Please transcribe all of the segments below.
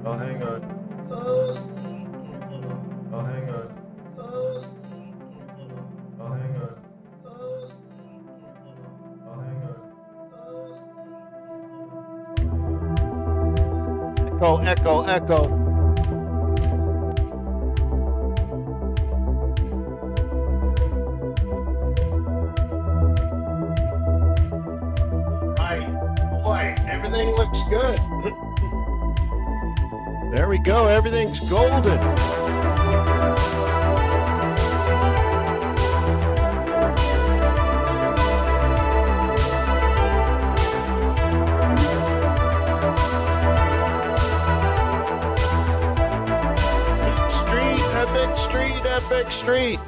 Oh, hang on. Oh, hang on. Oh, hang on. Oh, hang on. Echo, echo, echo. Right. Boy, everything looks good. There we go. Everything's golden. FX Street.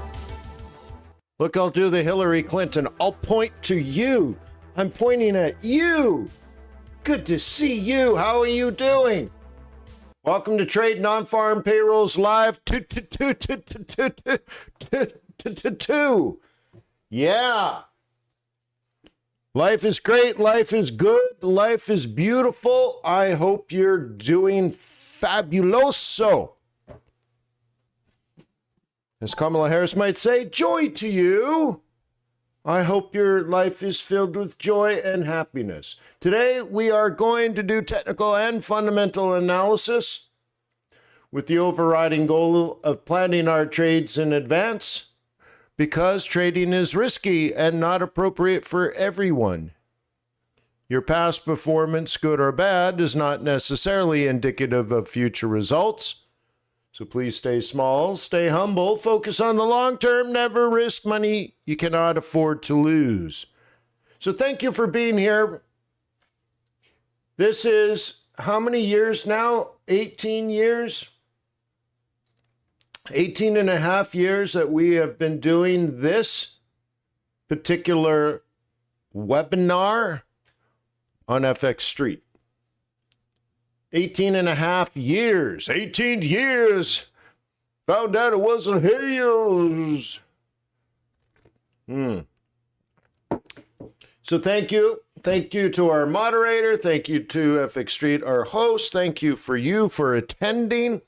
Look, I'll do the Hillary Clinton. I'll point to you. I'm pointing at you. Good to see you. How are you doing? Welcome to Trade Non-Farm Payrolls Live 2. Yeah. Life is great. Life is good. Life is beautiful. I hope you're doing fabuloso. As Kamala Harris might say, joy to you. I hope your life is filled with joy and happiness. Today, we are going to do technical and fundamental analysis with the overriding goal of planning our trades in advance, because trading is risky and not appropriate for everyone. Your past performance, good or bad, is not necessarily indicative of future results. So please stay small, stay humble, focus on the long term, never risk money you cannot afford to lose. So thank you for being here. This is how many years now? 18 years? 18 and a half years that we have been doing this particular webinar on FX Street. 18 and a half years. 18 years. Found out it wasn't his. So thank you. Thank you to our moderator. Thank you to FX Street, our host. Thank you for attending.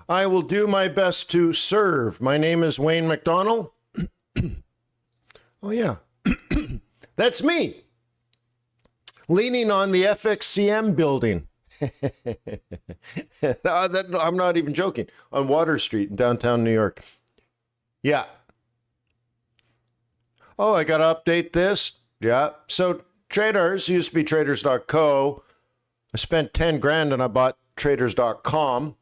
I will do my best to serve. My name is Wayne McDonell. Oh, yeah. That's me. Leaning on the FXCM building. I'm not even joking. On Water Street in downtown New York. Yeah. Oh, I got to update this. Yeah. So traders used to be traders.co. I spent 10 grand and I bought traders.com.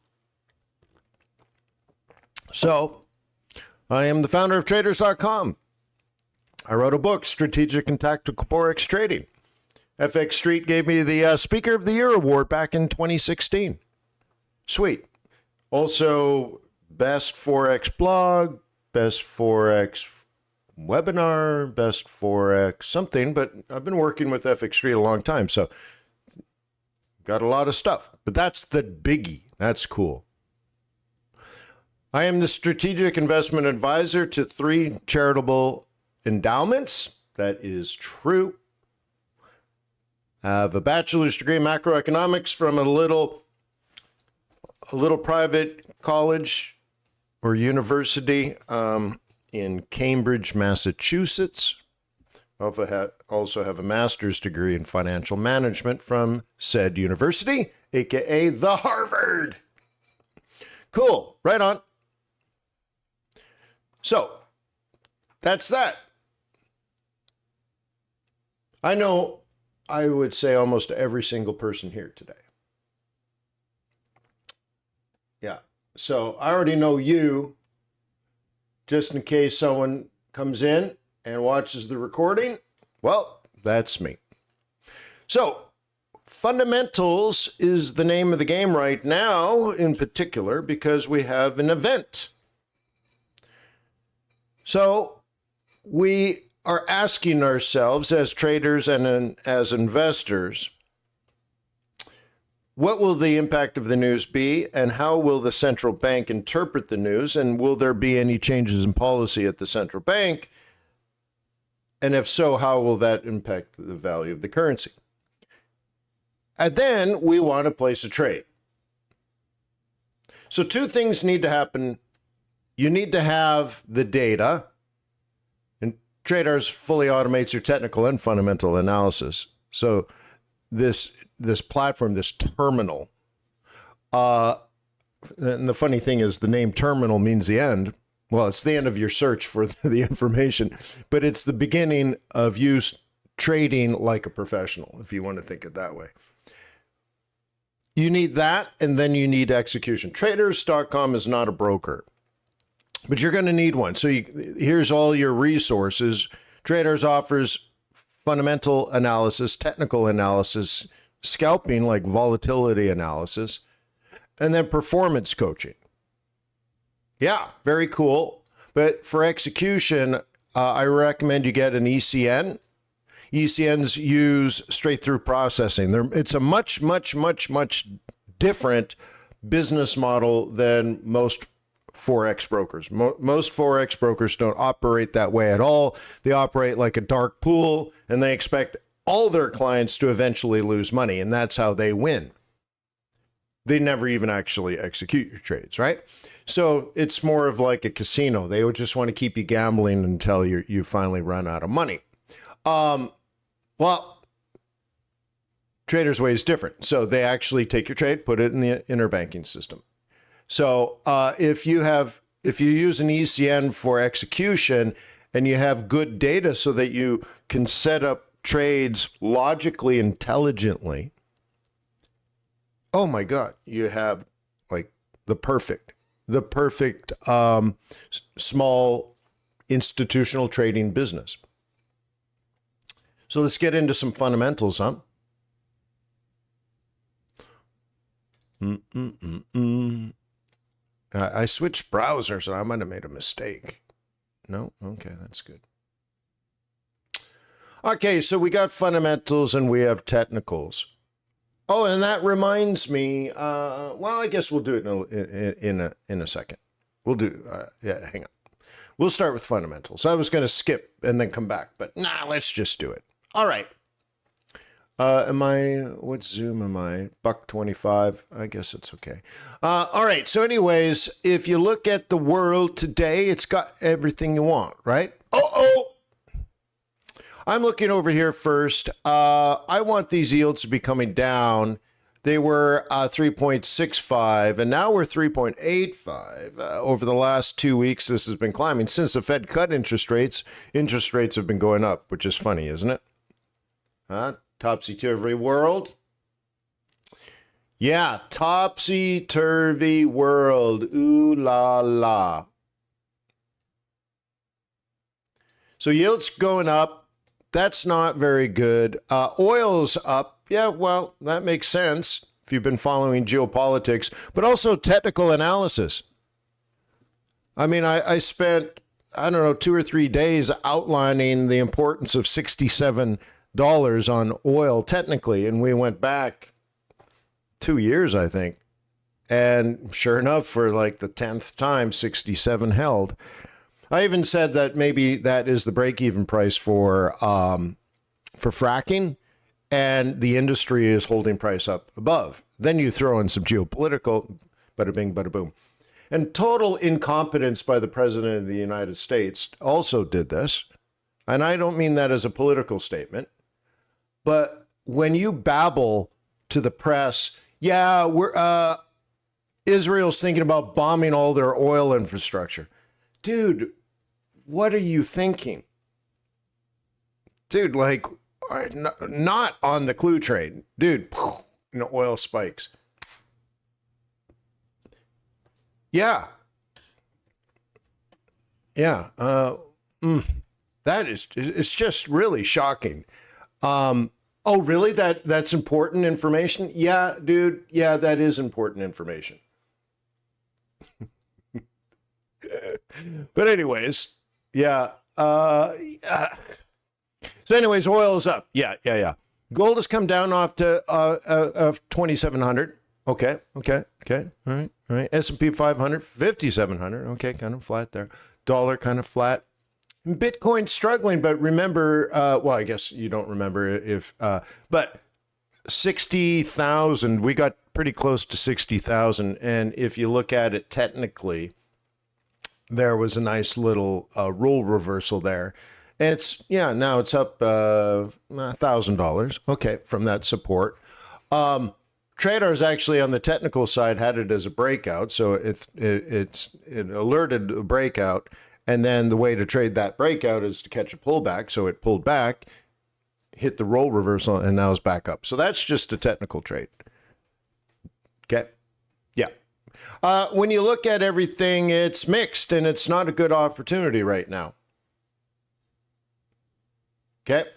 So I am the founder of traders.com. I wrote a book, Strategic and Tactical Forex Trading. FX Street gave me the Speaker of the Year award back in 2016. Sweet. Also, Best Forex Blog, Best Forex Webinar, Best Forex something, but I've been working with FX Street a long time, so got a lot of stuff. But that's the biggie. That's cool. I am the Strategic Investment Advisor to 3 charitable endowments. That is true. I have a bachelor's degree in macroeconomics from a little private college or university in Cambridge, Massachusetts. I also have a master's degree in financial management from said university, aka the Harvard. Cool, right on. So, that's that. I know I would say almost every single person here today. Yeah. So I already know you, just in case someone comes in and watches the recording. Well, that's me. So fundamentals is the name of the game right now, in particular, because we have an event. So we are asking ourselves as traders and as investors, what will the impact of the news be, and how will the central bank interpret the news, and will there be any changes in policy at the central bank? And if so, how will that impact the value of the currency? And then we want to place a trade. So two things need to happen. You need to have the data, and Traders fully automates your technical and fundamental analysis. So this platform, this terminal, and the funny thing is the name terminal means the end. Well, it's the end of your search for the information, but it's the beginning of you trading like a professional, if you want to think it that way. You need that, and then you need execution. Traders.com is not a broker, but you're going to need one. So here's all your resources. Traders offers fundamental analysis, technical analysis, scalping like volatility analysis, and then performance coaching. Yeah, very cool. But for execution, I recommend you get an ECN. ECNs use straight through processing. It's a much different business model than most Forex brokers. Most Forex brokers don't operate that way at all. They operate like a dark pool, and they expect all their clients to eventually lose money, and that's how they win. They never even actually execute your trades, right? So it's more of like a casino. They would just want to keep you gambling until you finally run out of money. Well, Trader's Way is different. So they actually take your trade, put it in the interbanking system. So if you use an ECN for execution and you have good data so that you can set up trades logically, intelligently, oh my God, you have like the perfect small institutional trading business. So let's get into some fundamentals, huh? I switched browsers and I might have made a mistake. No? Okay, that's good. Okay, so we got fundamentals and we have technicals. Oh, and that reminds me, well, I guess we'll do it in a second. We'll do, yeah, hang on. We'll start with fundamentals. I was going to skip and then come back, but nah, let's just do it. All right. What Zoom am I? $1.25. I guess it's okay. All right. So anyways, if you look at the world today, it's got everything you want, right? I'm looking over here first. I want these yields to be coming down. They were 3.65, and now we're 3.85. Over the last 2 weeks, this has been climbing. Since the Fed cut interest rates have been going up, which is funny, isn't it? Topsy-turvy world. Yeah, topsy-turvy world. Ooh la la. So yields going up. That's not very good. Oil's up. Yeah, well, that makes sense if you've been following geopolitics, but also technical analysis. I mean, I spent, 2 or 3 days outlining the importance of $67 on oil technically, and we went back 2 years, I think. And sure enough, for like the 10th time, 67 held. I even said that maybe that is the break-even price for fracking, and the industry is holding price up above. Then you throw in some geopolitical, bada bing, bada boom. And total incompetence by the President of the United States also did this. And I don't mean that as a political statement, but when you babble to the press, yeah, Israel's thinking about bombing all their oil infrastructure. Dude, what are you thinking? Dude, like, not on the clue trade. Dude, oil spikes. Yeah. Yeah. That is, it's just really shocking. Oh, really? That's important information? Yeah, dude. Yeah, that is important information. But anyways, yeah. So anyways, oil is up. Yeah. Gold has come down off to 2,700. Okay. All right. S&P 500, 5,700. Okay, kind of flat there. Dollar kind of flat. Bitcoin struggling, but remember, well, I guess you don't remember if, but 60,000, we got pretty close to 60,000. And if you look at it technically, there was a nice little rule reversal there. And now it's up $1,000. Okay, from that support. Traders actually on the technical side had it as a breakout. So it alerted a breakout. And then the way to trade that breakout is to catch a pullback. So it pulled back, hit the roll reversal, and now it's back up. So that's just a technical trade. Okay. Yeah. When you look at everything, it's mixed and it's not a good opportunity right now. Okay.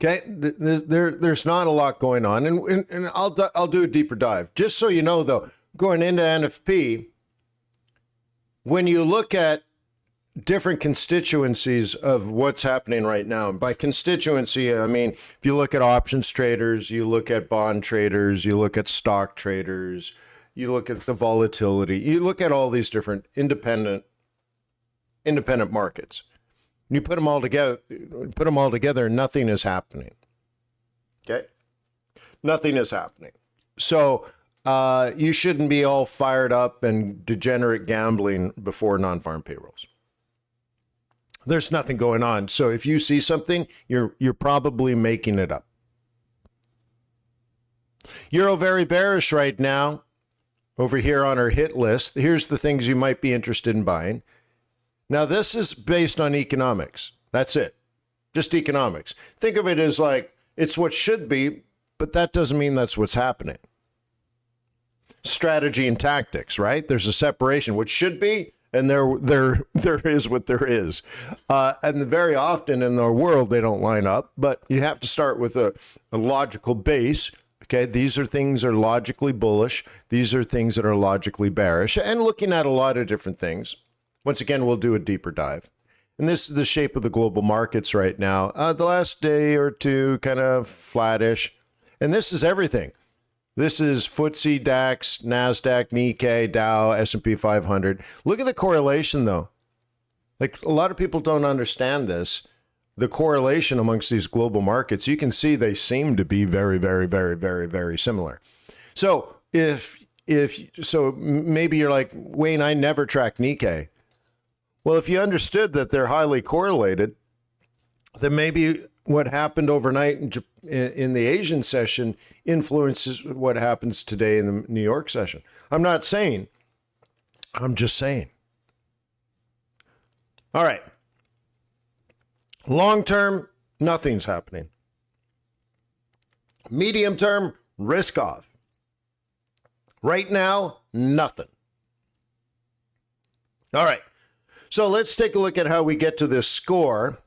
Okay, there's not a lot going on, and I'll do a deeper dive. Just so you know, though, going into NFP, when you look at different constituencies of what's happening right now, and by constituency, I mean, if you look at options traders, you look at bond traders, you look at stock traders, you look at the volatility, you look at all these different independent markets. You put them all together, nothing is happening. Okay? Nothing is happening. So you shouldn't be all fired up and degenerate gambling before non-farm payrolls. There's nothing going on. So if you see something, you're probably making it up. Euro very bearish right now. Over here on our hit list, here's the things you might be interested in buying. Now, this is based on economics. That's it. Just economics. Think of it as like it's what should be, but that doesn't mean that's what's happening. Strategy and tactics, right? There's a separation. What should be, and there is what there is. And very often in our world, they don't line up, but you have to start with a logical base. Okay, these are things that are logically bullish. These are things that are logically bearish, and looking at a lot of different things. Once again, we'll do a deeper dive. And this is the shape of the global markets right now. The last day or two, kind of flattish. And this is everything. This is FTSE, DAX, NASDAQ, Nikkei, Dow, S&P 500. Look at the correlation, though. Like, a lot of people don't understand this. The correlation amongst these global markets, you can see they seem to be very, very, very, very, very similar. So so maybe you're like, Wayne, I never track Nikkei. Well, if you understood that they're highly correlated, then maybe what happened overnight in the Asian session influences what happens today in the New York session. I'm not saying. I'm just saying. All right. Long term, nothing's happening. Medium term, risk off. Right now, nothing. All right. So let's take a look at how we get to this score.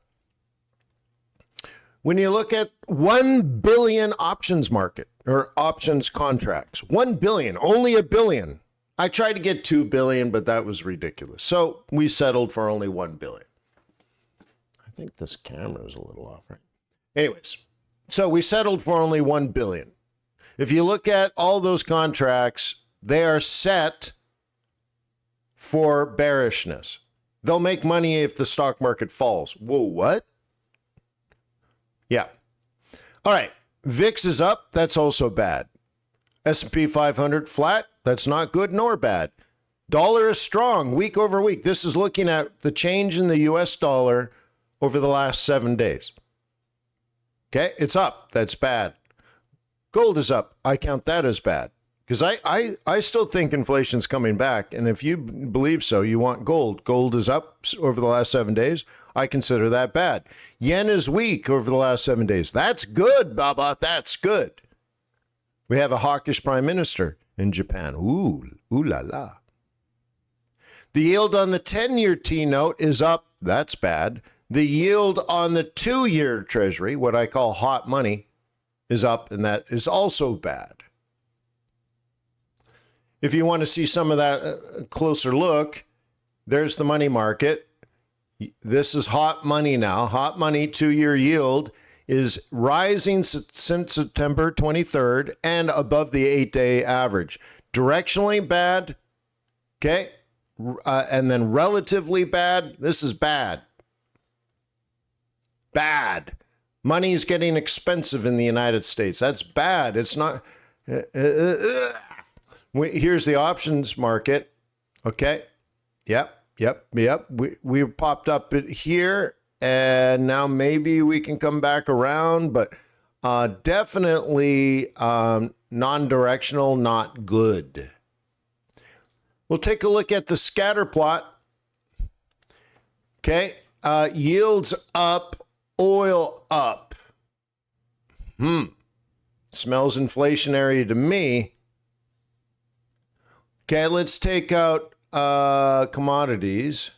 When you look at 1 billion options market or options contracts, 1 billion, only a billion. I tried to get 2 billion, but that was ridiculous. So we settled for only 1 billion. I think this camera is a little off, right? Anyways, so we settled for only 1 billion. If you look at all those contracts, they are set for bearishness. They'll make money if the stock market falls. Whoa, what? Yeah. All right. VIX is up. That's also bad. S&P 500 flat. That's not good nor bad. Dollar is strong week over week. This is looking at the change in the US dollar over the last 7 days. Okay. It's up. That's bad. Gold is up. I count that as bad. Because I still think inflation's coming back. And if you believe so, you want gold. Gold is up over the last 7 days. I consider that bad. Yen is weak over the last 7 days. That's good, Baba. That's good. We have a hawkish prime minister in Japan. Ooh la la. The yield on the 10-year T-note is up. That's bad. The yield on the 2-year Treasury, what I call hot money, is up, and that is also bad. If you want to see some of that closer look, there's the money market. This is hot money now. Hot money 2-year yield is rising since September 23rd and above the 8-day average. Directionally bad, okay? And then relatively bad. This is bad. bad. Money is getting expensive in the United States. That's bad. It's not. Here's the options market. Okay. Yep. We popped up here, and now maybe we can come back around, but definitely non-directional, not good. We'll take a look at the scatter plot. Okay. Yields up, oil up. Smells inflationary to me. Okay, let's take out commodities.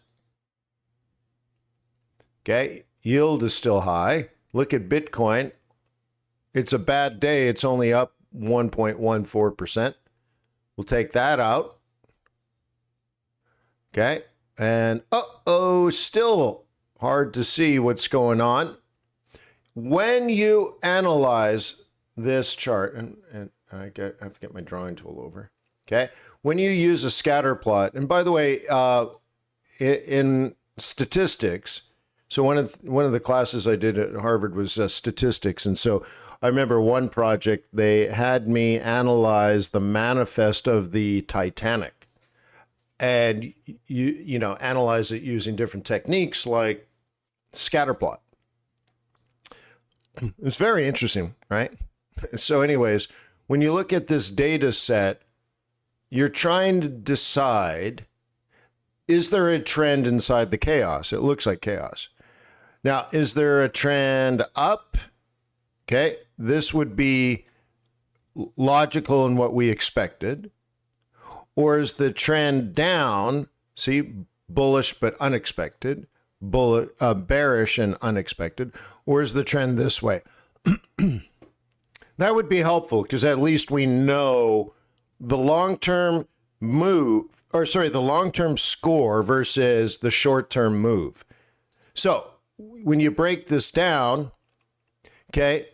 Okay, yield is still high. Look at Bitcoin. It's a bad day. It's only up 1.14%. We'll take that out. Okay, and still hard to see what's going on. When you analyze this chart, and I have to get my drawing tool over. Okay, when you use a scatter plot, and by the way, in statistics, so one of the classes I did at Harvard was statistics, and so I remember one project they had me analyze the manifest of the Titanic, and you know analyze it using different techniques like scatter plot. It's very interesting, right? So anyways, when you look at this data set, you're trying to decide, is there a trend inside the chaos? It looks like chaos. Now, is there a trend up? Okay, this would be logical in what we expected. Or is the trend down? See, bullish but unexpected. Bearish and unexpected, or is the trend this way? That would be helpful because at least we know the long-term move, or sorry, the long-term score versus the short-term move. So when you break this down, okay,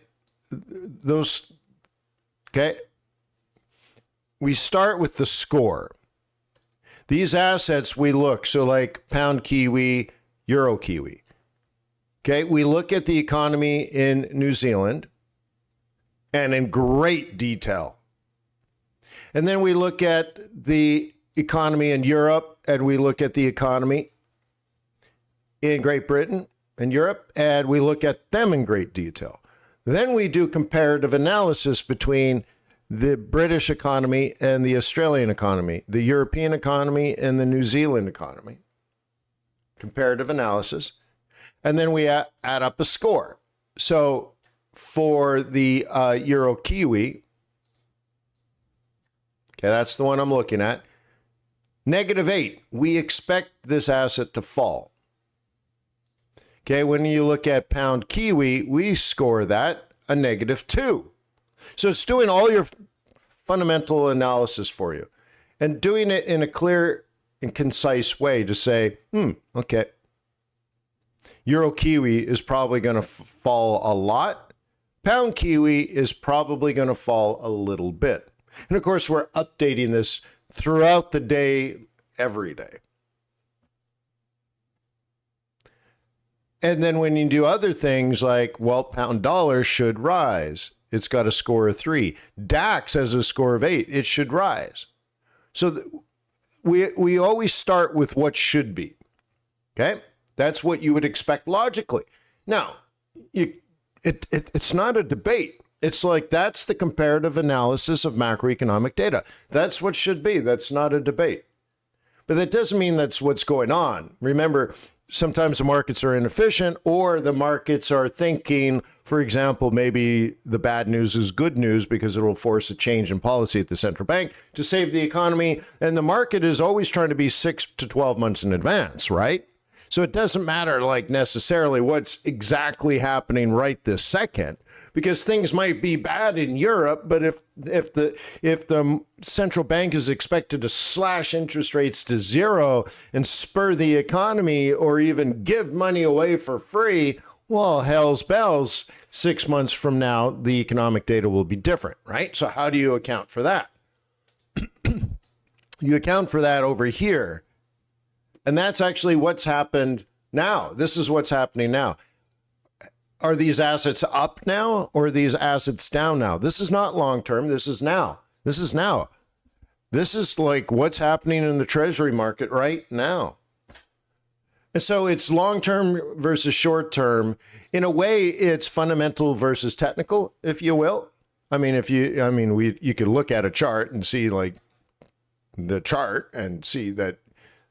we start with the score. These assets we look, so like pound Kiwi, Euro Kiwi. Okay, we look at the economy in New Zealand and in great detail. And then we look at the economy in Europe and we look at the economy in Great Britain and Europe and we look at them in great detail. Then we do comparative analysis between the British economy and the Australian economy, the European economy and the New Zealand economy. Comparative analysis, and then we add up a score. So for the Euro Kiwi, okay, that's the one I'm looking at, -8. We expect this asset to fall. Okay, when you look at pound Kiwi, we score that a -2. So it's doing all your fundamental analysis for you and doing it in a clear and concise way to say, okay, Euro Kiwi is probably going to fall a lot. Pound Kiwi is probably going to fall a little bit. And of course, we're updating this throughout the day, every day. And then when you do other things like, well, pound dollar should rise. It's got a score of 3. DAX has a score of 8. It should rise. So we always start with what should be. Okay? That's what you would expect logically. Now, it's not a debate. It's like that's the comparative analysis of macroeconomic data. That's what should be. That's not a debate. But that doesn't mean that's what's going on. Remember, sometimes the markets are inefficient or the markets are thinking, for example, maybe the bad news is good news because it will force a change in policy at the central bank to save the economy. And the market is always trying to be 6 to 12 months in advance, right? So it doesn't matter like necessarily what's exactly happening right this second, because things might be bad in Europe, but if the central bank is expected to slash interest rates to 0 and spur the economy or even give money away for free, well, hell's bells, 6 months from now, the economic data will be different, right? So how do you account for that? You account for that over here. And that's actually what's happened now. This is what's happening now. are these assets up now or are these assets down now? This is not long-term. This is now. This is now. This is like what's happening in the treasury market right now. And so it's long-term versus short-term. In a way, it's fundamental versus technical, if you will. You could look at a chart and see like the chart and see that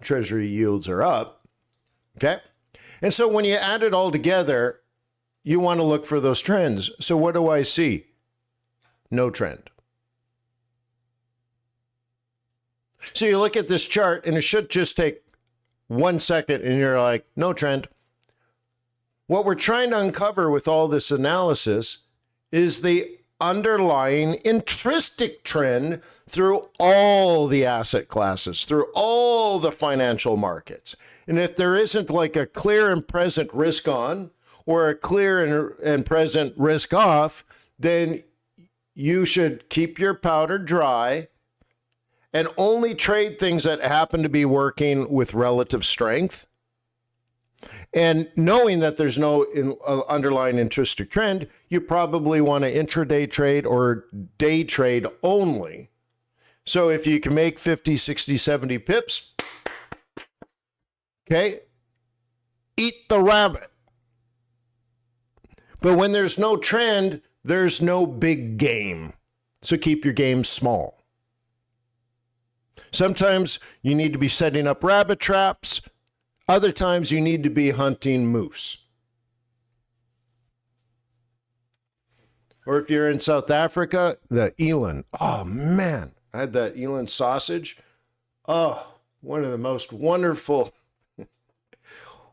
treasury yields are up. Okay. And so when you add it all together, you want to look for those trends. So what do I see? No trend. So you look at this chart and it should just take 1 second and you're like, no trend. What we're trying to uncover with all this analysis is the underlying intrinsic trend through all the asset classes, through all the financial markets. And if there isn't like a clear and present risk on or a clear and present risk off, then you should keep your powder dry and only trade things that happen to be working with relative strength. And knowing that there's no underlying intrinsic trend, you probably want to intraday trade or day trade only. So if you can make 50, 60, 70 pips, okay, eat the rabbit. But when there's no trend, there's no big game. So keep your game small. Sometimes you need to be setting up rabbit traps. Other times you need to be hunting moose. Or if you're in South Africa, the eland. Oh, man. I had that eland sausage. Oh, one of the most wonderful,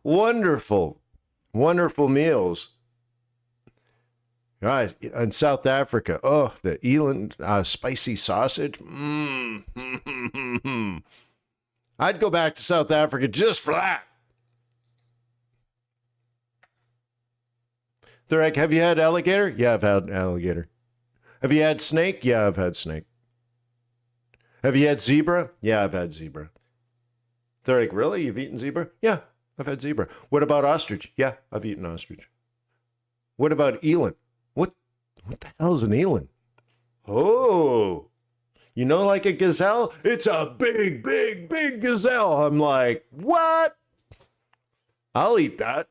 wonderful meals. Right, in South Africa, oh, the eland spicy sausage. I'd go back to South Africa just for that. They're like, have you had alligator? Yeah, I've had alligator. Have you had snake? Yeah, I've had snake. Have you had zebra? Yeah, I've had zebra. They're like, really? You've eaten zebra? Yeah, I've had zebra. What about ostrich? Yeah, I've eaten ostrich. What about eland? What the hell is an eland? Oh, you know, like a gazelle? It's a big, big, big gazelle. I'm like, what? I'll eat that.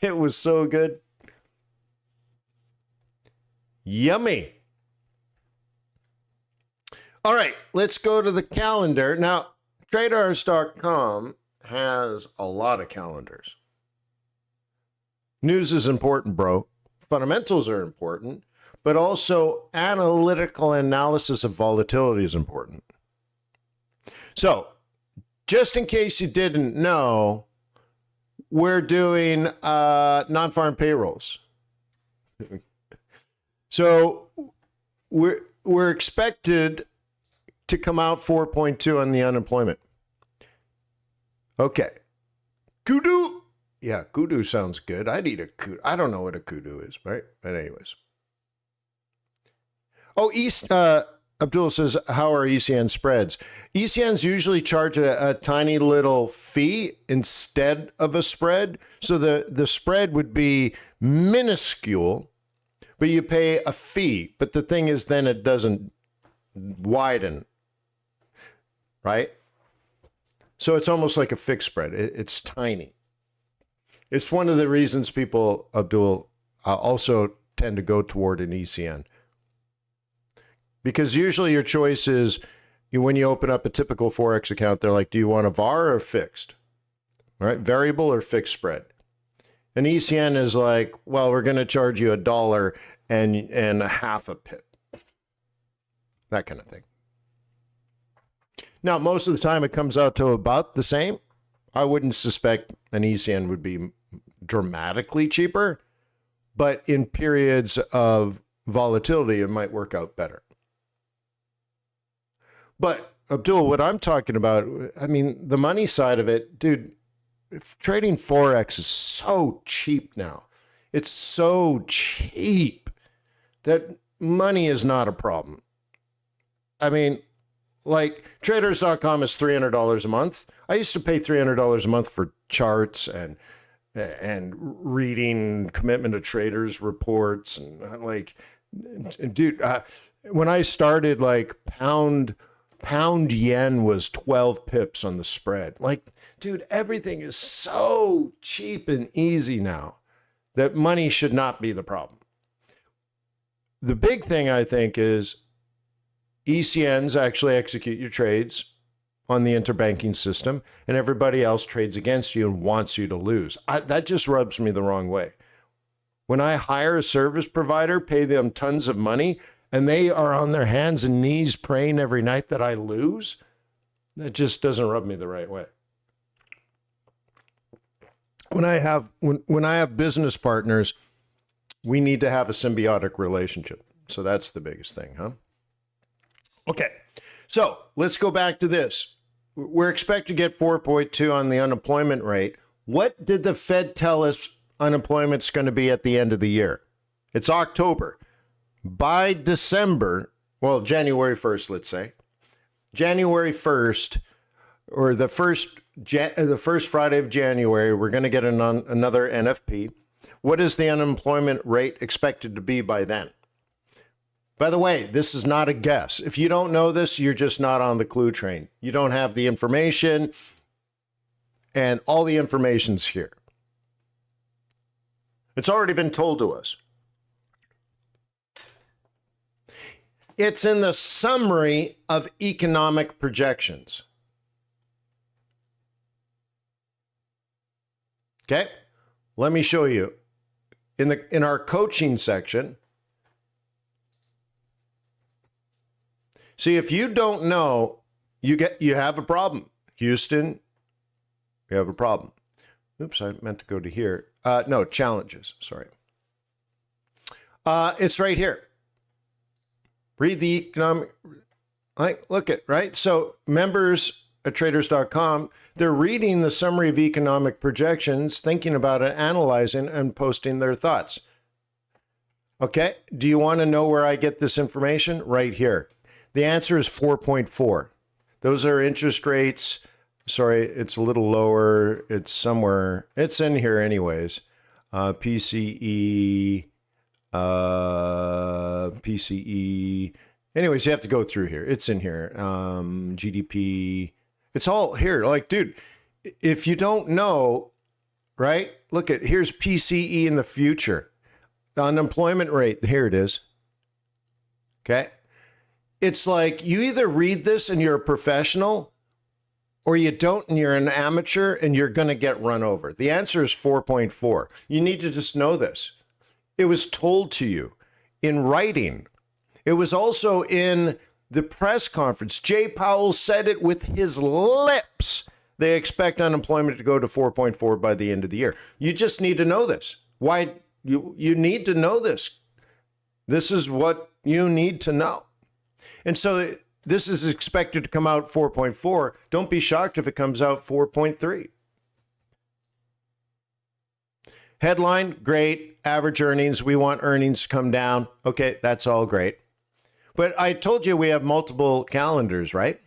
It was so good. Yummy. All right, let's go to the calendar. Now, TradeRs.com has a lot of calendars. News is important, bro. Fundamentals are important, but also analytical analysis of volatility is important. So, just in case you didn't know, we're doing non-farm payrolls. So, we're expected to come out 4.2 on the unemployment. Okay. Kudu. Yeah, kudu sounds good. I'd eat a kudu. I don't know what a kudu is, right? But anyways. Oh, Abdul says, how are ECN spreads? ECNs usually charge a tiny little fee instead of a spread. So the spread would be minuscule, but you pay a fee. But the thing is, then it doesn't widen, right? So it's almost like a fixed spread. It's tiny. It's one of the reasons people, Abdul, also tend to go toward an ECN. Because usually your choice is, when you open up a typical Forex account, they're like, do you want a VAR or fixed? All right, variable or fixed spread. An ECN is like, well, we're going to charge you $1 and a half a pip. That kind of thing. Now, most of the time it comes out to about the same. I wouldn't suspect an ECN would be dramatically cheaper, but in periods of volatility, it might work out better. But Abdul, what I'm talking about, I mean, the money side of it, dude, trading Forex is so cheap now. It's so cheap that money is not a problem. I mean, like traders.com is $300 a month. I used to pay $300 a month for charts and and reading commitment of traders reports and like, dude, when I started, like pound yen was 12 pips on the spread. Like, dude, everything is so cheap and easy now that money should not be the problem. The big thing, I think, is ECNs actually execute your trades on the interbanking system, and everybody else trades against you and wants you to lose. That just rubs me the wrong way. When I hire a service provider, pay them tons of money, and they are on their hands and knees praying every night that I lose, that just doesn't rub me the right way. When I have business partners, we need to have a symbiotic relationship. So that's the biggest thing, huh? Okay, so let's go back to this. We're expected to get 4.2 on the unemployment rate. What did the Fed tell us unemployment's going to be at the end of the year? It's October. By December, well, January 1st, let's say, January 1st, or the first Friday of January, we're going to get another NFP. What is the unemployment rate expected to be by then? By the way, this is not a guess. If you don't know this, you're just not on the clue train. You don't have the information, and all the information's here. It's already been told to us. It's in the summary of economic projections. Okay, let me show you. In our coaching section, see, if you don't know, you have a problem. Houston, you have a problem. Oops, I meant to go to here. No, challenges, sorry. It's right here. Read the economic, like, look at, right? So members at traders.com, they're reading the summary of economic projections, thinking about it, analyzing, and posting their thoughts. Okay, do you want to know where I get this information? Right here. The answer is 4.4. Those are interest rates. Sorry, it's a little lower. It's somewhere. It's in here anyways. PCE. Anyways, you have to go through here. It's in here. GDP. It's all here. Like, dude, if you don't know, right? Look at, here's PCE in the future. The unemployment rate. Here it is. Okay. It's like you either read this and you're a professional, or you don't and you're an amateur and you're going to get run over. The answer is 4.4. You need to just know this. It was told to you in writing. It was also in the press conference. Jay Powell said it with his lips. They expect unemployment to go to 4.4 by the end of the year. You just need to know this. Why? You need to know this. This is what you need to know. And so this is expected to come out 4.4. Don't be shocked if it comes out 4.3. Headline, great. Average earnings, we want earnings to come down. Okay, that's all great. But I told you we have multiple calendars, right?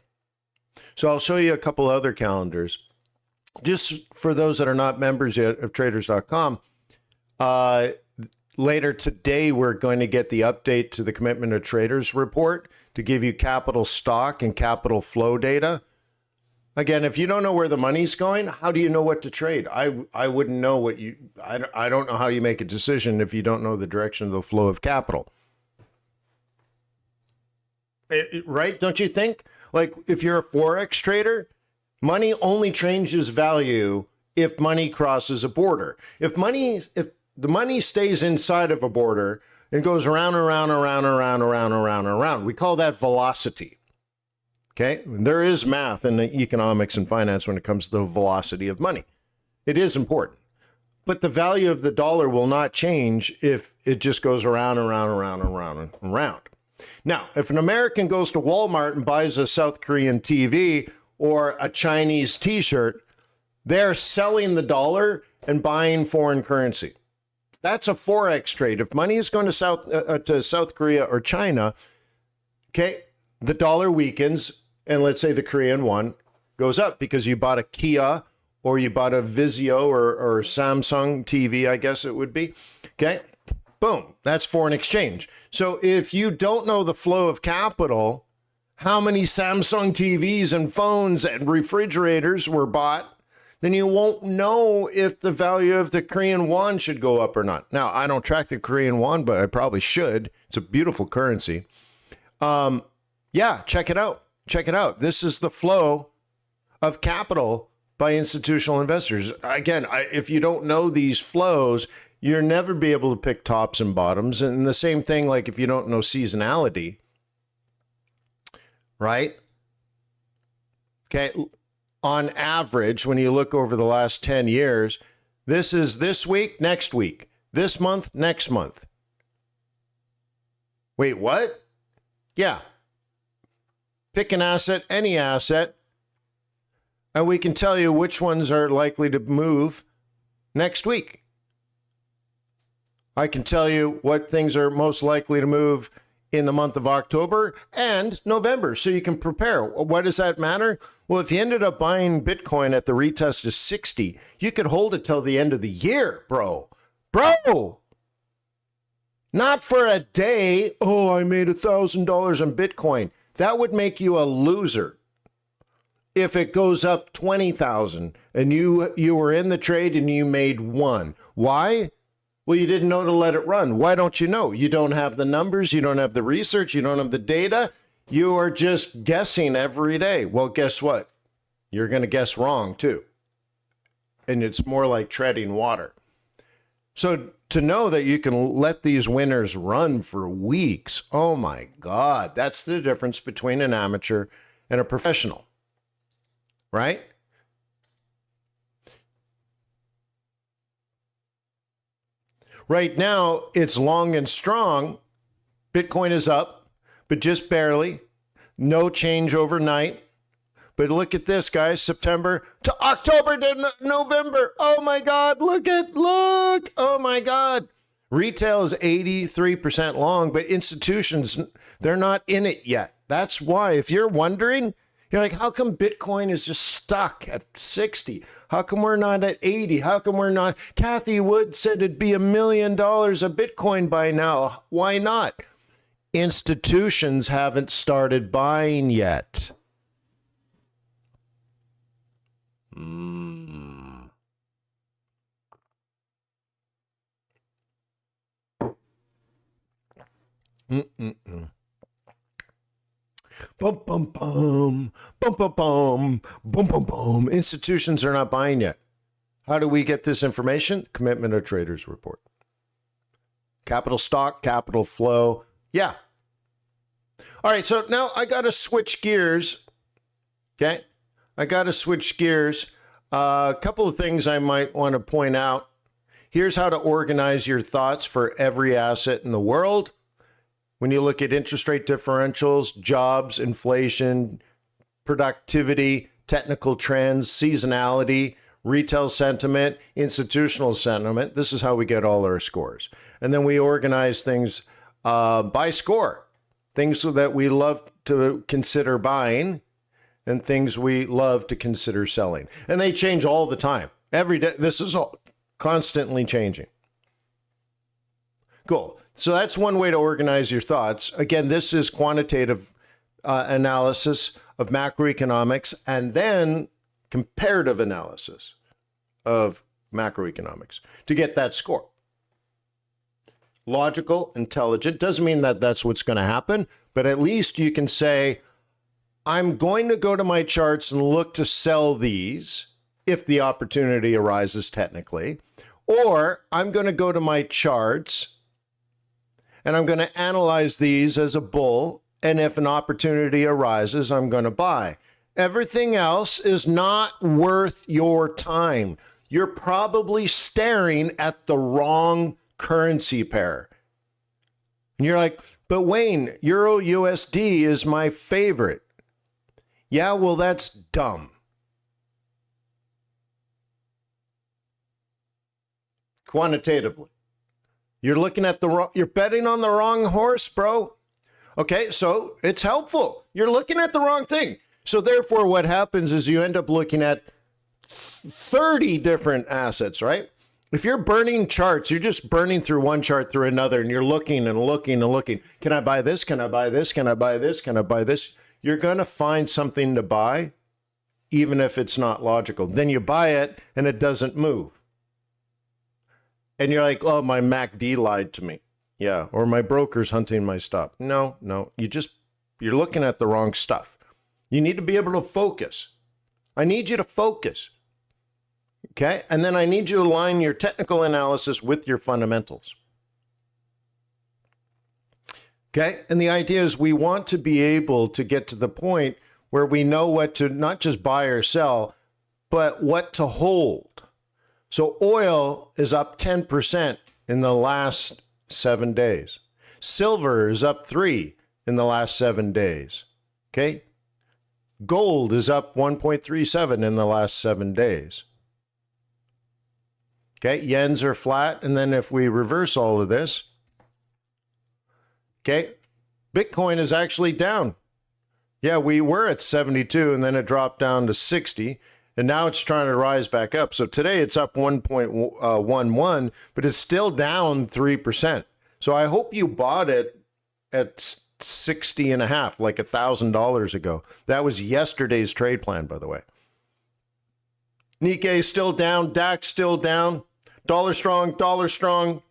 So I'll show you a couple other calendars. Just for those that are not members yet of traders.com, later today, we're going to get the update to the Commitment of Traders report to give you capital stock and capital flow data. Again, if you don't know where the money's going, how do you know what to trade? I wouldn't know what you, I don't know how you make a decision if you don't know the direction of the flow of capital. Right? Don't you think? Like if you're a Forex trader, money only changes value if money crosses a border. If the money stays inside of a border and goes around, we call that velocity. Okay, there is math in economics and finance when it comes to the velocity of money. It is important. But the value of the dollar will not change if it just goes around. Now, if an American goes to Walmart and buys a South Korean TV or a Chinese t-shirt, they're selling the dollar and buying foreign currency. That's a Forex trade. If money is going to South Korea or China, okay, the dollar weakens, and let's say the Korean won goes up because you bought a Kia or you bought a Vizio or Samsung TV, I guess it would be. Okay, boom, that's foreign exchange. So if you don't know the flow of capital, how many Samsung TVs and phones and refrigerators were bought, then you won't know if the value of the Korean won should go up or not. Now, I don't track the Korean won, but I probably should. It's a beautiful currency. Yeah, check it out. Check it out. This is the flow of capital by institutional investors. Again, if you don't know these flows, you'll never be able to pick tops and bottoms. And the same thing, like if you don't know seasonality, right? Okay. On average, when you look over the last 10 years, this is this week, next week, this month, next month. Wait, what? Yeah. Pick an asset, any asset, and we can tell you which ones are likely to move next week. I can tell you what things are most likely to move in the month of October and November, so you can prepare. What does that matter? Well, if you ended up buying Bitcoin at the retest of 60, you could hold it till the end of the year, bro. Bro! Not for a day. Oh, I made $1,000 on Bitcoin. That would make you a loser. If it goes up 20,000 and you were in the trade and you made one. Why? Well, you didn't know to let it run. Why don't you know? You don't have the numbers. You don't have the research. You don't have the data. You are just guessing every day. Well, guess what? You're going to guess wrong too. And it's more like treading water. So to know that you can let these winners run for weeks, oh my God, that's the difference between an amateur and a professional, right? Right now, it's long and strong. Bitcoin is up, but just barely. No change overnight. But look at this, guys. September to October to November. Oh, my God. Look. Oh, my God. Retail is 83% long, but institutions, they're not in it yet. That's why, if you're wondering, you're like, how come Bitcoin is just stuck at 60? How come we're not at 80? How come we're not? Kathy Wood said it'd be $1 million a Bitcoin by now. Why not? Institutions haven't started buying yet. Bum, bum, bum, bum, bum, bum, bum, bum, bum. Institutions are not buying yet. How do we get this information? Commitment of Traders Report. Capital stock, capital flow. Yeah. All right, so now I got to switch gears. Okay. I got to switch gears. A couple of things I might want to point out. Here's how to organize your thoughts for every asset in the world. When you look at interest rate differentials, jobs, inflation, productivity, technical trends, seasonality, retail sentiment, institutional sentiment, this is how we get all our scores. And then we organize things by score, things that we love to consider buying and things we love to consider selling. And they change all the time. Every day, this is all constantly changing. Cool. So that's one way to organize your thoughts. Again, this is quantitative analysis of macroeconomics and then comparative analysis of macroeconomics to get that score. Logical, intelligent, doesn't mean that that's what's going to happen, but at least you can say, I'm going to go to my charts and look to sell these if the opportunity arises technically, or I'm going to go to my charts and I'm going to analyze these as a bull, and if an opportunity arises, I'm going to buy. Everything else is not worth your time. You're probably staring at the wrong currency pair. And you're like, but Wayne, Euro USD is my favorite. Yeah, well, that's dumb. Quantitatively. You're looking at the wrong, you're betting on the wrong horse, bro. Okay, so it's helpful. You're looking at the wrong thing. So therefore, what happens is you end up looking at 30 different assets, right? If you're burning charts, you're just burning through one chart through another, and you're looking and looking and looking. Can I buy this? Can I buy this? Can I buy this? Can I buy this? You're going to find something to buy, even if it's not logical. Then you buy it and it doesn't move. And you're like, oh, my MACD lied to me. Yeah, or my broker's hunting my stop. No, you're looking at the wrong stuff. You need to be able to focus. I need you to focus. Okay, and then I need you to align your technical analysis with your fundamentals. Okay, and the idea is we want to be able to get to the point where we know what to not just buy or sell, but what to hold. So oil is up 10% in the last 7 days. Silver is up 3% in the last 7 days. Okay, gold is up 1.37 in the last 7 days. Okay, yens are flat, and then if we reverse all of this, okay, Bitcoin is actually down. Yeah, we were at 72, and then it dropped down to 60, and now it's trying to rise back up. So today it's up 1.11, but it's still down 3%. So I hope you bought it at 60 and a half, like $1,000 ago. That was yesterday's trade plan, by the way. Nikkei still down, DAX still down, dollar strong, dollar strong.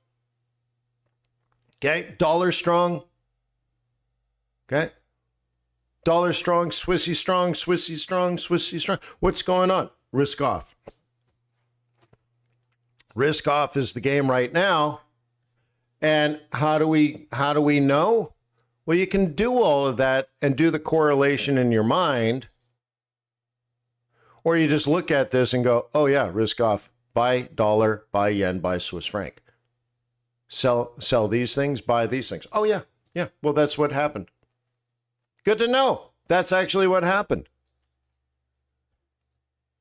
Okay, dollar strong. Okay, dollar strong, Swissy strong, Swissy strong, Swissy strong. What's going on? Risk off. Risk off is the game right now. And how do we know? Well, you can do all of that and do the correlation in your mind. Or you just look at this and go, oh yeah, risk off. Buy dollar, buy yen, buy Swiss franc. Sell these things, buy these things. Oh yeah. Well, that's what happened. Good to know. That's actually what happened.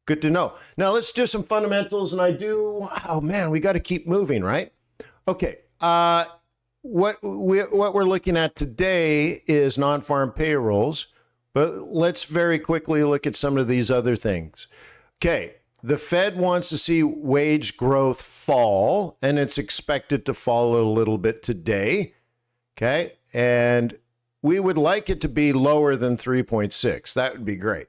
Good to know. Now let's do some fundamentals, and oh man, we got to keep moving, right? Okay. What we're looking at today is non-farm payrolls. But let's very quickly look at some of these other things. Okay, the Fed wants to see wage growth fall, and it's expected to fall a little bit today. Okay, and we would like it to be lower than 3.6. That would be great.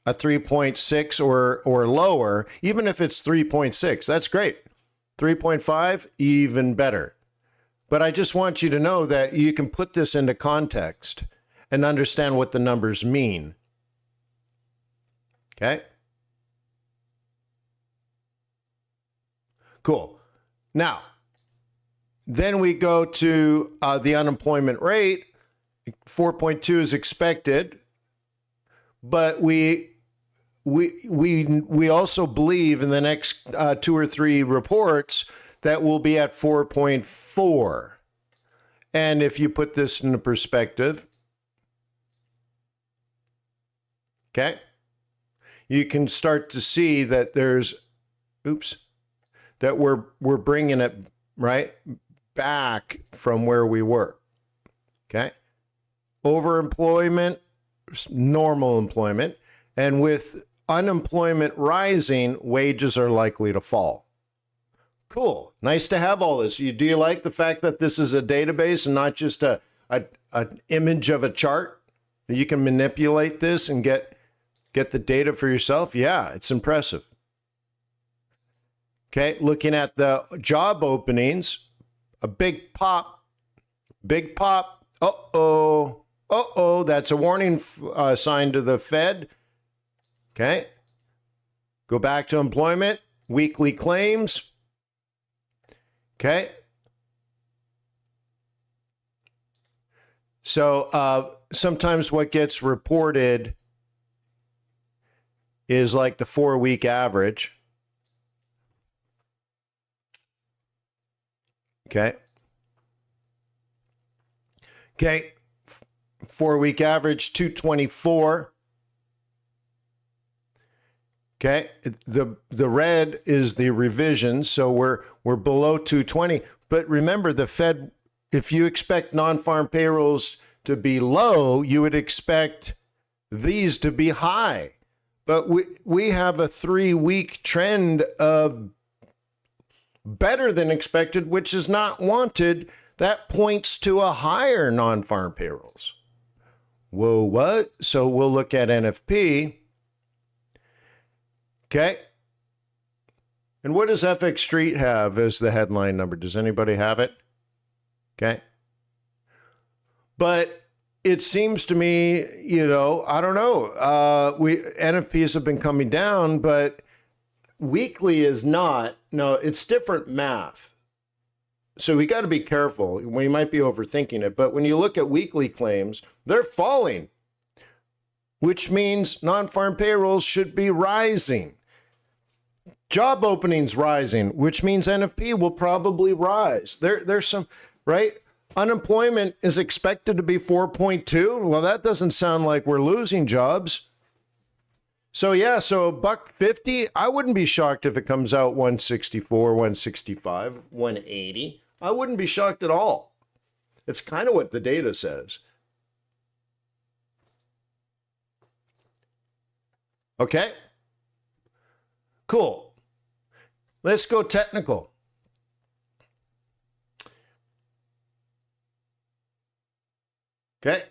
A 3.6 or lower, even if it's 3.6, that's great. 3.5, even better. But I just want you to know that you can put this into context and understand what the numbers mean. Okay? Cool. Now, then we go to the unemployment rate. 4.2 is expected, but we also believe in the next 2 or 3 reports that we'll be at 4.4. And if you put this into perspective, okay, you can start to see that that we're bringing it right back from where we were. Okay, overemployment, normal employment, and with unemployment rising, wages are likely to fall. Cool, nice to have all this. Do you like the fact that this is a database and not just an image of a chart? You can manipulate this and get the data for yourself. Yeah, it's impressive. Okay, looking at the job openings, a big pop. Uh-oh, that's a warning sign to the Fed. Okay, go back to employment, weekly claims. Okay, so sometimes what gets reported is like the 4-week average. Okay. 4-week average 224. Okay. The red is the revision, so we're below 220. But remember, the Fed, if you expect non-farm payrolls to be low, you would expect these to be high. But we have a 3-week trend of better than expected, which is not wanted. That points to a higher non-farm payrolls. Whoa, what? So we'll look at NFP. Okay. And what does FXStreet have as the headline number? Does anybody have it? Okay. But it seems to me, you know, I don't know. NFPs have been coming down, but weekly is not. No, it's different math. So we got to be careful. We might be overthinking it. But when you look at weekly claims, they're falling, which means non-farm payrolls should be rising. Job openings rising, which means NFP will probably rise. There's some, right? Unemployment is expected to be 4.2. Well, that doesn't sound like we're losing jobs. So yeah, so $1.50, I wouldn't be shocked if it comes out 164, 165, 180. I wouldn't be shocked at all. It's kind of what the data says. Okay. Cool. Let's go technical. Okay.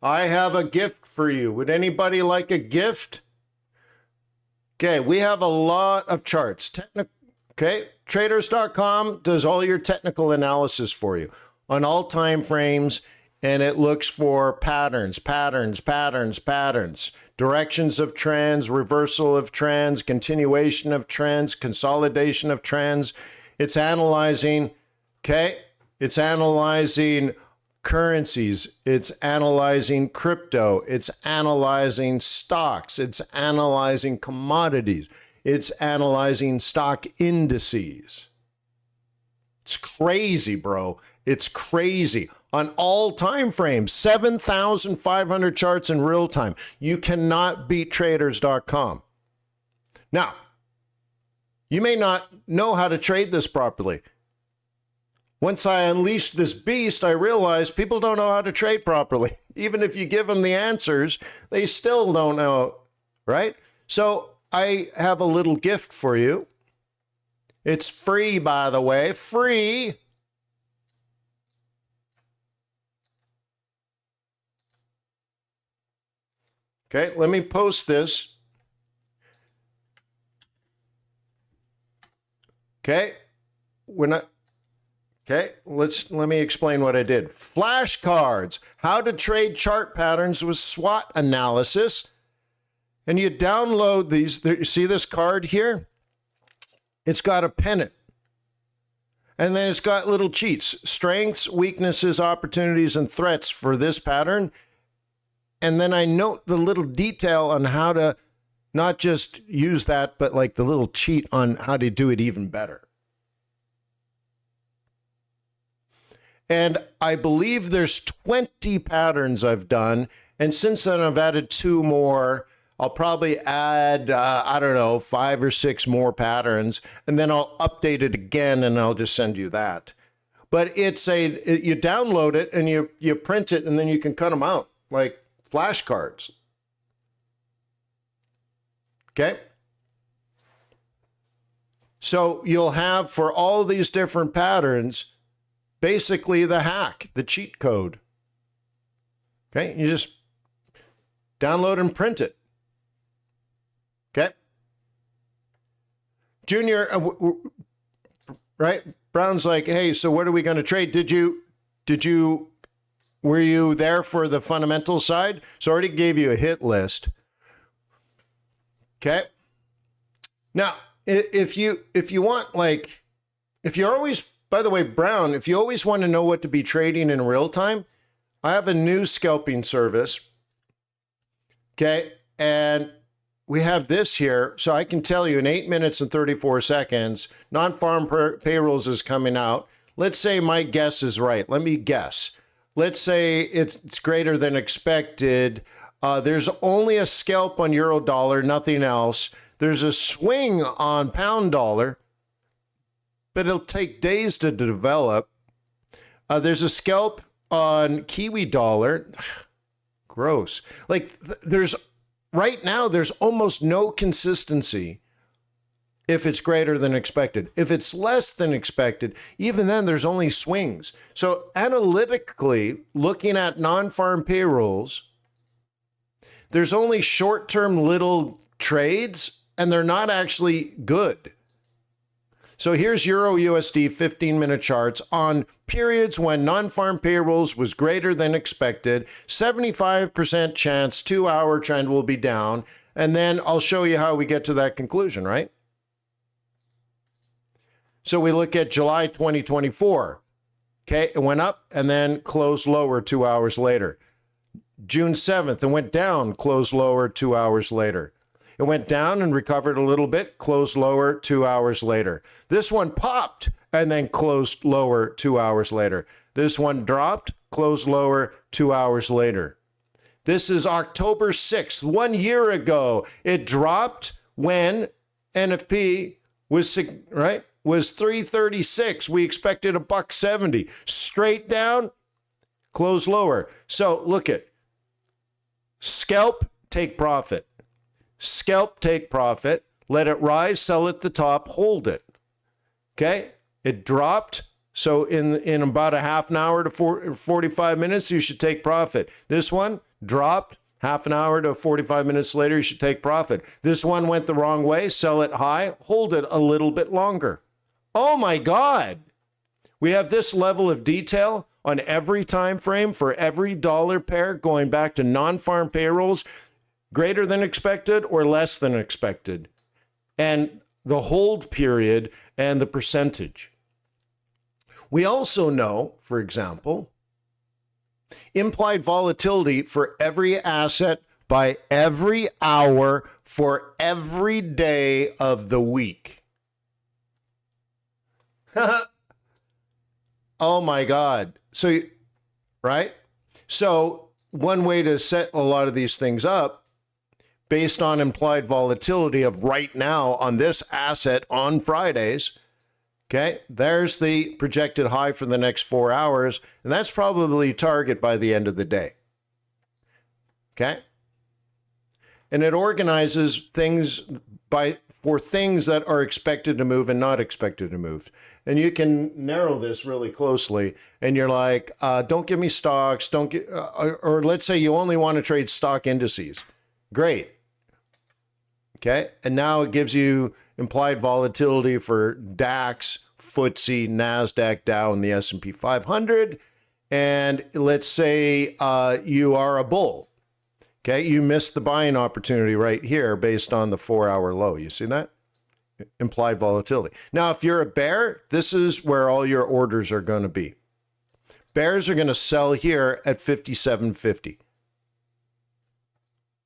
I have a gift for you. Would anybody like a gift? Okay, we have a lot of charts. Okay, traders.com does all your technical analysis for you on all time frames, and it looks for patterns, directions of trends, reversal of trends, continuation of trends, consolidation of trends. It's analyzing, okay? It's analyzing currencies, it's analyzing crypto, it's analyzing stocks, it's analyzing commodities, it's analyzing stock indices. It's crazy, bro. It's crazy. On all time frames, 7,500 charts in real time. You cannot beat traders.com. Now, you may not know how to trade this properly. Once I unleashed this beast, I realized people don't know how to trade properly. Even if you give them the answers, they still don't know, right? So I have a little gift for you. It's free, by the way, free. Okay, let me post this. Okay, Okay, let me explain what I did. Flashcards, how to trade chart patterns with SWOT analysis. And you download these. You see this card here? It's got a pennant. And then it's got little cheats, strengths, weaknesses, opportunities, and threats for this pattern. And then I note the little detail on how to not just use that, but like the little cheat on how to do it even better. And I believe there's 20 patterns I've done. And since then, I've added 2 more. I'll probably add, I don't know, 5 or 6 more patterns. And then I'll update it again, and I'll just send you that. But you download it, and you print it, and then you can cut them out, like flashcards. Okay? So you'll have, for all these different patterns, basically the hack, the cheat code. Okay, you just download and print it. Okay. Junior, right? Brown's like, hey, so what are we going to trade? Were you there for the fundamental side? So I already gave you a hit list. Okay. Now, if you want, like, if you're always, by the way, Brown, if you always want to know what to be trading in real time, I have a new scalping service. Okay. And we have this here. So I can tell you in 8 minutes and 34 seconds, non-farm payrolls is coming out. Let's say my guess is right. Let me guess. Let's say it's greater than expected. There's only a scalp on euro dollar, nothing else. There's a swing on pound dollar, but it'll take days to develop. There's a scalp on Kiwi dollar. Gross. Like there's right now, there's almost no consistency if it's greater than expected. If it's less than expected, even then there's only swings. So analytically, looking at non-farm payrolls, there's only short-term little trades, and they're not actually good. So here's Euro USD 15-minute charts on periods when non-farm payrolls was greater than expected. 75% chance 2-hour trend will be down. And then I'll show you how we get to that conclusion, right? So we look at July 2024. Okay, it went up and then closed lower 2 hours later. June 7th, it went down, closed lower 2 hours later. It went down and recovered a little bit, closed lower 2 hours later. This one popped and then closed lower 2 hours later. This one dropped, closed lower 2 hours later. This is October 6th, 1 year ago. It dropped when NFP was, right, was 336. We expected $1.70. Straight down, closed lower. So look at scalp, take profit. Scalp, take profit. Let it rise, sell at the top, hold it. Okay? It dropped. So in about a half an hour to 45 minutes, you should take profit. This one dropped. Half an hour to 45 minutes later, you should take profit. This one went the wrong way. Sell it high. Hold it a little bit longer. Oh my God. We have this level of detail on every time frame for every dollar pair going back to non-farm payrolls, greater than expected or less than expected, and the hold period and the percentage. We also know, for example, implied volatility for every asset by every hour for every day of the week. Oh my God. So, right? So one way to set a lot of these things up based on implied volatility of right now on this asset on Fridays, okay, there's the projected high for the next 4 hours, and that's probably target by the end of the day. Okay? And it organizes things for things that are expected to move and not expected to move. And you can narrow this really closely, and you're like, don't give me stocks, or let's say you only want to trade stock indices. Great. Okay, and now it gives you implied volatility for DAX, FTSE, NASDAQ, Dow, and the S&P 500. And let's say you are a bull. Okay, you missed the buying opportunity right here based on the 4-hour low. You see that? Implied volatility. Now, if you're a bear, this is where all your orders are going to be. Bears are going to sell here at 57.50.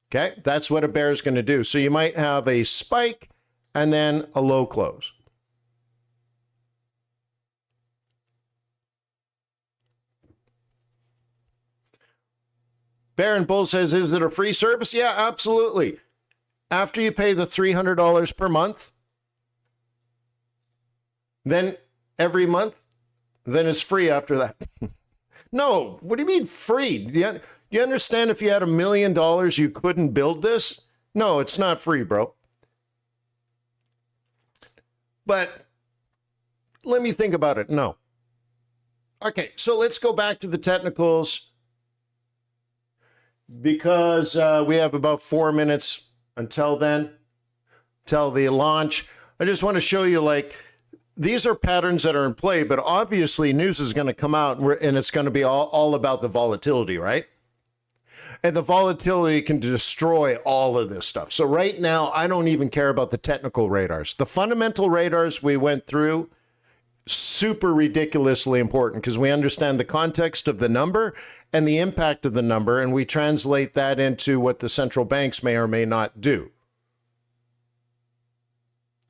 Okay, that's what a bear is going to do. So you might have a spike and then a low close. Bear and Bull says, is it a free service? Yeah, absolutely. After you pay the $300 per month, then every month, then it's free after that. No, what do you mean free? Do you understand if you had $1 million, you couldn't build this? No, it's not free, bro. But let me think about it. No. Okay, so let's go back to the technicals because we have about 4 minutes until then, till the launch. I just want to show you, like, these are patterns that are in play, but obviously news is going to come out and it's going to be all about the volatility, right? And the volatility can destroy all of this stuff. So right now, I don't even care about the technical radars. The fundamental radars we went through, super ridiculously important because we understand the context of the number and the impact of the number, and we translate that into what the central banks may or may not do.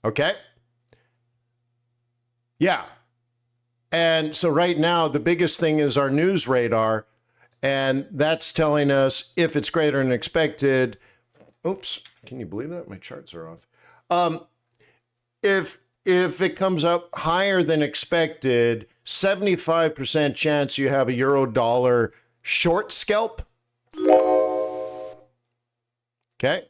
Okay? Yeah. And so right now, the biggest thing is our news radar, and that's telling us if it's greater than expected. Oops, can you believe that? My charts are off. If it comes up higher than expected, 75% chance you have a euro dollar short scalp. Okay?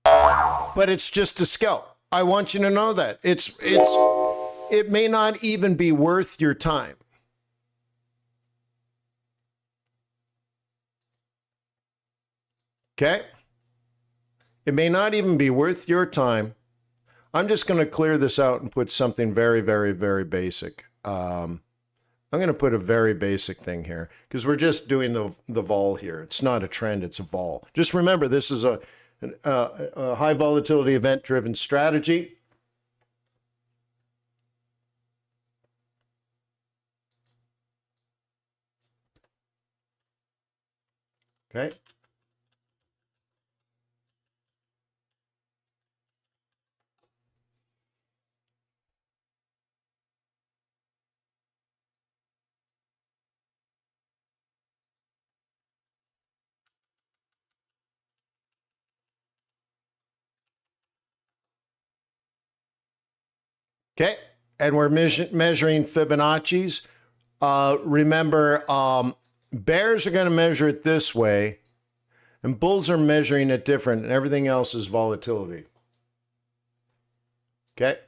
But it's just a scalp. I want you to know that. It may not even be worth your time. Okay? It may not even be worth your time. I'm just going to clear this out and put something very, very, very basic. I'm going to put a very basic thing here because we're just doing the vol here. It's not a trend, it's a vol. Just remember, this is a high volatility event-driven strategy. Okay. Okay, and we're measuring Fibonacci's. Remember, bears are going to measure it this way, and bulls are measuring it different, and everything else is volatility. Okay?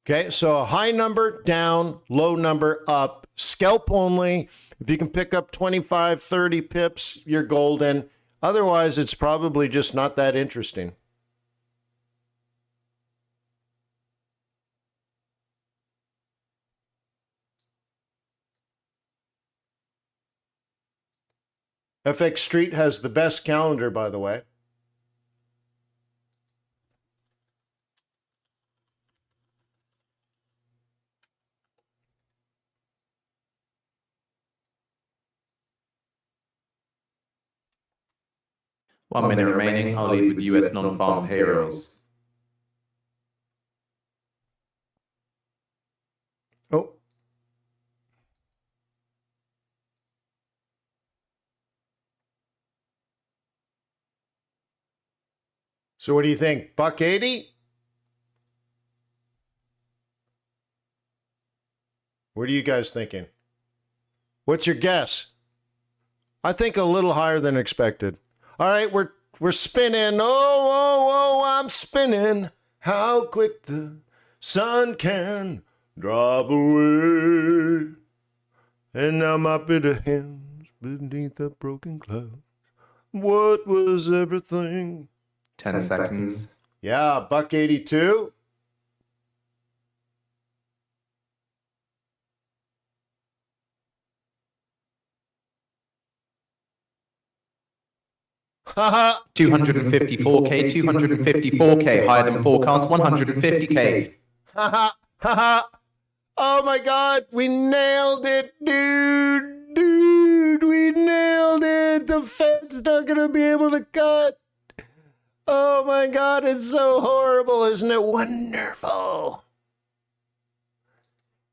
Okay, so a high number down, low number up, scalp only. If you can pick up 25, 30 pips, you're golden. Otherwise, it's probably just not that interesting. FXStreet has the best calendar, by the way. One minute remaining. I'll leave with US non-farm payrolls. Oh. So what do you think? $1.80? What are you guys thinking? What's your guess? I think a little higher than expected. All right, we're spinning. Oh, I'm spinning. How quick the sun can drop away. And now my bitter hands beneath a broken cloud. What was everything? 10 seconds. Yeah, $1.82. Haha. 254K, 254K, higher than forecast, 150K. Haha. Haha. Oh my God, we nailed it, dude. Dude, we nailed it. The Fed's not going to be able to cut. Oh my God, it's so horrible. Isn't it wonderful?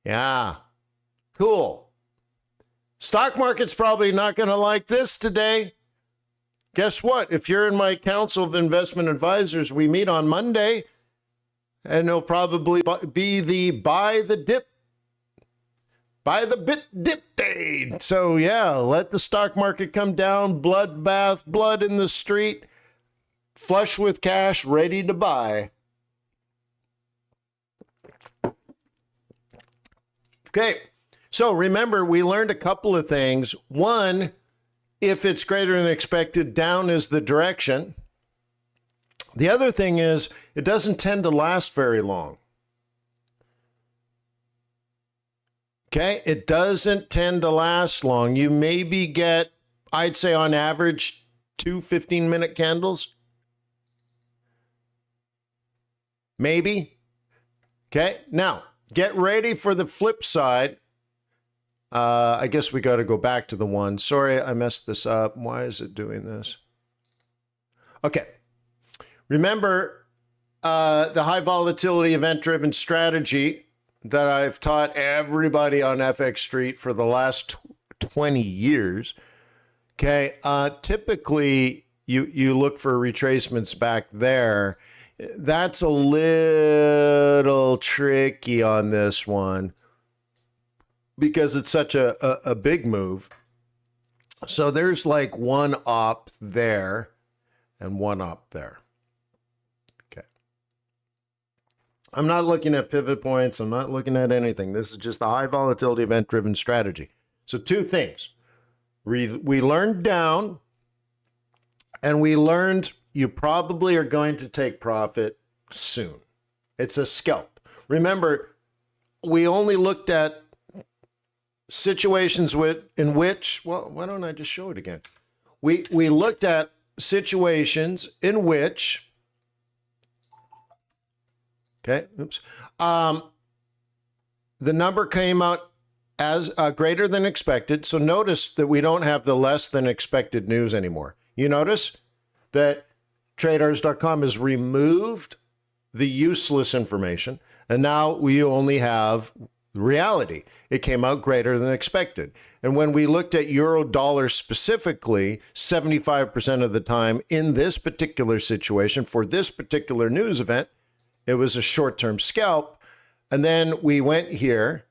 Yeah. Cool. Stock market's probably not going to like this today. Guess what? If you're in my Council of Investment Advisors, we meet on Monday, and it'll probably be the buy the bit dip day. So yeah, let the stock market come down, bloodbath, blood in the street, flush with cash, ready to buy. Okay, so remember, we learned a couple of things. One, if it's greater than expected, down is the direction. The other thing is, it doesn't tend to last very long. Okay, it doesn't tend to last long. You maybe get, I'd say on average, 2 15-minute candles. Maybe. Okay, now get ready for the flip side. I guess we got to go back to the one. Sorry, I messed this up. Why is it doing this? Okay. Remember the high volatility event-driven strategy that I've taught everybody on FXStreet for the last 20 years. Okay. Typically, you look for retracements back there. That's a little tricky on this one because it's such a big move. So there's like one up there and one up there. Okay. I'm not looking at pivot points. I'm not looking at anything. This is just a high volatility event driven strategy. So two things. We learned down, and we learned you probably are going to take profit soon. It's a scalp. Remember, we only looked at situations in which, well, why don't I just show it again? We looked at situations in which, okay, oops, the number came out as greater than expected. So notice that we don't have the less than expected news anymore. You notice that traders.com has removed the useless information, and now we only have reality. It came out greater than expected. And when we looked at euro dollar specifically, 75% of the time in this particular situation for this particular news event, it was a short-term scalp. And then we went here.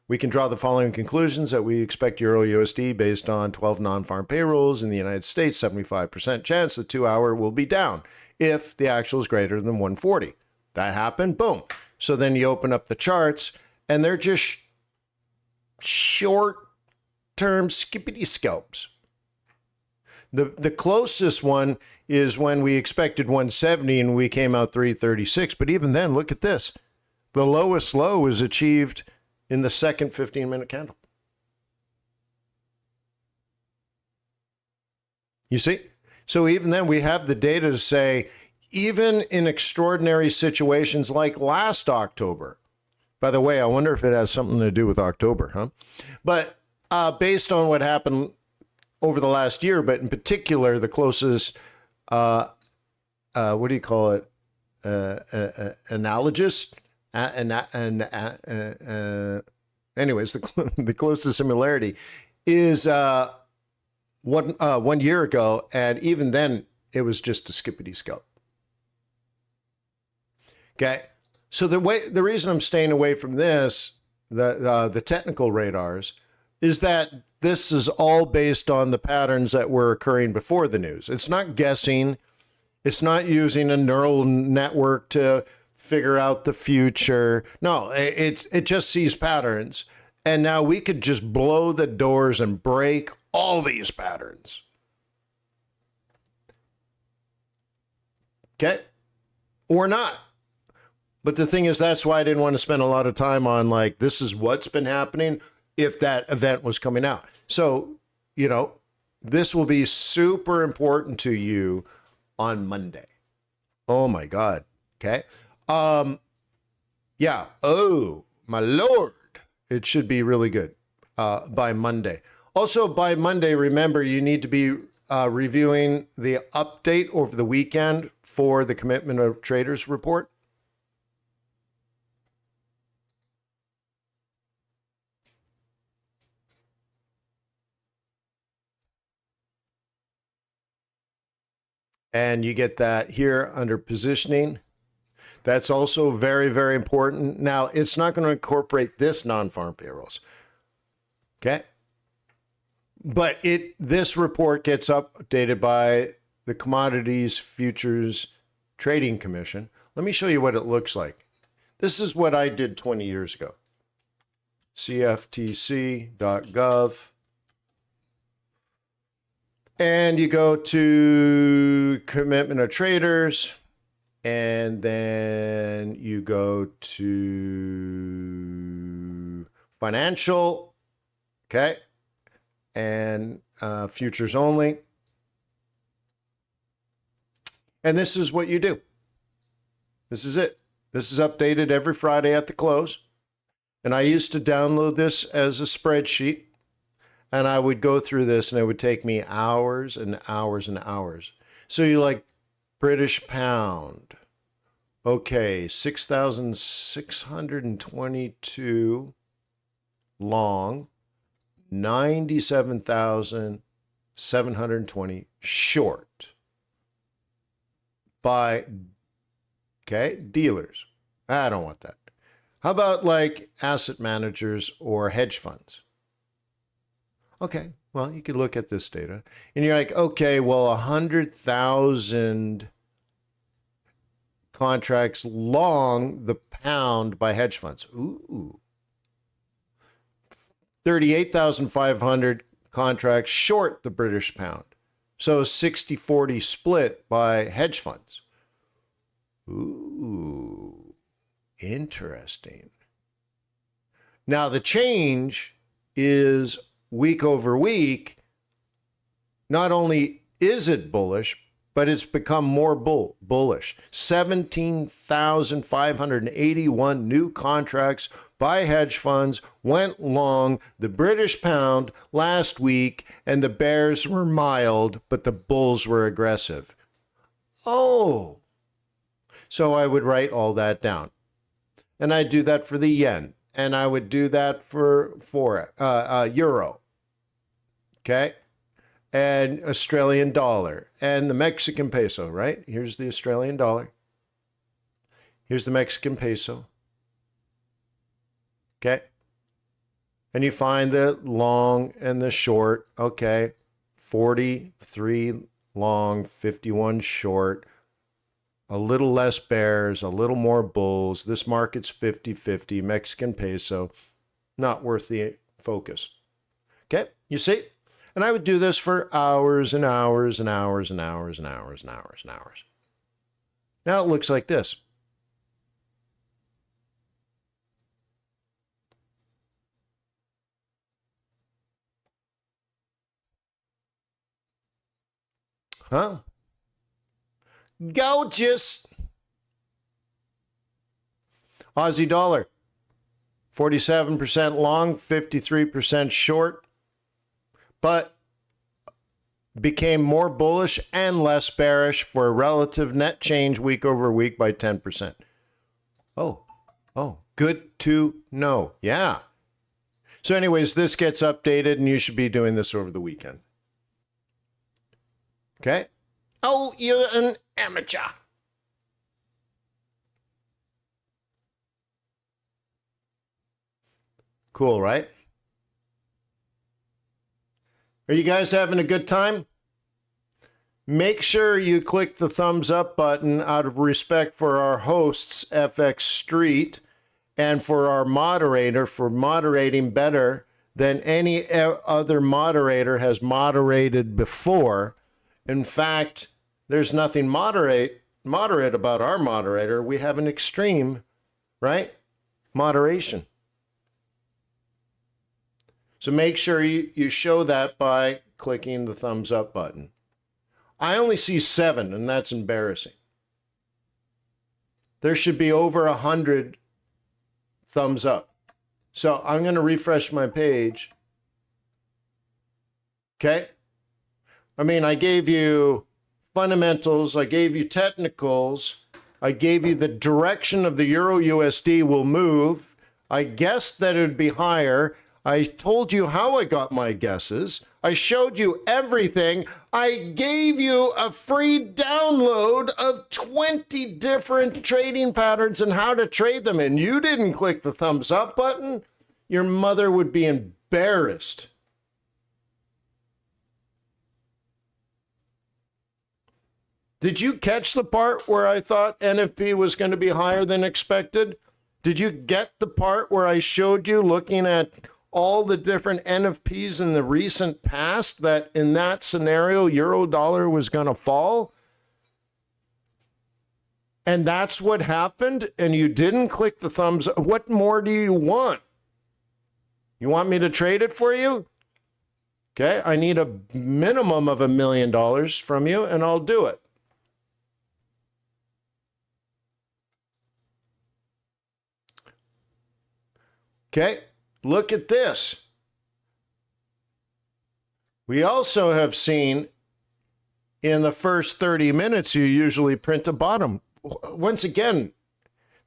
We can draw the following conclusions: that we expect Euro USD based on 12 non-farm payrolls in the United States, 75% chance the 2-hour will be down if the actual is greater than 140. That happened, boom. So then you open up the charts, and they're just short-term skippity scalps. The closest one is when we expected 170 and we came out 336. But even then, look at this. The lowest low is achieved in the second 15-minute candle. You see? So even then, we have the data to say, even in extraordinary situations like last October, by the way, I wonder if it has something to do with October, huh? But based on what happened over the last year, but in particular, the closest, what do you call it? Analogous? Anyways, the closest similarity is 1 year ago, and even then, it was just a skippity scalp. Okay. So the reason I'm staying away from this, the technical radars, is that this is all based on the patterns that were occurring before the news. It's not guessing. It's not using a neural network to figure out the future. No, it just sees patterns. And now we could just blow the doors and break all these patterns. Okay? Or not. But the thing is, that's why I didn't want to spend a lot of time on like, this is what's been happening if that event was coming out. So, you know, this will be super important to you on Monday. Oh my God. Okay. Yeah. Oh my Lord. It should be really good by Monday. Also by Monday, remember, you need to be reviewing the update over the weekend for the Commitment of Traders report. And you get that here under positioning. That's also very, very important. Now, it's not going to incorporate this non-farm payrolls. Okay? But this report gets updated by the Commodities Futures Trading Commission. Let me show you what it looks like. This is what I did 20 years ago. cftc.gov. And you go to Commitment of Traders, and then you go to Financial, okay, and Futures Only. And this is what you do. This is it. This is updated every Friday at the close. And I used to download this as a spreadsheet. And I would go through this, and it would take me hours and hours and hours. So you like British pound. Okay, 6,622 long, 97,720 short. By Okay, dealers. I don't want that. How about like asset managers or hedge funds? Okay, well, you could look at this data and you're like, okay, well, 100,000 contracts long the pound by hedge funds. Ooh. 38,500 contracts short the British pound. So a 60-40 split by hedge funds. Ooh, interesting. Now the change is week over week. Not only is it bullish, but it's become more bullish. 17,581 new contracts by hedge funds went long the British pound last week, and the bears were mild, but the bulls were aggressive. Oh, so I would write all that down. And I'd do that for the yen, and I would do that for euro. Okay? And Australian dollar and the Mexican peso, right? Here's the Australian dollar. Here's the Mexican peso. Okay. And you find the long and the short. Okay. 43 long, 51 short, a little less bears, a little more bulls. This market's 50-50, Mexican peso, not worth the focus. Okay. You see? And I would do this for hours and hours and hours and hours and hours and hours and hours. Now it looks like this. Huh? Gorgeous. Aussie dollar, 47% long, 53% short. But became more bullish and less bearish for a relative net change week over week by 10%. Oh, good to know. Yeah. So anyways, this gets updated and you should be doing this over the weekend. Okay? Oh, you're an amateur. Cool, right? Are you guys having a good time? Make sure you click the thumbs up button out of respect for our hosts, FX Street, and for our moderator for moderating better than any other moderator has moderated before. In fact, there's nothing moderate about our moderator. We have an extreme, right? Moderation. So make sure you show that by clicking the thumbs up button. I only see 7, and that's embarrassing. There should be over 100 thumbs up. So I'm going to refresh my page. Okay? I mean, I gave you fundamentals, I gave you technicals, I gave you the direction of the Euro USD will move. I guessed that it would be higher. I told you how I got my guesses. I showed you everything. I gave you a free download of 20 different trading patterns and how to trade them. And you didn't click the thumbs up button. Your mother would be embarrassed. Did you catch the part where I thought NFP was going to be higher than expected? Did you get the part where I showed you looking at all the different NFPs in the recent past that in that scenario, euro dollar was going to fall? And that's what happened, and you didn't click the thumbs up. What more do you want? You want me to trade it for you? Okay, I need a minimum of $1 million from you, and I'll do it. Okay. Look at this. We also have seen in the first 30 minutes, you usually print a bottom. Once again,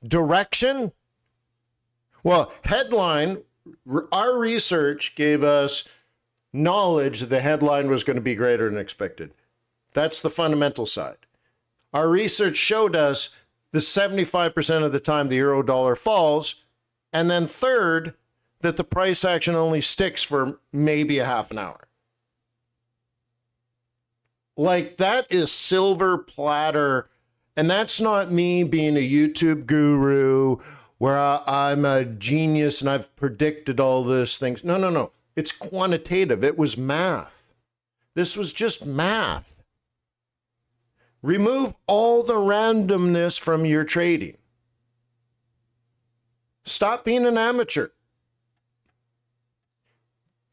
direction. Well, headline, our research gave us knowledge that the headline was going to be greater than expected. That's the fundamental side. Our research showed us the 75% of the time the euro dollar falls. And then third, that the price action only sticks for maybe a half an hour. Like, that is silver platter. And that's not me being a YouTube guru where I'm a genius and I've predicted all these things. No. It's quantitative. It was math. This was just math. Remove all the randomness from your trading. Stop being an amateur.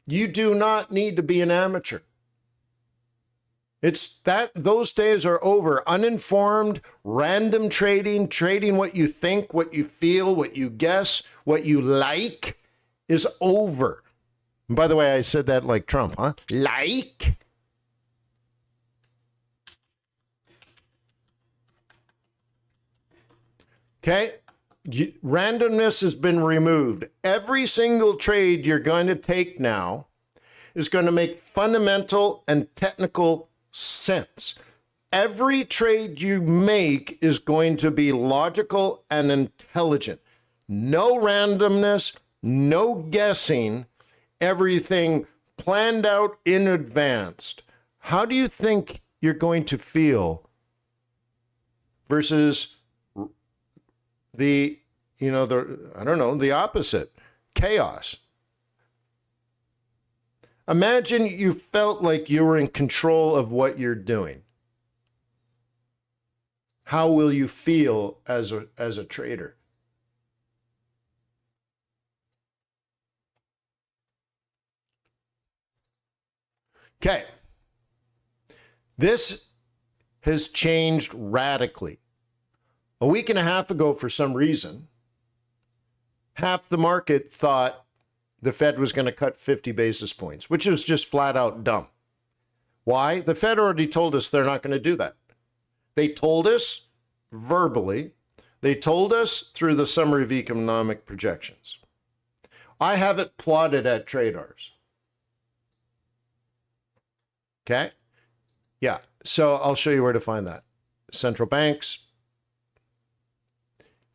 You do not need to be an amateur. It's that those days are over. Uninformed, random trading, trading what you think, what you feel, what you guess, what you like is over. And by the way, I said that like Trump, huh? Like? Okay? Randomness has been removed. Every single trade you're going to take now is going to make fundamental and technical sense. Every trade you make is going to be logical and intelligent. No randomness, no guessing, everything planned out in advance. How do you think you're going to feel versus the opposite, chaos? Imagine you felt like you were in control of what you're doing. How will you feel as a trader? Okay. This has changed radically. A week and a half ago, for some reason, half the market thought the Fed was going to cut 50 basis points, which is just flat out dumb. Why? The Fed already told us they're not going to do that. They told us verbally. They told us through the summary of economic projections. I have it plotted at TradeRs. Okay? Yeah, so I'll show you where to find that. Central banks.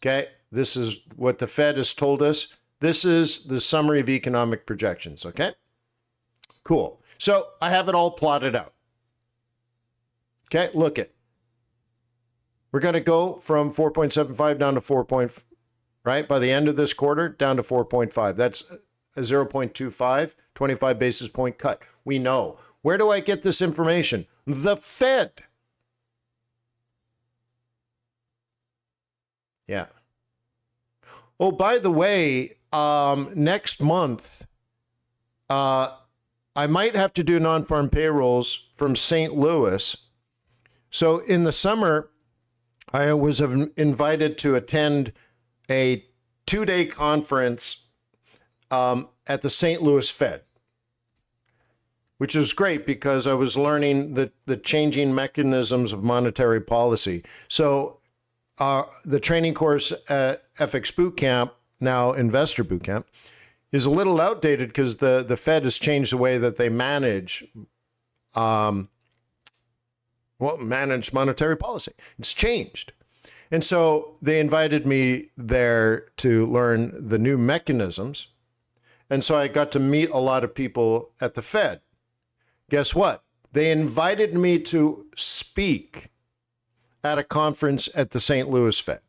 Okay, this is what the Fed has told us. This is the summary of economic projections, okay? Cool. So I have it all plotted out. Okay, look it. We're going to go from 4.75 down to 4. Right? By the end of this quarter, down to 4.5. That's a 0.25, 25 basis point cut. We know. Where do I get this information? The Fed. Yeah. Oh, by the way, next month, I might have to do non-farm payrolls from St. Louis. So in the summer, I was invited to attend a 2-day conference at the St. Louis Fed, which was great because I was learning the changing mechanisms of monetary policy. So the training course at FX Bootcamp, now Investor Bootcamp, is a little outdated because the Fed has changed the way that they manage monetary policy. It's changed. And so they invited me there to learn the new mechanisms. And so I got to meet a lot of people at the Fed. Guess what? They invited me to speak at a conference at the St. Louis Fed.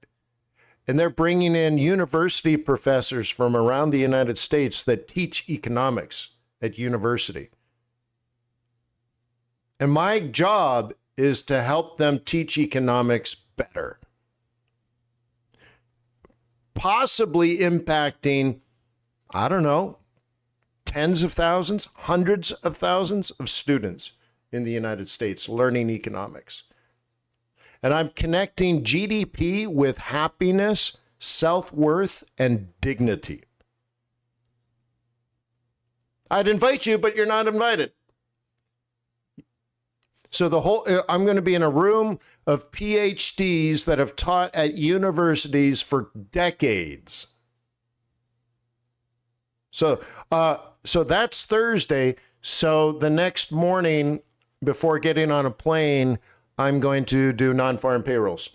And they're bringing in university professors from around the United States that teach economics at university. And my job is to help them teach economics better, possibly impacting, I don't know, tens of thousands, hundreds of thousands of students in the United States learning economics. And I'm connecting GDP with happiness, self-worth, and dignity. I'd invite you, but you're not invited. So I'm going to be in a room of PhDs that have taught at universities for decades. So that's Thursday. So the next morning, before getting on a plane, I'm going to do non-farm payrolls.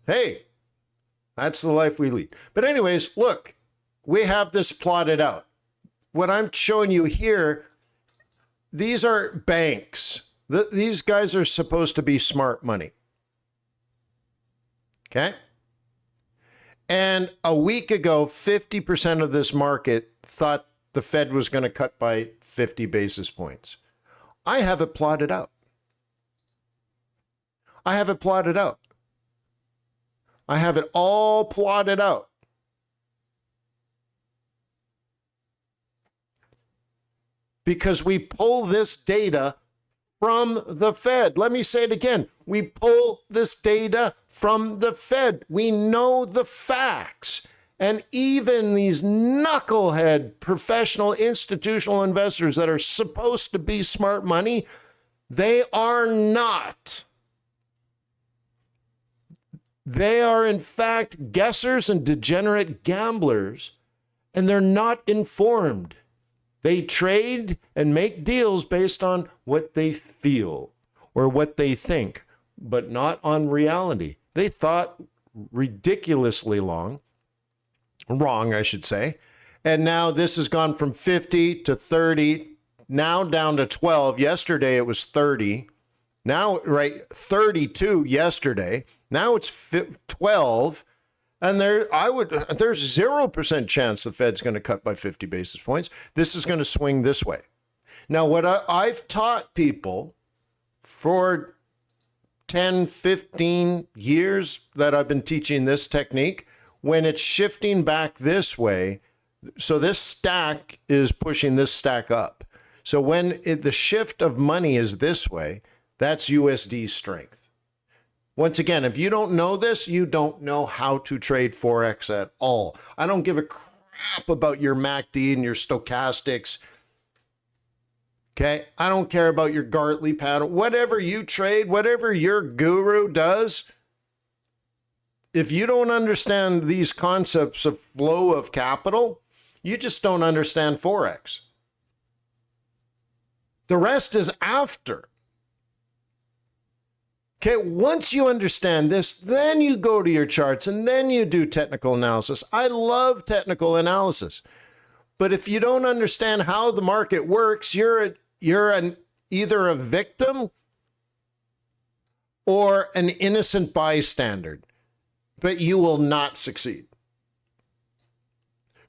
Hey, that's the life we lead. But anyways, look, we have this plotted out. What I'm showing you here, these are banks. These guys are supposed to be smart money. Okay? And a week ago, 50% of this market thought the Fed was going to cut by 50 basis points. I have it plotted out. I have it plotted out. I have it all plotted out. Because we pull this data from the Fed. Let me say it again. We pull this data from the Fed. We know the facts. And even these knucklehead professional institutional investors that are supposed to be smart money, they are not. They are, in fact, guessers and degenerate gamblers, and they're not informed. They trade and make deals based on what they feel or what they think, but not on reality. They thought ridiculously wrong, I should say. And now this has gone from 50 to 30, now down to 12. Yesterday it was 30. Now, right, 32 yesterday. Now it's 12. And there's 0% chance the Fed's going to cut by 50 basis points. This is going to swing this way. Now, what I've taught people for 10, 15 years that I've been teaching this technique, when it's shifting back this way, so this stack is pushing this stack up. So when the shift of money is this way, that's USD strength. Once again, if you don't know this, you don't know how to trade Forex at all. I don't give a crap about your MACD and your stochastics. Okay? I don't care about your Gartley pattern. Whatever you trade, whatever your guru does, if you don't understand these concepts of flow of capital, you just don't understand Forex. The rest is after. Okay, once you understand this, then you go to your charts and then you do technical analysis. I love technical analysis. But if you don't understand how the market works, you're either a victim or an innocent bystander, but you will not succeed.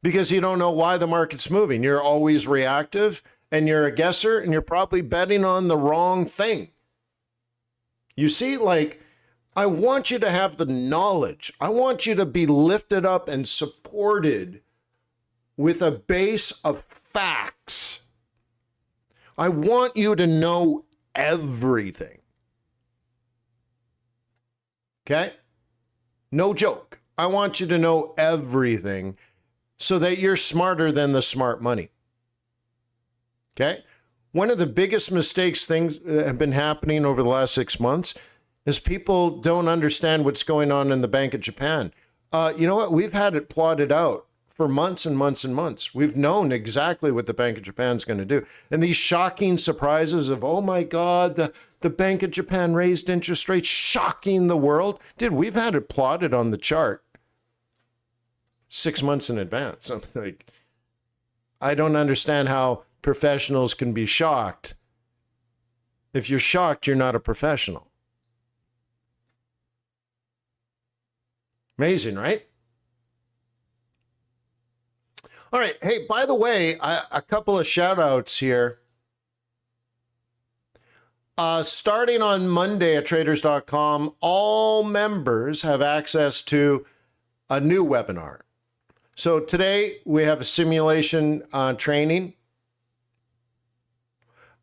Because you don't know why the market's moving. You're always reactive and you're a guesser and you're probably betting on the wrong thing. You see, like, I want you to have the knowledge. I want you to be lifted up and supported with a base of facts. I want you to know everything. Okay? No joke. I want you to know everything so that you're smarter than the smart money. Okay? One of the biggest mistakes things have been happening over the last 6 months is people don't understand what's going on in the Bank of Japan. You know what? We've had it plotted out for months and months and months. We've known exactly what the Bank of Japan is going to do. And these shocking surprises of, oh my God, the Bank of Japan raised interest rates, shocking the world. Dude, we've had it plotted on the chart 6 months in advance. I'm like, I don't understand how professionals can be shocked. If you're shocked, you're not a professional. Amazing, right? All right. Hey, by the way, a couple of shout outs here. Starting on Monday at traders.com, all members have access to a new webinar. So today we have a simulation training.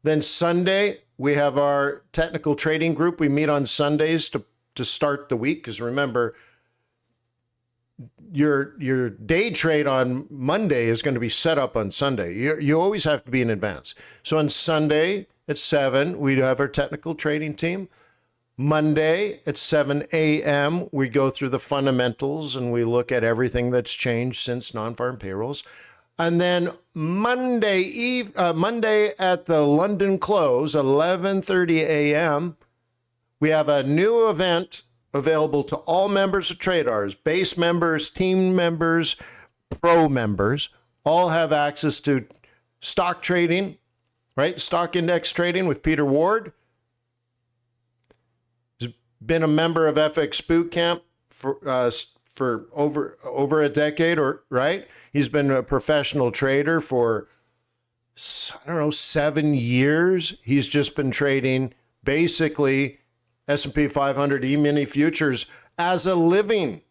Then Sunday, we have our technical trading group. We meet on Sundays to start the week. Because remember, your day trade on Monday is going to be set up on Sunday. You always have to be in advance. So on Sunday at 7, we have our technical trading team. Monday at 7 a.m., we go through the fundamentals and we look at everything that's changed since non-farm payrolls. And then Monday at the London close, 11:30 a.m., We have a new event available to all members of TradeRs, base members, team members, pro members, all have access to stock trading, right? Stock index trading with Peter Ward. He's been a member of FX Bootcamp for over a decade, or right? He's been a professional trader for, I don't know, 7 years. He's just been trading basically S&P 500 E-mini futures as a living.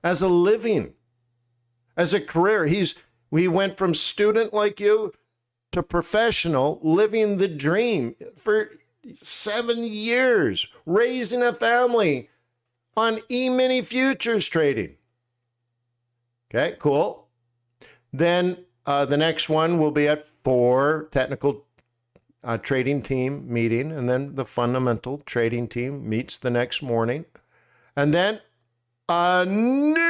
As a living. As a career. We went from student like you to professional, living the dream for 7 years, raising a family on E-mini futures trading. Okay, cool. Then the next one will be at 4, technical trading team meeting, and then the fundamental trading team meets the next morning. And then a new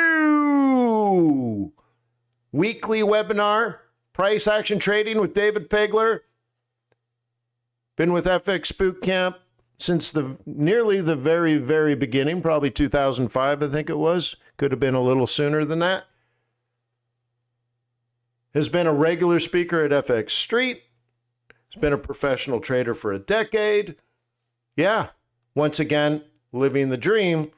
weekly webinar, price action trading with David Pegler. Been with FX Bootcamp since nearly the very, very beginning, probably 2005, I think it was. Could have been a little sooner than that. Has been a regular speaker at FXStreet. Has been a professional trader for a decade. Yeah, once again, living the dream.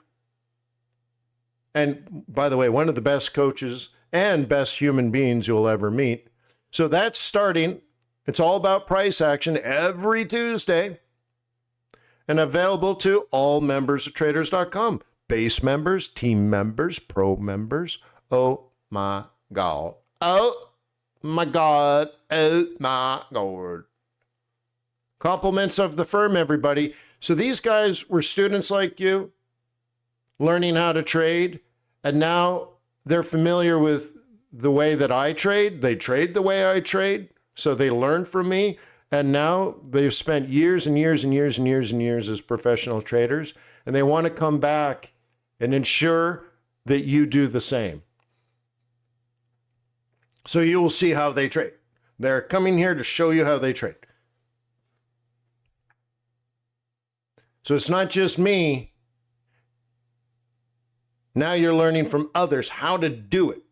And by the way, one of the best coaches and best human beings you'll ever meet. So that's starting. It's all about price action every Tuesday and available to all members of traders.com. Base members, team members, pro members. Oh my God. Oh my God. Oh my God. Compliments of the firm, everybody. So these guys were students like you, learning how to trade, and now they're familiar with the way that I trade. They trade the way I trade. So they learned from me, and now they've spent years and years and years and years and years as professional traders, and they want to come back and ensure that you do the same. So you will see how they trade. They're coming here to show you how they trade. So it's not just me. Now you're learning from others how to do it.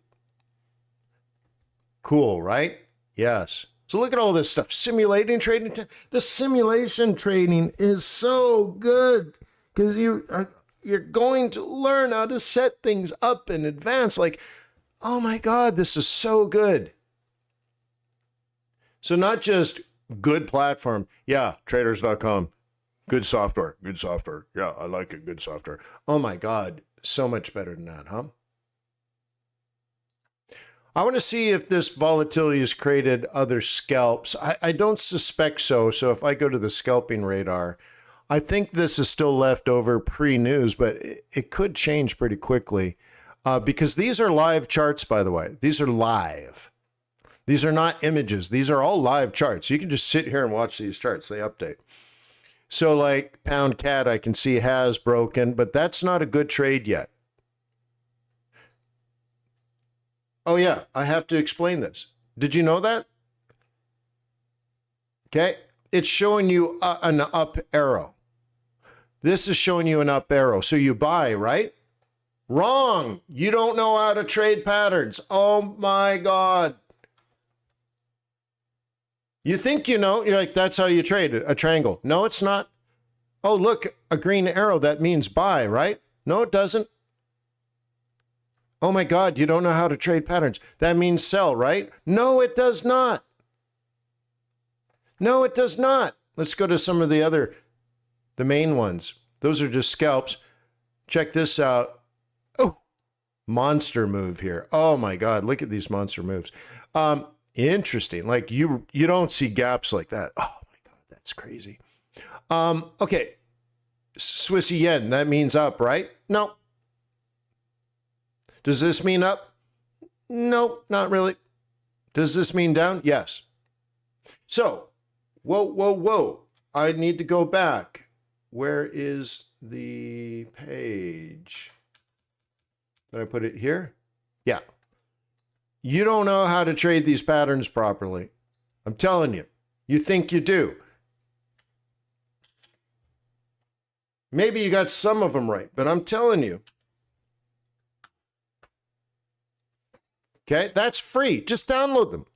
Cool, right? Yes. So look at all this stuff. Simulating trading. The simulation trading is so good because you're going to learn how to set things up in advance. Like, oh my God, this is so good. So not just good platform. Yeah, traders.com. Good software. Good software. Yeah, I like it. Good software. Oh my God, so much better than that, huh? I want to see if this volatility has created other scalps. I don't suspect so. So if I go to the scalping radar, I think this is still left over pre-news, but it could change pretty quickly because these are live charts, by the way. These are live. These are not images. These are all live charts. You can just sit here and watch these charts. They update. So like pound cat, I can see has broken, but that's not a good trade yet. Oh, yeah, I have to explain this. Did you know that? Okay, it's showing you an up arrow. This is showing you an up arrow. So you buy, right? Wrong. You don't know how to trade patterns. Oh, my God. You think you know. You're like, that's how you trade a triangle. No, it's not. Oh, look, a green arrow. That means buy, right? No, it doesn't. Oh my God, you don't know how to trade patterns. That means sell, right? No, it does not. No, it does not. Let's go to some of the main ones. Those are just scalps. Check this out. Oh, monster move here. Oh my God, look at these monster moves. Interesting. Like you don't see gaps like that. Oh my God, that's crazy. Okay, Swissy yen, that means up, right? No. Does this mean up? No, not really. Does this mean down? Yes. So, whoa. I need to go back. Where is the page? Did I put it here? Yeah. You don't know how to trade these patterns properly. I'm telling you. You think you do. Maybe you got some of them right, but I'm telling you. Okay, that's free. Just download them.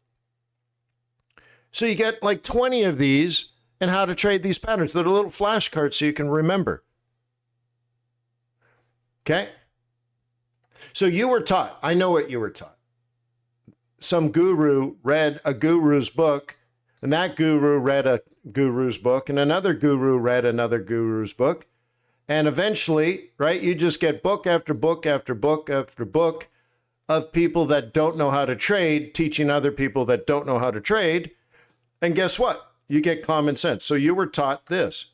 So you get like 20 of these and how to trade these patterns. They're little flashcards so you can remember. Okay? So you were taught. I know what you were taught. Some guru read a guru's book, and that guru read a guru's book, and another guru read another guru's book. And eventually, right, you just get book after book after book after book of people that don't know how to trade, teaching other people that don't know how to trade. And guess what? You get common sense. So you were taught this.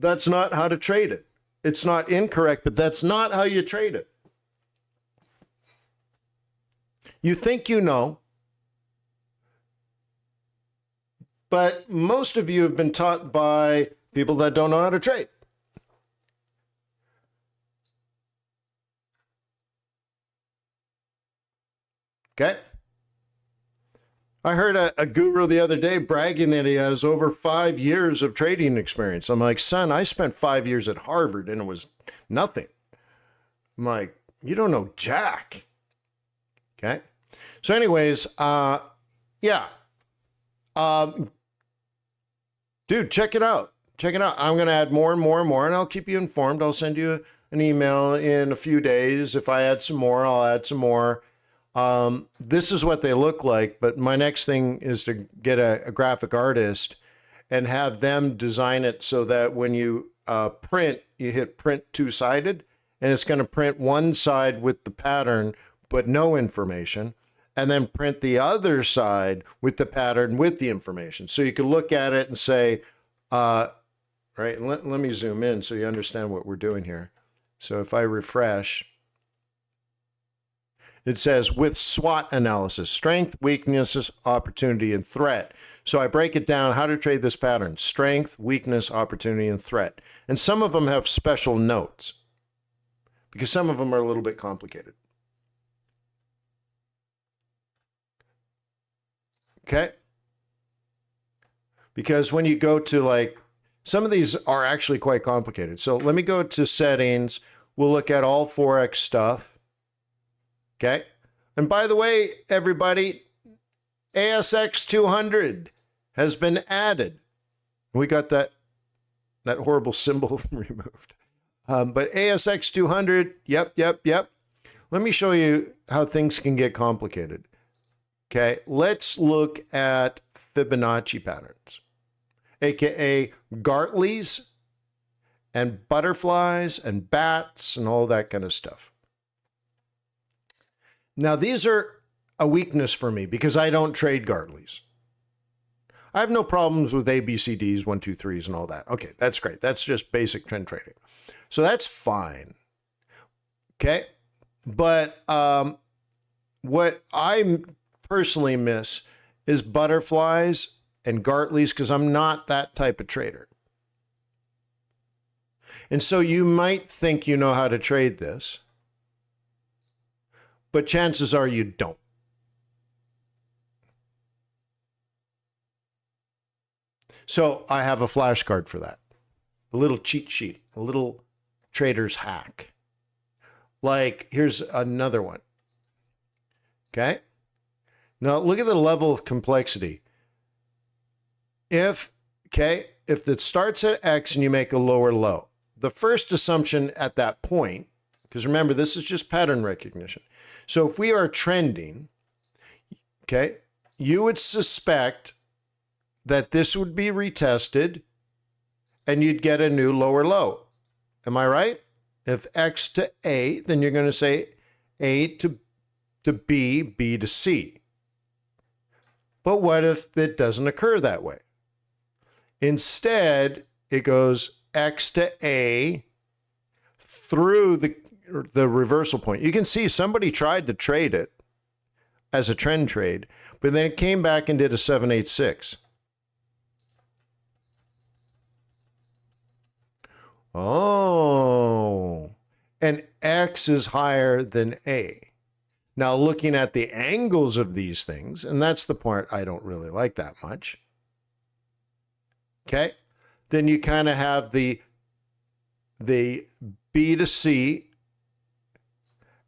That's not how to trade it. It's not incorrect, but that's not how you trade it. You think you know, but most of you have been taught by people that don't know how to trade. Okay? I heard a guru the other day bragging that he has over 5 years of trading experience. I'm like, son, I spent 5 years at Harvard and it was nothing. I'm like, you don't know jack. Okay? So anyways, yeah. Dude, check it out. Check it out. I'm going to add more and more and more, and I'll keep you informed. I'll send you an email in a few days. If I add some more, I'll add some more. This is what they look like, but my next thing is to get a graphic artist and have them design it so that when you print, you hit print two-sided, and it's going to print one side with the pattern, but no information, and then print the other side with the pattern with the information. So you can look at it and say, right, let me zoom in so you understand what we're doing here. So if I refresh, it says with SWOT analysis, strength, weaknesses, opportunity, and threat. So I break it down, how to trade this pattern, strength, weakness, opportunity, and threat. And some of them have special notes because some of them are a little bit complicated. Okay? Because when you go to like, some of these are actually quite complicated. So let me go to settings. We'll look at all Forex stuff. Okay. And by the way, everybody, ASX 200 has been added. We got that horrible symbol removed. But ASX 200, yep. Let me show you how things can get complicated. Okay. Let's look at Fibonacci patterns, AKA Gartley's and butterflies and bats and all that kind of stuff. Now, these are a weakness for me because I don't trade Gartley's. I have no problems with ABCDs, 1, 2, 3s, and all that. Okay, that's great. That's just basic trend trading. So that's fine. Okay, but what I personally miss is butterflies and Gartley's because I'm not that type of trader. And so you might think you know how to trade this, but chances are you don't. So I have a flashcard for that, a little cheat sheet, a little trader's hack. Like, here's another one. Okay. Now look at the level of complexity. If it starts at X and you make a lower low, the first assumption at that point, because remember, this is just pattern recognition. So if we are trending, okay, you would suspect that this would be retested and you'd get a new lower low. Am I right? If X to A, then you're going to say A to B, B to C. But what if it doesn't occur that way? Instead, it goes X to A through the reversal point. You can see somebody tried to trade it as a trend trade, but then it came back and did a 786. Oh, and X is higher than A. Now, looking at the angles of these things, and that's the part I don't really like that much. Okay, then you kind of have the the B to C,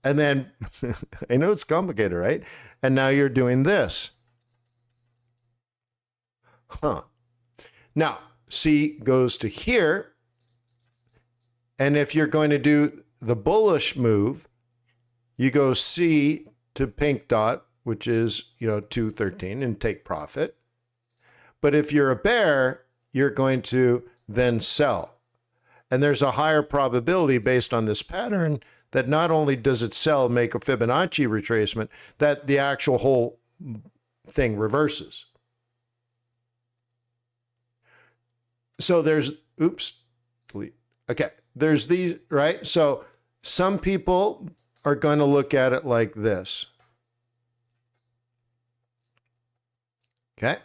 and then I know it's complicated, right? And now you're doing this. Now, C goes to here. And if you're going to do the bullish move, you go C to pink dot, which is, 213, and take profit. But if you're a bear, you're going to then sell. And there's a higher probability based on this pattern that not only does it sell, make a Fibonacci retracement, that the actual whole thing reverses. So there's, delete. Okay, there's these, right? So some people are going to look at it like this. Okay.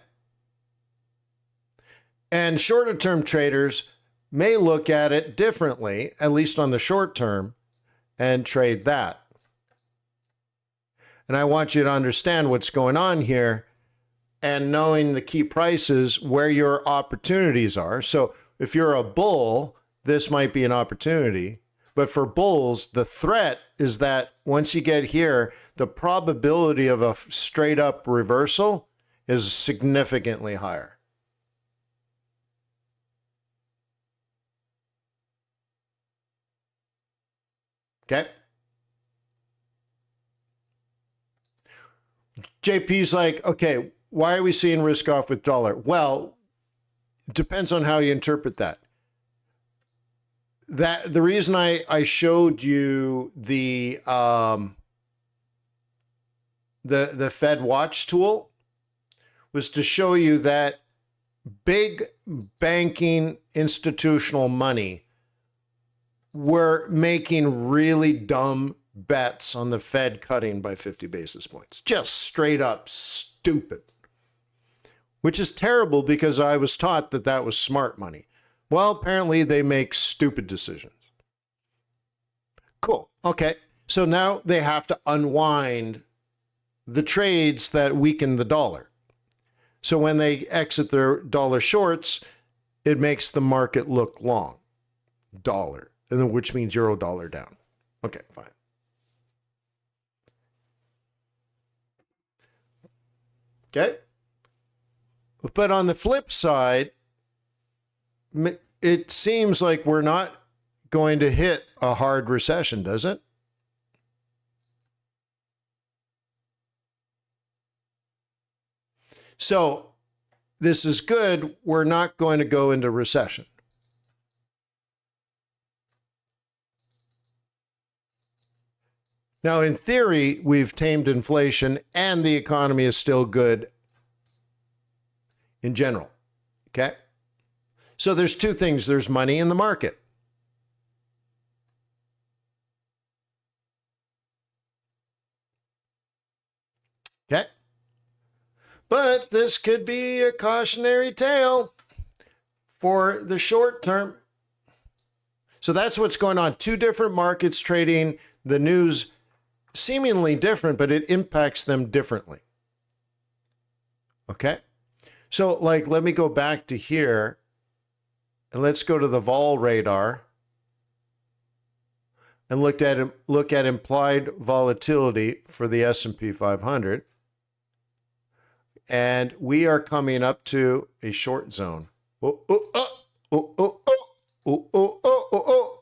And shorter term traders may look at it differently, at least on the short term, and trade that. And I want you to understand what's going on here and knowing the key prices where your opportunities are. So if you're a bull, this might be an opportunity. But for bulls, the threat is that once you get here, the probability of a straight up reversal is significantly higher. Okay. JP's like, okay, why are we seeing risk off with dollar? Well, it depends on how you interpret that. The reason I showed you the Fed Watch tool was to show you that big banking institutional money were making really dumb bets on the Fed cutting by 50 basis points. Just straight up stupid. Which is terrible because I was taught that that was smart money. Well, apparently they make stupid decisions. Cool. Okay. So now they have to unwind the trades that weaken the dollar. So when they exit their dollar shorts, it makes the market look long. Dollar. And then which means euro dollar down. Okay, fine. Okay. But on the flip side, it seems like we're not going to hit a hard recession, does it? So this is good. We're not going to go into recession. Now, in theory, we've tamed inflation and the economy is still good in general. Okay? So there's two things. There's money in the market. Okay? But this could be a cautionary tale for the short term. So that's what's going on. Two different markets trading. The news seemingly different, but it impacts them differently. Okay? So, like, let me go back to here, and let's go to the vol radar and look at implied volatility for the S&P 500. And we are coming up to a short zone. Oh, oh, oh, oh, oh, oh, oh, oh, oh, oh, oh.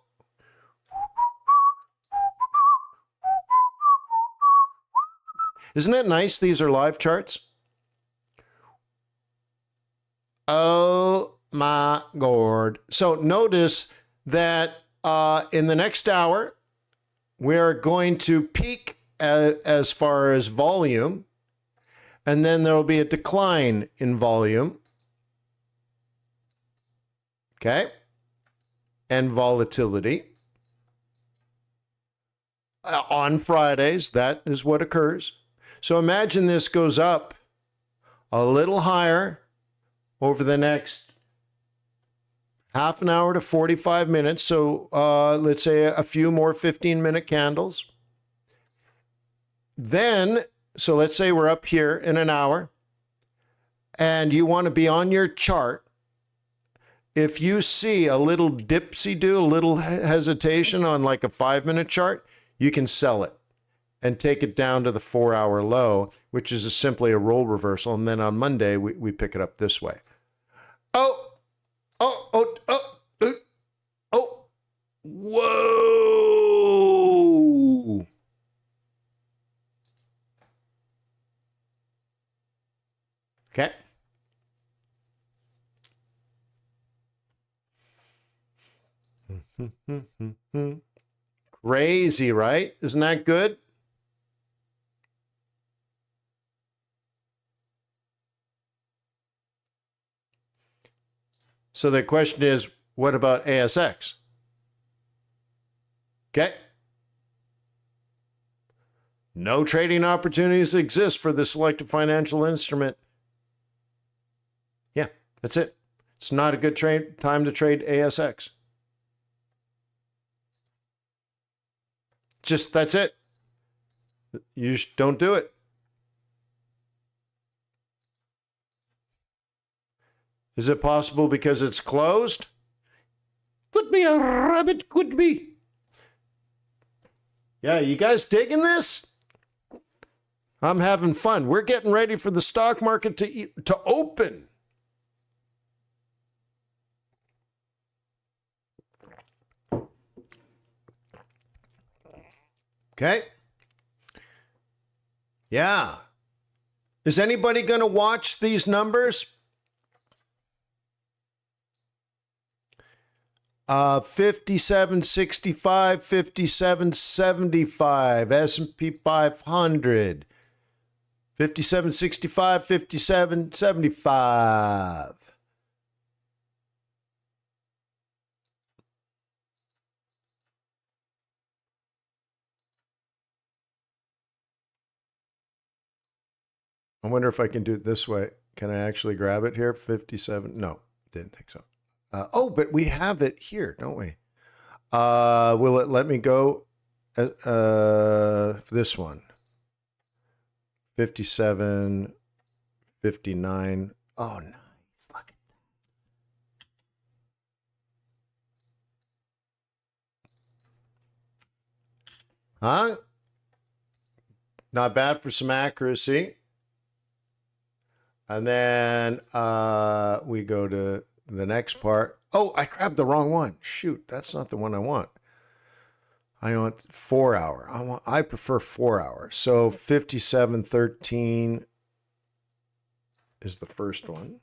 Isn't it nice these are live charts? Oh my God. So notice that in the next hour, we are going to peak as far as volume, and then there will be a decline in volume. Okay? And volatility. On Fridays, that is what occurs. So imagine this goes up a little higher over the next half an hour to 45 minutes. So let's say a few more 15-minute candles. Then, so let's say we're up here in an hour and you want to be on your chart if you see a little dipsy-do, a little hesitation on like a 5-minute chart, you can sell it and take it down to the 4-hour low, which is simply a roll reversal. And then on Monday, we pick it up this way. Oh, oh, oh, oh, oh, oh, whoa. Okay. Crazy, right? Isn't that good? So the question is, what about ASX? Okay. No trading opportunities exist for the selected financial instrument. Yeah, that's it. It's not a good time to trade ASX. Just that's it. You don't do it. Is it possible because it's closed? Could be a rabbit, could be. Yeah, you guys digging this? I'm having fun. We're getting ready for the stock market to open. Okay. Yeah. Is anybody going to watch these numbers? 5765, 5775, S&P 500. 5765, 5775. I wonder if I can do it this way. Can I actually grab it here? 57. No, didn't think so. Oh, but we have it here, don't we? Will it let me go? This one. 57, 59. Oh, nice. Look at that. Huh? Not bad for some accuracy. And then we go to the next part. Oh, I grabbed the wrong one. Shoot, that's not the one I want. I want 4 hour. I prefer 4 hours. So 5713 is the first one.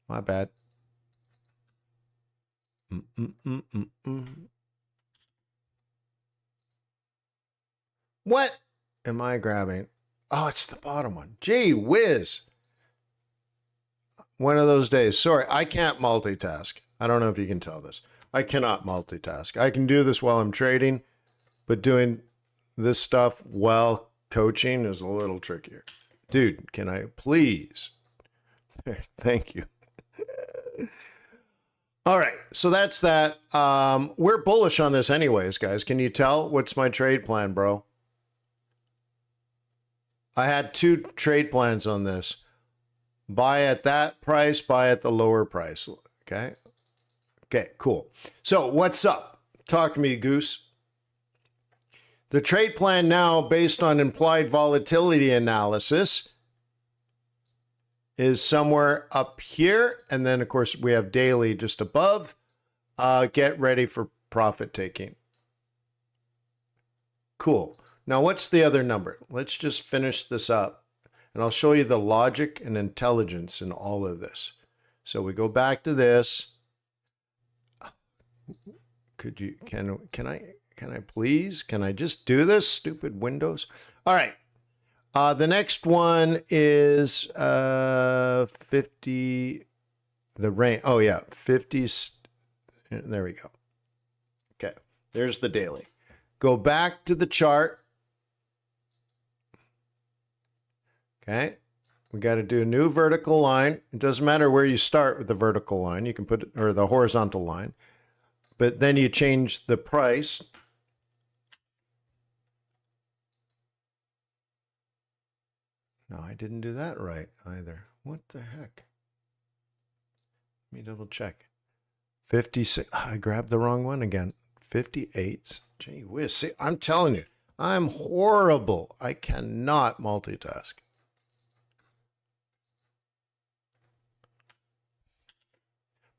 My bad. What am I grabbing? Oh, it's the bottom one. Gee whiz. One of those days. Sorry, I can't multitask. I don't know if you can tell this. I cannot multitask. I can do this while I'm trading, but doing this stuff while coaching is a little trickier. Dude, can I please? Thank you. All right, so that's that. We're bullish on this anyways, guys. Can you tell? What's my trade plan, bro? I had 2 trade plans on this. Buy at that price, buy at the lower price. Okay. Okay, cool. So what's up? Talk to me, Goose. The trade plan now, based on implied volatility analysis, is somewhere up here. And then, of course, we have daily just above. Get ready for profit taking. Cool. Now, what's the other number? Let's just finish this up, and I'll show you the logic and intelligence in all of this. So we go back to this. Could you, can I please? Can I just do this? Stupid Windows. All right. The next one is 50, the range. Oh, yeah, 50. There we go. Okay, there's the daily. Go back to the chart. Okay, we got to do a new vertical line. It doesn't matter where you start with the vertical line. You can put it, or the horizontal line, but then you change the price. No, I didn't do that right either. What the heck? me double check. 56. I grabbed the wrong one again. 58. Gee whiz. See, I'm telling you, I'm horrible. I cannot multitask.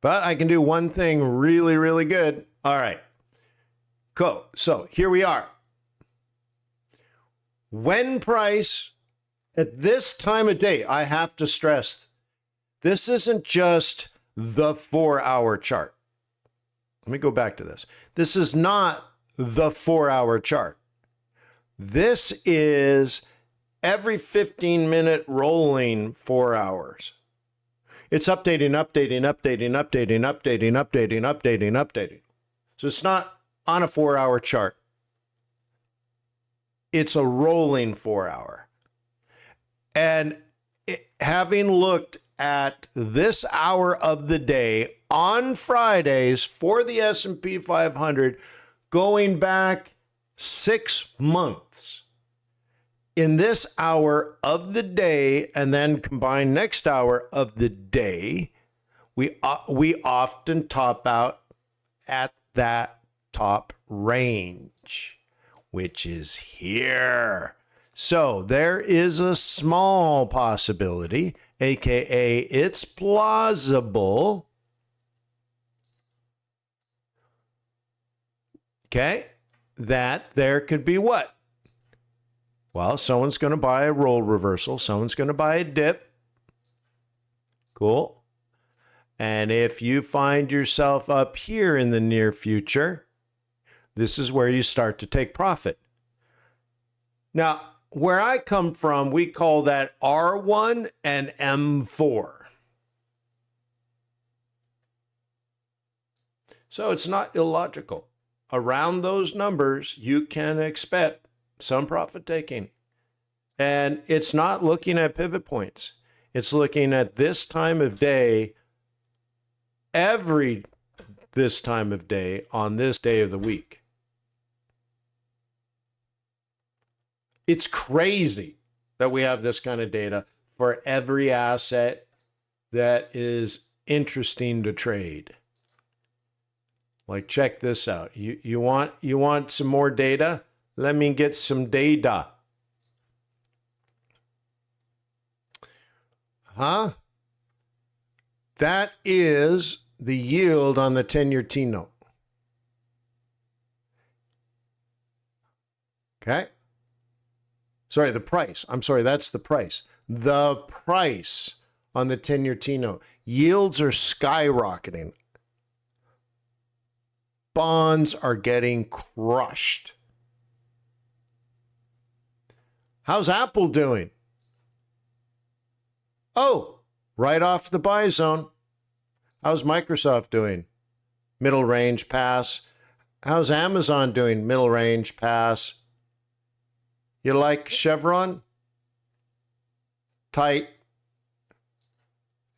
But I can do one thing really, really good. All right. Cool. So here we are. When price at this time of day, I have to stress, this isn't just the 4-hour chart. Let me go back to this. This is not the 4-hour chart. This is every 15-minute rolling 4 hours. It's updating, updating, updating, updating, updating, updating, updating, updating. So it's not on a 4-hour chart. It's a rolling 4-hour. And having looked at this hour of the day on Fridays for the S&P 500 going back 6 months, in this hour of the day and then combine next hour of the day, we often top out at that top range, which is here. So there is a small possibility, aka it's plausible, okay, that there could be what? Well, someone's going to buy a roll reversal. Someone's going to buy a dip. Cool. And if you find yourself up here in the near future, this is where you start to take profit. Now, where I come from, we call that R1 and M4. So it's not illogical. Around those numbers, you can expect some profit taking. And it's not looking at pivot points. It's looking at this time of day, every this time of day on this day of the week. It's crazy that we have this kind of data for every asset that is interesting to trade. Like, check this out. You want some more data? Let me get some data. Huh? That is the yield on the 10-year T-note. Okay? Sorry, the price. I'm sorry, that's the price. The price on the 10-year T-note. Yields are skyrocketing. Bonds are getting crushed. How's Apple doing? Oh, right off the buy zone. How's Microsoft doing? Middle range pass. How's Amazon doing? Middle range pass. You like Chevron? Tight.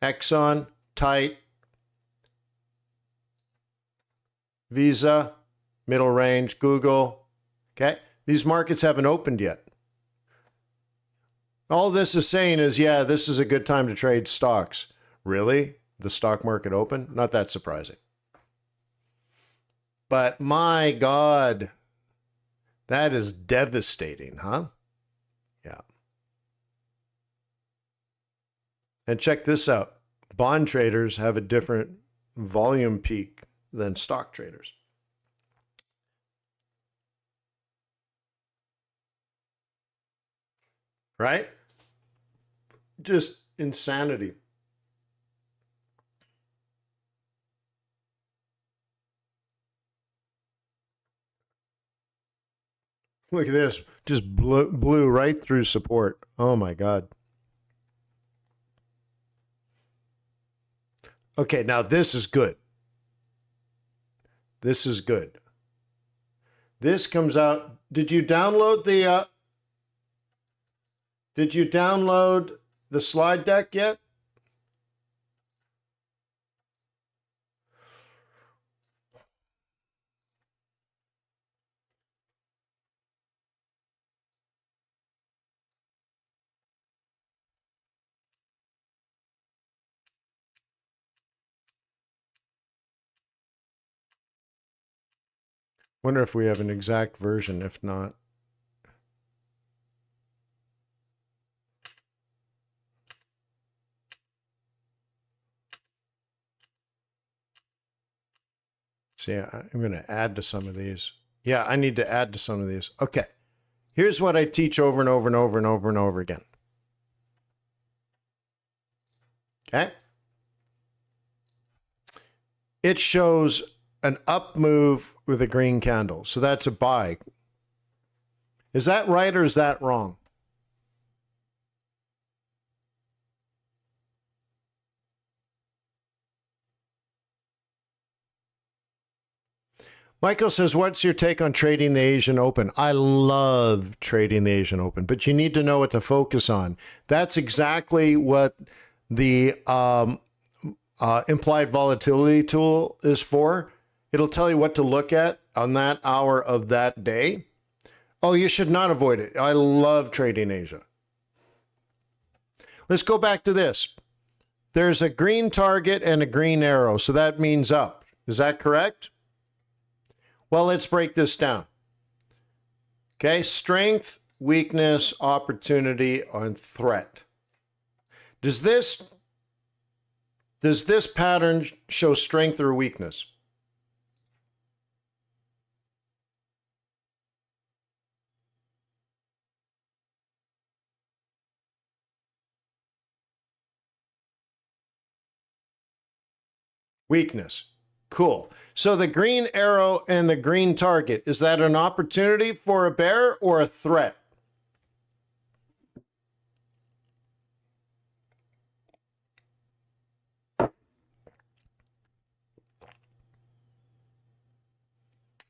Exxon? Tight. Visa? Middle range. Google? Okay. These markets haven't opened yet. All this is saying is, yeah, this is a good time to trade stocks. Really? The stock market open? Not that surprising. But my God, that is devastating, huh? Yeah. And check this out. Bond traders have a different volume peak than stock traders. Right? Just insanity. Look at this. Just blew right through support. Oh my God. Okay, now this is good. This is good. This comes out. Did you download the slide deck yet? Wonder if we have an exact version. If not, see, I'm going to add to some of these. Yeah, I need to add to some of these. Okay. Here's what I teach over and over and over and over and over again. Okay. It shows an up move with a green candle. So that's a buy. Is that right or is that wrong? Michael says, what's your take on trading the Asian Open? I love trading the Asian Open, but you need to know what to focus on. That's exactly what the implied volatility tool is for. It'll tell you what to look at on that hour of that day. Oh, you should not avoid it. I love trading Asia. Let's go back to this. There's a green target and a green arrow, so that means up. Is that correct? Well, let's break this down. Okay, strength, weakness, opportunity, and threat. Does this pattern show strength or weakness? Weakness. Cool. So the green arrow and the green target, is that an opportunity for a bear or a threat?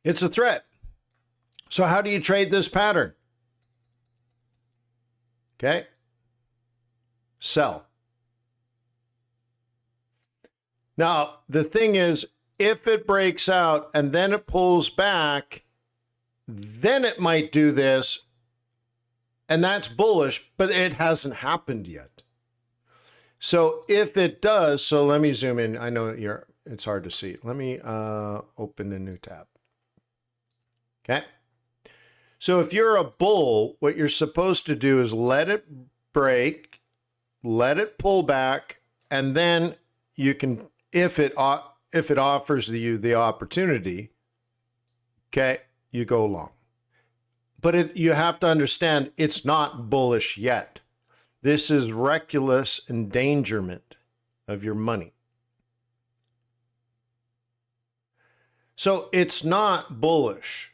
It's a threat. So how do you trade this pattern? Okay. Sell. Now, the thing is, if it breaks out and then it pulls back, then it might do this, and that's bullish, but it hasn't happened yet. So if it does, so let me zoom in. I know it's hard to see. Let me open a new tab. Okay. So if you're a bull, what you're supposed to do is let it break, let it pull back, and then you can, if it offers you the opportunity, okay, you go long. But you have to understand it's not bullish yet. This is reckless endangerment of your money. So it's not bullish.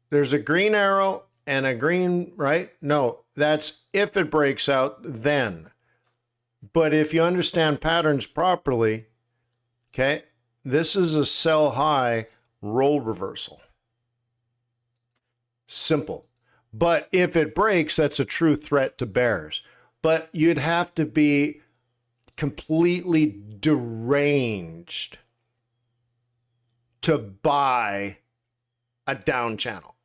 There's a green arrow and a green, right? No, that's if it breaks out, then. But if you understand patterns properly, okay, this is a sell high roll reversal. Simple. But if it breaks, that's a true threat to bears. But you'd have to be completely deranged to buy a down channel.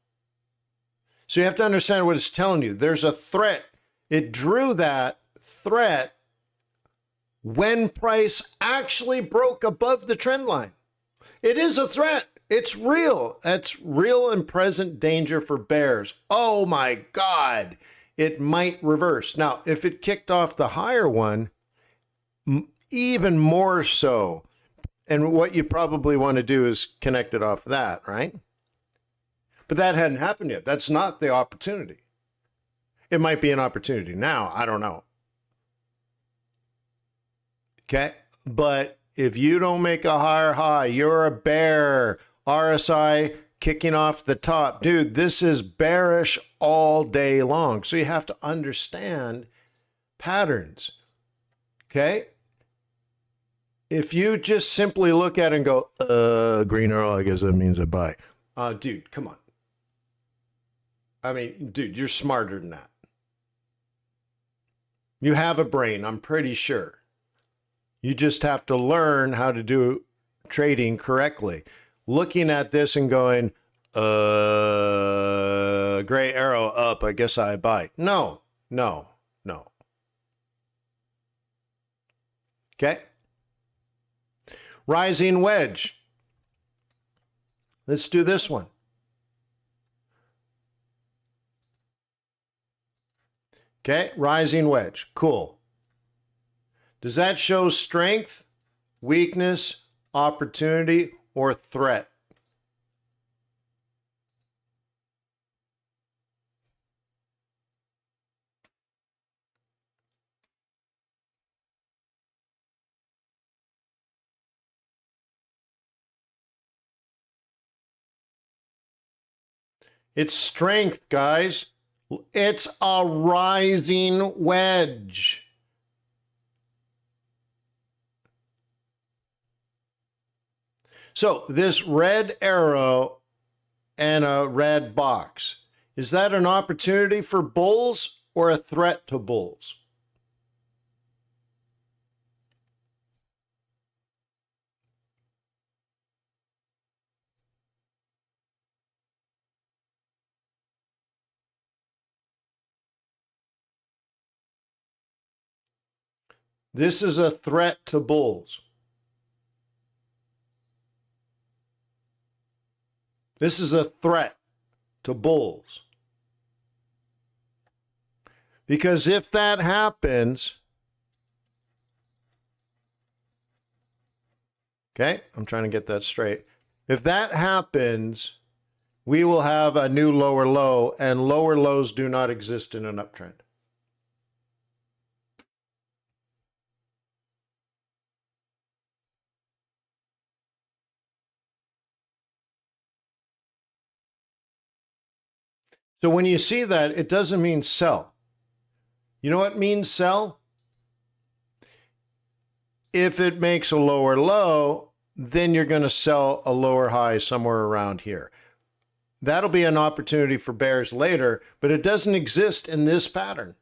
So you have to understand what it's telling you. There's a threat. It drew that threat when price actually broke above the trend line. It is a threat. It's real. That's real and present danger for bears. Oh my God. It might reverse. Now, if it kicked off the higher one, even more so. And what you probably want to do is connect it off that, right? But that hadn't happened yet. That's not the opportunity. It might be an opportunity now. I don't know. Okay. But if you don't make a higher high, you're a bear. RSI kicking off the top. Dude, this is bearish all day long. So you have to understand patterns. Okay. If you just simply look at it and go, green arrow, I guess that means I buy. Dude, come on. I mean, dude, you're smarter than that. You have a brain, I'm pretty sure. You just have to learn how to do trading correctly. Looking at this and going, gray arrow up, I guess I buy. No. Okay. Rising wedge. Let's do this one. Okay, rising wedge. Cool. Does that show strength, weakness, opportunity, or threat? It's strength, guys. It's a rising wedge. So this red arrow and a red box, is that an opportunity for bulls or a threat to bulls? This is a threat to bulls. This is a threat to bulls. Because if that happens, okay, I'm trying to get that straight. If that happens, we will have a new lower low, and lower lows do not exist in an uptrend. So when you see that, it doesn't mean sell. You know what means sell? If it makes a lower low, then you're going to sell a lower high somewhere around here. That'll be an opportunity for bears later, but it doesn't exist in this pattern.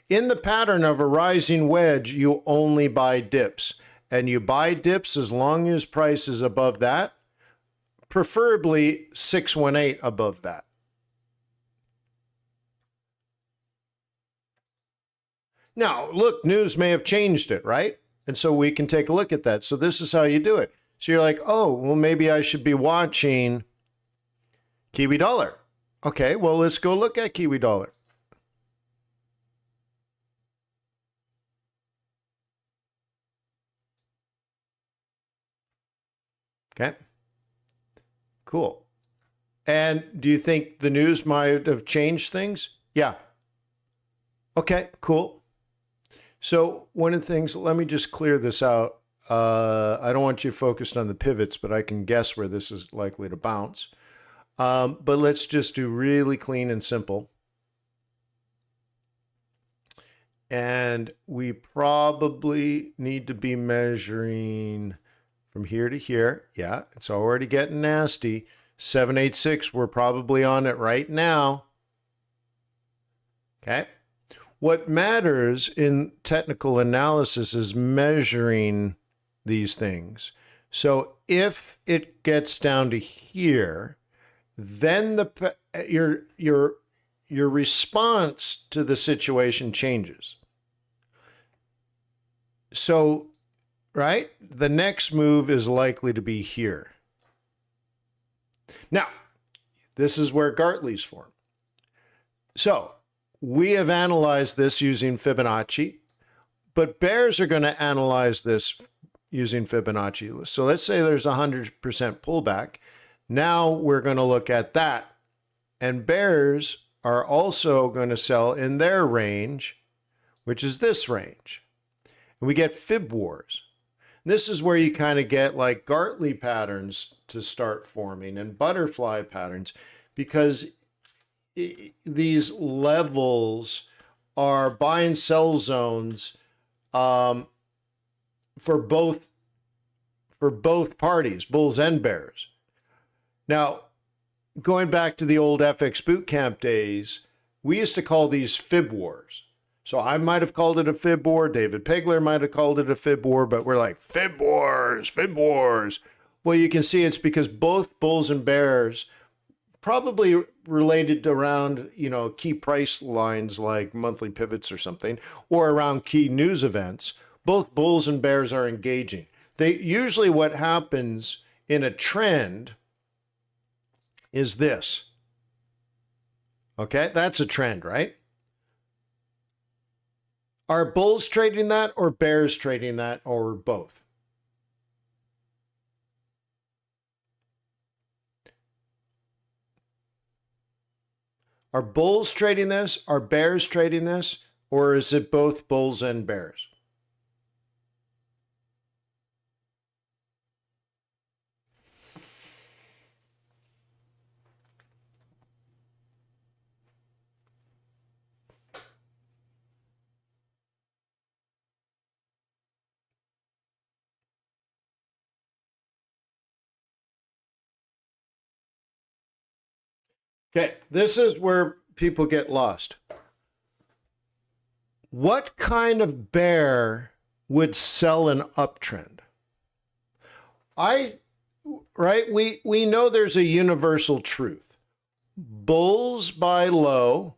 In the pattern of a rising wedge, you only buy dips, and you buy dips as long as price is above that, preferably 618 above that. Now, look, news may have changed it, right? And so we can take a look at that. So this is how you do it. So you're like, oh, well, maybe I should be watching Kiwi dollar. Okay, well, let's go look at Kiwi dollar. Okay, cool. And do you think the news might have changed things? Yeah. Okay, cool. So one of the things, let me just clear this out. I don't want you focused on the pivots, but I can guess where this is likely to bounce. But let's just do really clean and simple. And we probably need to be measuring from here to here. Yeah, it's already getting nasty. 786, we're probably on it right now. Okay. What matters in technical analysis is measuring these things. So if it gets down to here, then your response to the situation changes. So, right, the next move is likely to be here. Now, this is where Gartley's form. So we have analyzed this using Fibonacci, but bears are going to analyze this using Fibonacci. So let's say there's 100% pullback. Now we're going to look at that. And bears are also going to sell in their range, which is this range. And we get fib wars. This is where you kind of get like Gartley patterns to start forming and butterfly patterns, because these levels are buy and sell zones for both parties, bulls and bears. Now, going back to the old FX Bootcamp days, we used to call these fib wars. So I might have called it a fib war. David Pegler might have called it a fib war, but we're like, fib wars, fib wars. Well, you can see it's because both bulls and bears, probably related around, key price lines like monthly pivots or something, or around key news events, both bulls and bears are engaging. Usually what happens in a trend is this. Okay, that's a trend, right? Are bulls trading that or bears trading that or both? Are bulls trading this? Are bears trading this? Or is it both bulls and bears? Okay, this is where people get lost. What kind of bear would sell an uptrend? We know there's a universal truth. Bulls buy low,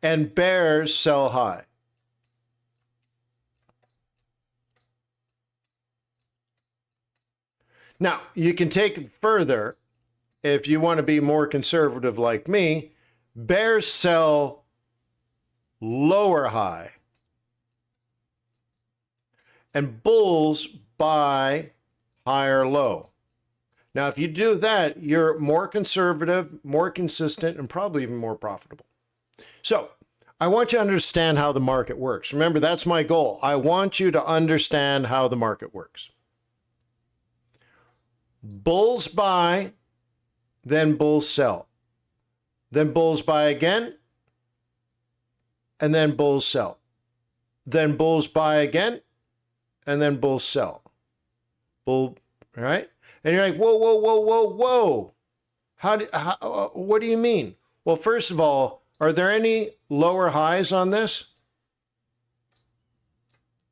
and bears sell high. Now, you can take it further if you want to be more conservative like me. Bears sell lower high, and bulls buy higher low. Now, if you do that, you're more conservative, more consistent, and probably even more profitable. So, I want you to understand how the market works. Remember, that's my goal. I want you to understand how the market works. Bulls buy, then bulls sell. Then bulls buy again, and then bulls sell. Then bulls buy again, and then bulls sell. Right? And you're like, whoa, whoa, whoa, whoa, whoa. What do you mean? Well, first of all, are there any lower highs on this?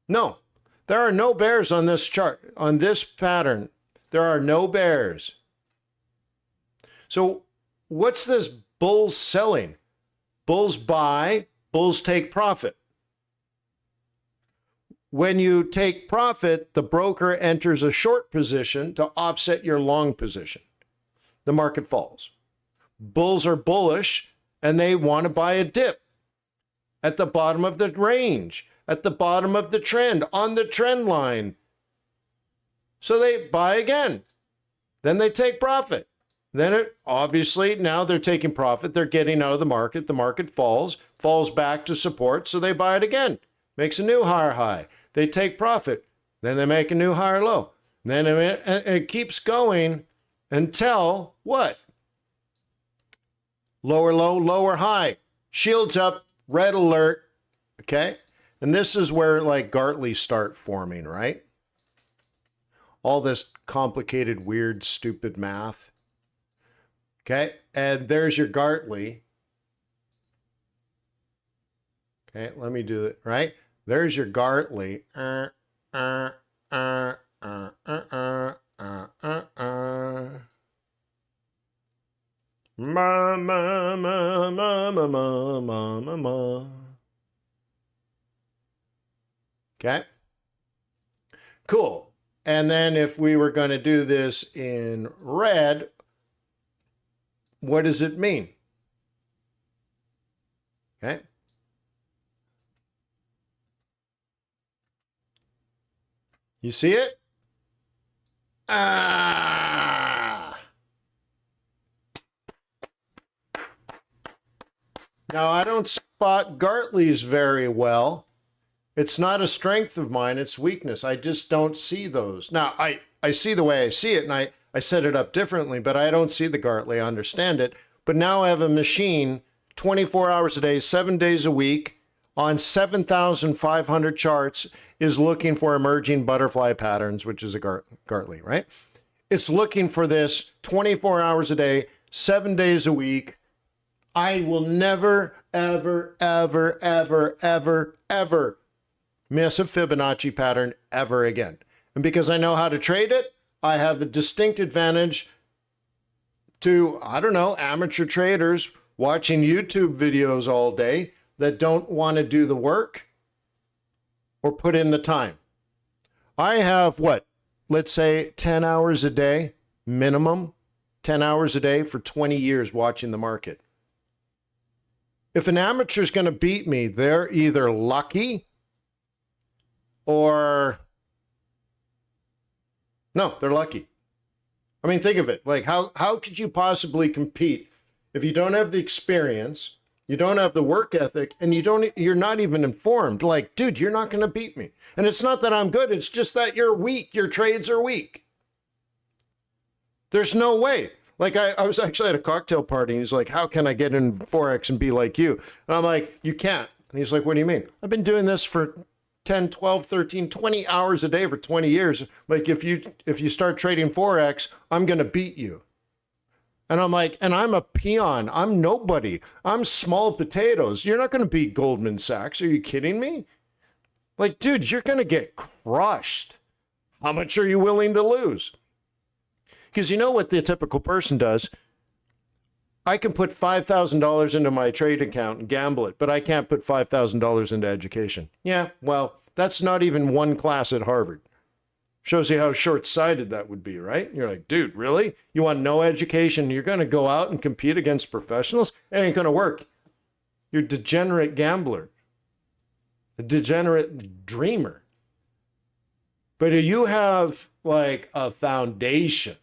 No. There are no bears on this chart, on this pattern. There are no bears. So what's this bulls selling? Bulls buy, bulls take profit. When you take profit, the broker enters a short position to offset your long position. The market falls. Bulls are bullish and they want to buy a dip at the bottom of the range, at the bottom of the trend, on the trend line. So they buy again. Then they take profit. Then obviously now they're taking profit. They're getting out of the market. The market falls back to support. So they buy it again. Makes a new higher high. They take profit. Then they make a new higher low. Then it keeps going until what? Lower low, lower high. Shields up, red alert. Okay? And this is where like Gartleys start forming, right? All this complicated, weird, stupid math. Okay, and there's your Gartley. Okay, let me do it, right? There's your Gartley. Okay, cool. And then if we were going to do this in red, what does it mean? Okay. You see it? Ah. Now, I don't spot Gartley's very well. It's not a strength of mine, it's weakness. I just don't see those. Now, I see the way I see it, and I set it up differently, but I don't see the Gartley. I understand it. But now I have a machine 24 hours a day, 7 days a week, on 7,500 charts, is looking for emerging butterfly patterns, which is a Gartley, right? It's looking for this 24 hours a day, 7 days a week. I will never, ever, ever, ever, ever, ever miss a Fibonacci pattern ever again. And because I know how to trade it, I have a distinct advantage to, I don't know, amateur traders watching YouTube videos all day that don't want to do the work. or put in the time. I have what? Let's say 10 hours a day, minimum 10 hours a day for 20 years watching the market. If an amateur is going to beat me, they're either lucky or no, they're lucky. I mean, think of it. Like, how could you possibly compete if you don't have the experience, you don't have the work ethic, and you're not even informed? Like, dude, you're not going to beat me. And it's not that I'm good. It's just that you're weak. Your trades are weak. There's no way. Like, I was actually at a cocktail party, and he's like, how can I get in Forex and be like you? And I'm like, you can't. And he's like, what do you mean? I've been doing this for 10, 12, 13, 20 hours a day for 20 years. Like, if you start trading Forex, I'm going to beat you. And I'm like, and I'm a peon. I'm nobody. I'm small potatoes. You're not going to beat Goldman Sachs. Are you kidding me? Like, dude, you're going to get crushed. How much are you willing to lose? Because you know what the typical person does? I can put $5,000 into my trade account and gamble it, but I can't put $5,000 into education. Yeah, well, that's not even one class at Harvard. Shows you how short-sighted that would be, right? You're like, dude, really? You want no education? You're going to go out and compete against professionals? It ain't going to work. You're a degenerate gambler, a degenerate dreamer. But if you have like a foundation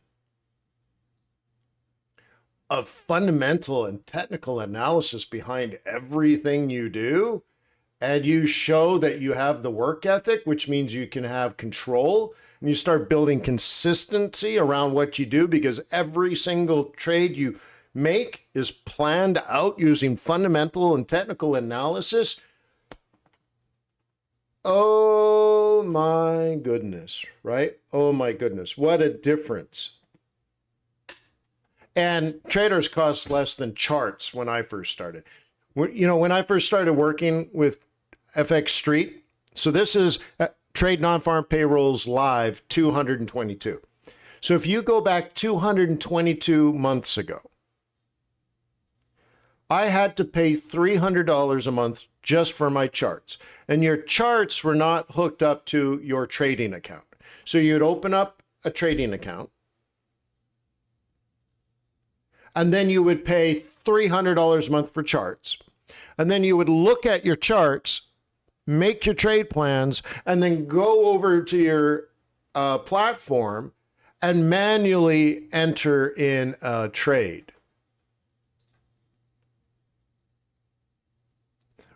of fundamental and technical analysis behind everything you do, and you show that you have the work ethic, which means you can have control, and you start building consistency around what you do, because every single trade you make is planned out using fundamental and technical analysis. Oh my goodness, right? Oh my goodness, what a difference. And traders cost less than charts when I first started. You know, when I first started working with FXStreet, so this is Trade Non-Farm Payrolls Live 222. So if you go back 222 months ago, I had to pay $300 a month just for my charts. And your charts were not hooked up to your trading account. So you'd open up a trading account, and then you would pay $300 a month for charts. And then you would look at your charts, make your trade plans, and then go over to your platform and manually enter in a trade.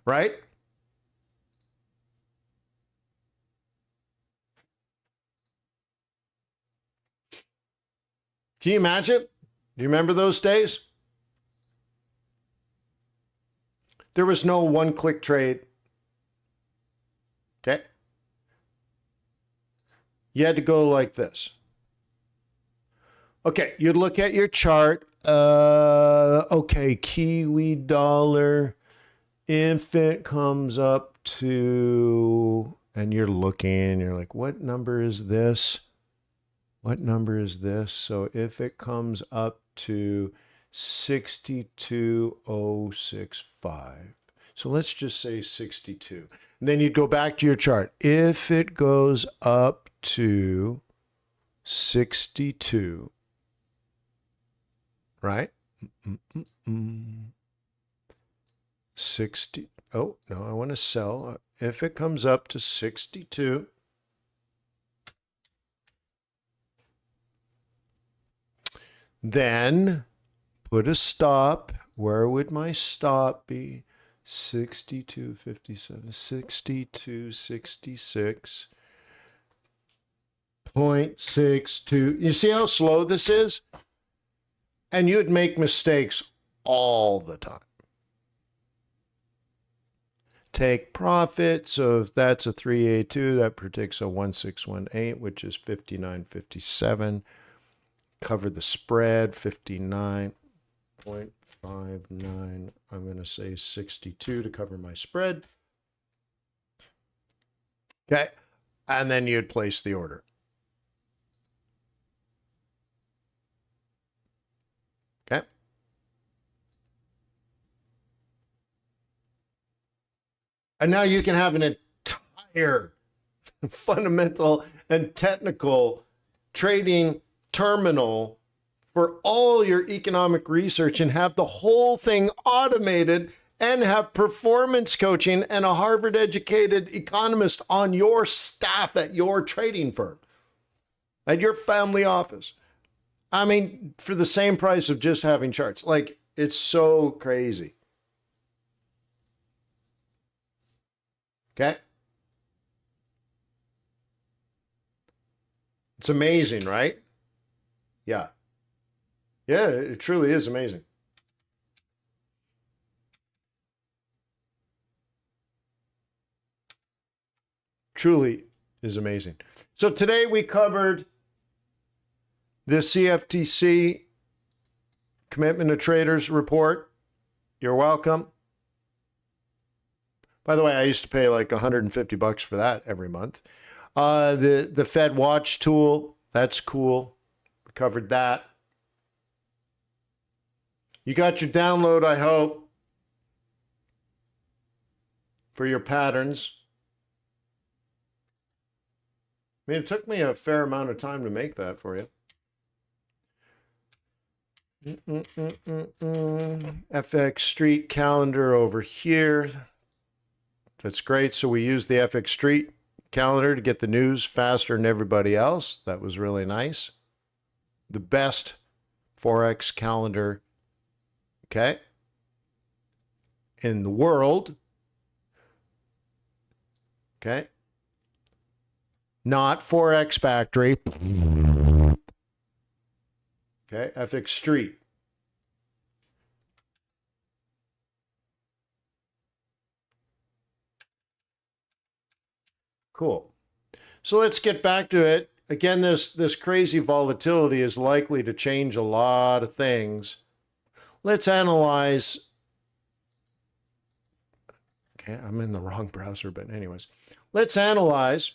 Right? Can you imagine? Do you remember those days? There was no one-click trade. Okay? You had to go like this. Okay, you'd look at your chart. Okay, Kiwi dollar. If it comes up to, and you're looking, and you're like, what number is this? What number is this? So if it comes up to 62,065. So let's just say 62. And then you'd go back to your chart. If it goes up to 62, right? 60. Oh, no, I want to sell. If it comes up to 62, then put a stop. Where would my stop be? 62.57, 62.66, 0.62. You see how slow this is? And you'd make mistakes all the time. Take profit. So if that's a 382, that predicts a 1618, which is 59.57. Cover the spread, 59.59. I'm going to say 62 to cover my spread. Okay. And then you'd place the order. Okay. And now you can have an entire entire fundamental and technical trading terminal for all your economic research and have the whole thing automated and have performance coaching and a Harvard educated economist on your staff at your trading firm, at your family office. I mean, for the same price of just having charts. Like, it's so crazy. Okay? It's amazing, right? Yeah. Yeah, it truly is amazing. Truly is amazing. So today we covered the CFTC Commitment to Traders report. You're welcome. By the way, I used to pay like $150 for that every month. The Fed Watch tool, that's cool. We covered that. You got your download, I hope, for your patterns. I mean, it took me a fair amount of time to make that for you. FXStreet calendar over here. That's great. So we use the FXStreet calendar to get the news faster than everybody else. That was really nice. The best Forex calendar, okay, in the world. Okay. Not Forex Factory. Okay, FXStreet. Cool. So let's get back to it. Again, this crazy volatility is likely to change a lot of things. Let's analyze. Okay, I'm in the wrong browser, but anyways. Let's analyze.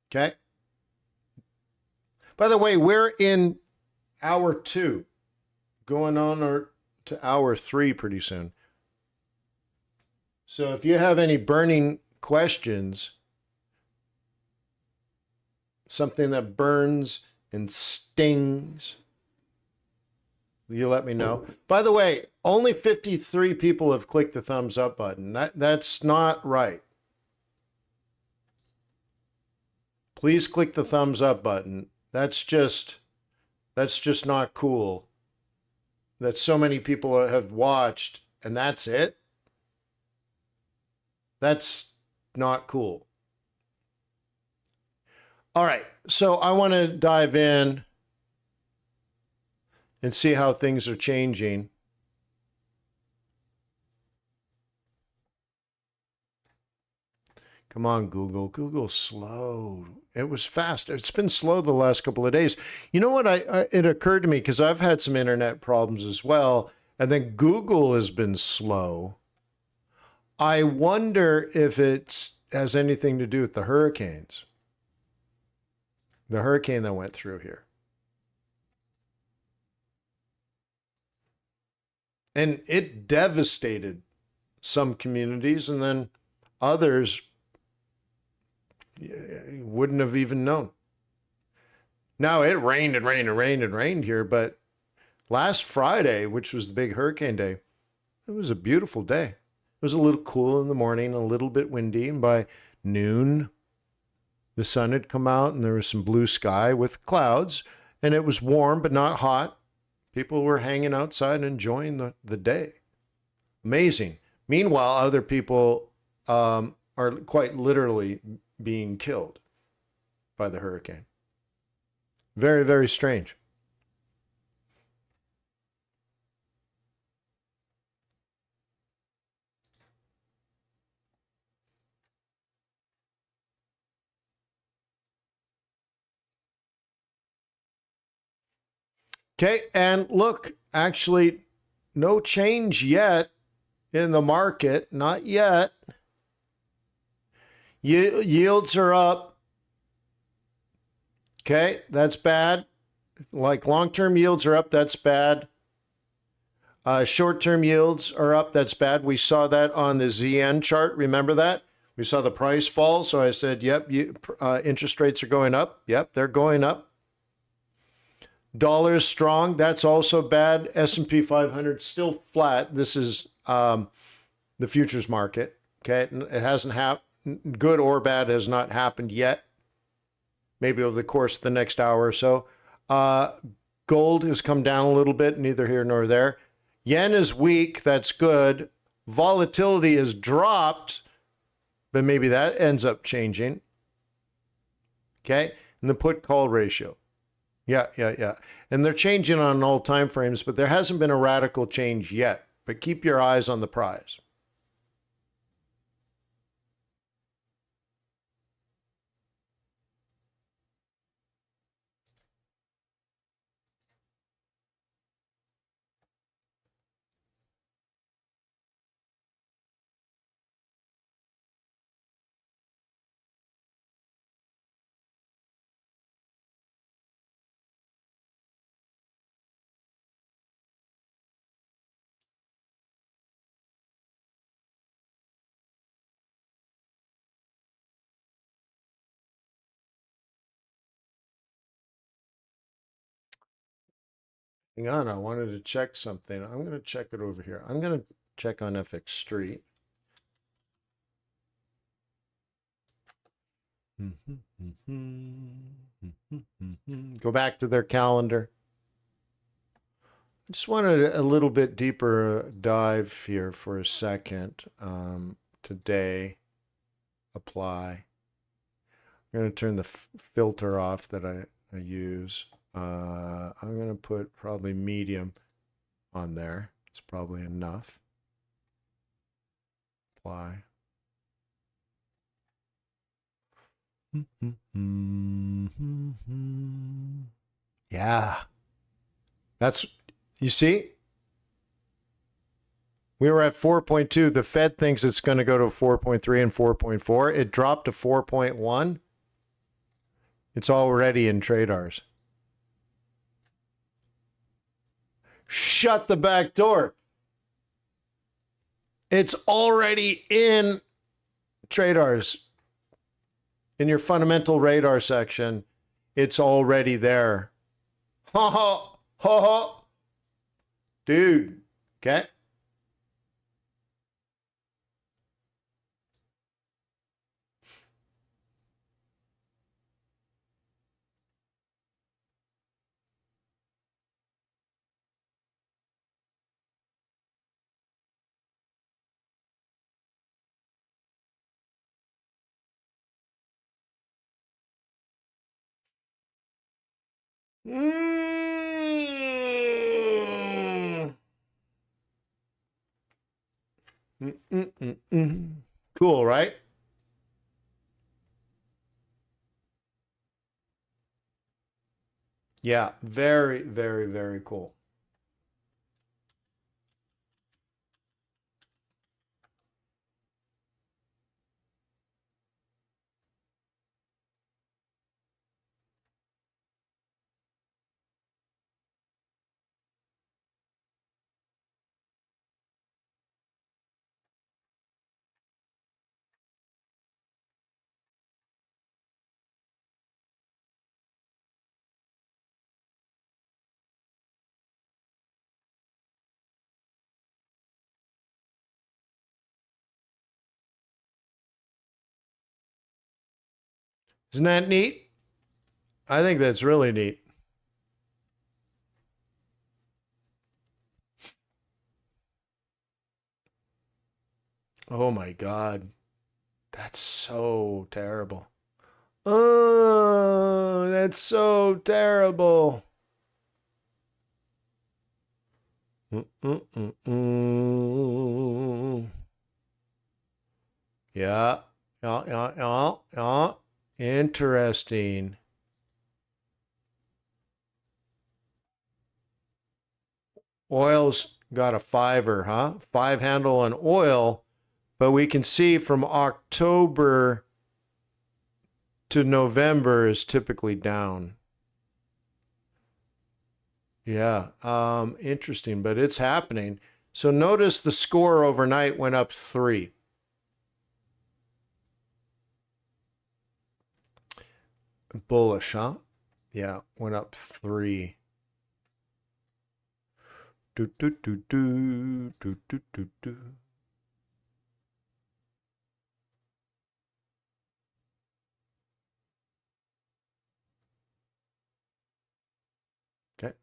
Okay. By the way, we're in hour 2, going on to hour 3 pretty soon. So if you have any burning questions, something that burns and stings, you let me know. By the way, only 53 people have clicked the thumbs up button. That's not right. Please click the thumbs up button. That's just not cool that so many people have watched and that's it. That's not cool. All right, so I want to dive in and see how things are changing. Come on, Google. Google's slow. It was fast. It's been slow the last couple of days. You know what? It occurred to me because I've had some internet problems as well, and then Google has been slow. I wonder if it has anything to do with the hurricanes. The hurricane that went through here. And it devastated some communities, and then others wouldn't have even known. Now, it rained and rained and rained and rained here, but last Friday, which was the big hurricane day, it was a beautiful day. It was a little cool in the morning, a little bit windy, and by noon, the sun had come out and there was some blue sky with clouds, and it was warm but not hot. People were hanging outside and enjoying the day. Amazing. Meanwhile, other people are quite literally being killed by the hurricane. Very, very strange. Okay, and look, actually, no change yet in the market, not yet. Yields are up. Okay, that's bad. Like long-term yields are up, that's bad. Short-term yields are up. That's bad. We saw that on the ZN chart. Remember that? We saw the price fall. So I said, yep, interest rates are going up. Yep, they're going up. Dollar is strong. That's also bad. S&P 500 still flat. This is the futures market. Okay, it hasn't happened. Good or bad has not happened yet. Maybe over the course of the next hour or so. Gold has come down a little bit, neither here nor there. Yen is weak. That's good. Volatility has dropped, but maybe that ends up changing. Okay, and the put-call ratio. Yeah. And they're changing on all time frames, but there hasn't been a radical change yet. But keep your eyes on the prize. Hang on, I wanted to check something. I'm going to check it over here. I'm going to check on FXStreet. Go back to their calendar. I just wanted a little bit deeper dive here for a second. Today, apply. I'm going to turn the filter off that I use. I'm going to put probably medium on there. It's probably enough. Apply. Yeah. That's, you see? We were at 4.2. The Fed thinks it's going to go to 4.3 and 4.4. It dropped to 4.1. It's already in TradeRs. Shut the back door. It's already in TradeRs. In your fundamental radar section, it's already there. Ha ha ha ha. Dude, okay? Cool, right? Yeah, very, very, very cool. Isn't that neat? I think that's really neat. Oh my God. That's so terrible. Oh, that's so terrible. Yeah. Yeah. Interesting. Oil's got a fiver, huh? 5 handle on oil, but we can see from October to November is typically down. Yeah, interesting, but it's happening. So notice the score overnight went up 3. Bullish, huh? Yeah, went up 3. Do, do, do, do, do, do, do, do. Okay.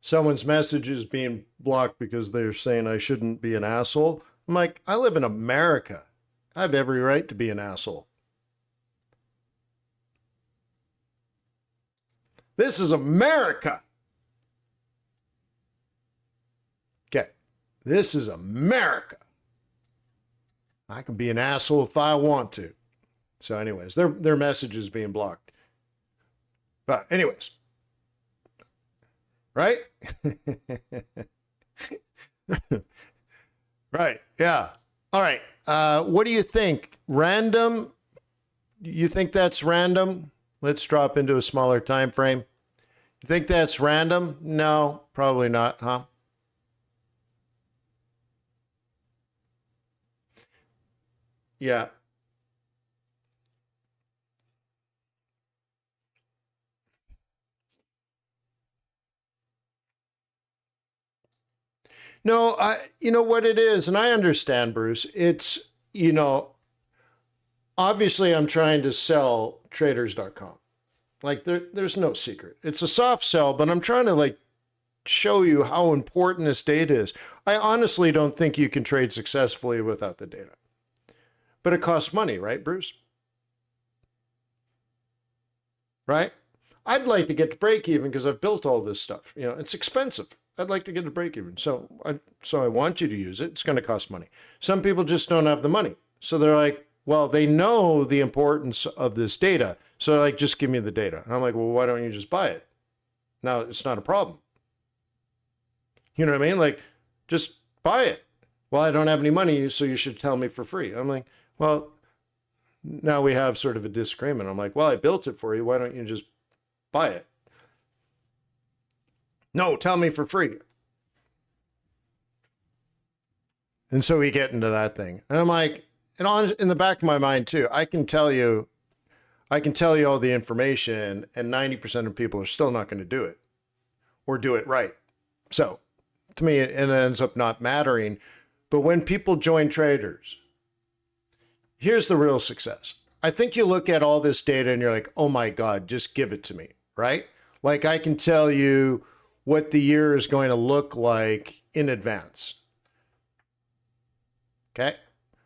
Someone's message is being blocked because they're saying I shouldn't be an asshole. I'm like, I live in America. I have every right to be an asshole. This is America. Okay. This is America. I can be an asshole if I want to. So anyways, their message is being blocked. But anyways, right? Right. Yeah. All right. What do you think? Random? You think that's random? Let's drop into a smaller time frame. You think that's random? No, probably not, huh? Yeah. No, you know what it is, and I understand, Bruce. It's, obviously I'm trying to sell traders.com. Like there's no secret. It's a soft sell, but I'm trying to show you how important this data is. I honestly don't think you can trade successfully without the data. But it costs money, right, Bruce? Right? I'd like to get to break even because I've built all this stuff. It's expensive. I'd like to get to break even. So I want you to use it. It's going to cost money. Some people just don't have the money. So they're like, well, they know the importance of this data. So they're like, just give me the data. And I'm like, well, why don't you just buy it? Now it's not a problem. You know what I mean? Like, just buy it. Well, I don't have any money, so you should tell me for free. I'm like, well, now we have sort of a disagreement. I'm like, well, I built it for you. Why don't you just buy it? No, tell me for free. And so we get into that thing. And I'm like, in the back of my mind too, I can tell you all the information, and 90% of people are still not going to do it or do it right. So to me, it ends up not mattering. But when people join traders, here's the real success. I think you look at all this data and you're like, oh my God, just give it to me, right? Like I can tell you what the year is going to look like in advance. Okay?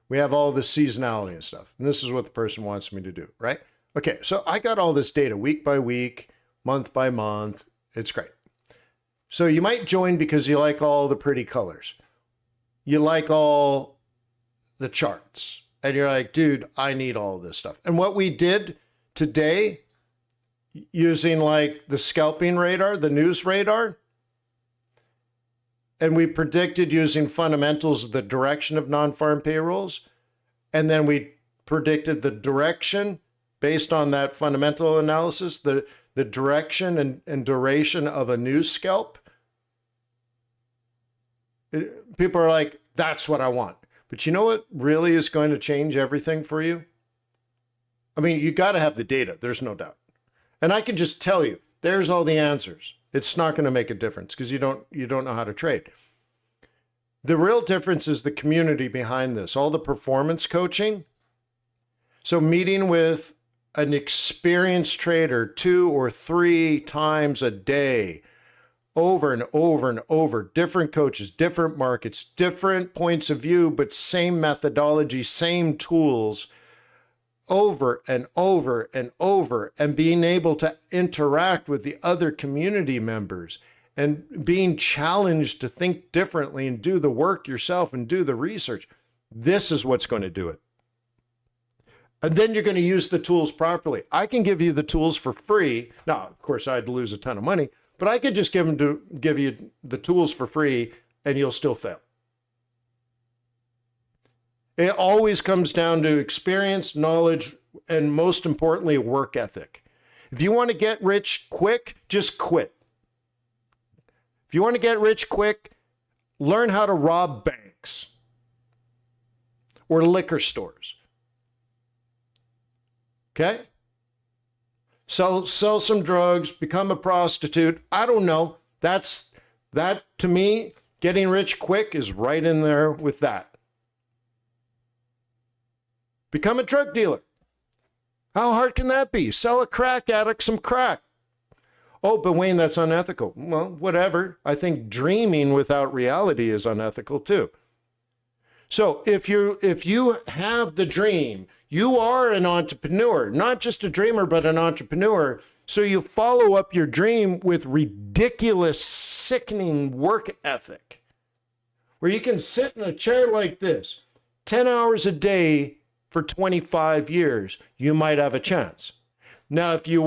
We have all this seasonality and stuff. And this is what the person wants me to do, right? Okay, so I got all this data week by week, month by month. It's great. So you might join because you like all the pretty colors. You like all the charts. And you're like, dude, I need all this stuff. And what we did today, using the scalping radar, the news radar, and we predicted using fundamentals the direction of non-farm payrolls, and then we predicted the direction based on that fundamental analysis, the direction and duration of a news scalp. People are like, that's what I want. But you know what really is going to change everything for you? I mean, you got to have the data. There's no doubt. And I can just tell you, there's all the answers. It's not going to make a difference because you don't know how to trade. The real difference is the community behind this, all the performance coaching. So meeting with an experienced trader 2 or 3 times a day, over and over and over, different coaches, different markets, different points of view, but same methodology, same tools, over and over and over, and being able to interact with the other community members and being challenged to think differently and do the work yourself and do the research. This is what's going to do it. And then you're going to use the tools properly. I can give you the tools for free. Now, of course, I'd lose a ton of money, but I could just give you the tools for free and you'll still fail. It always comes down to experience, knowledge, and most importantly, work ethic. If you want to get rich quick, just quit. If you want to get rich quick, learn how to rob banks or liquor stores. Okay? Sell some drugs, become a prostitute. I don't know. That to me, getting rich quick is right in there with that. Become a drug dealer. How hard can that be? Sell a crack addict some crack. Oh, but Wayne, that's unethical. Well, whatever. I think dreaming without reality is unethical too. So if you have the dream, you are an entrepreneur, not just a dreamer, but an entrepreneur. So you follow up your dream with ridiculous, sickening work ethic, where you can sit in a chair like this, 10 hours a day for 25 years, you might have a chance. Now, if you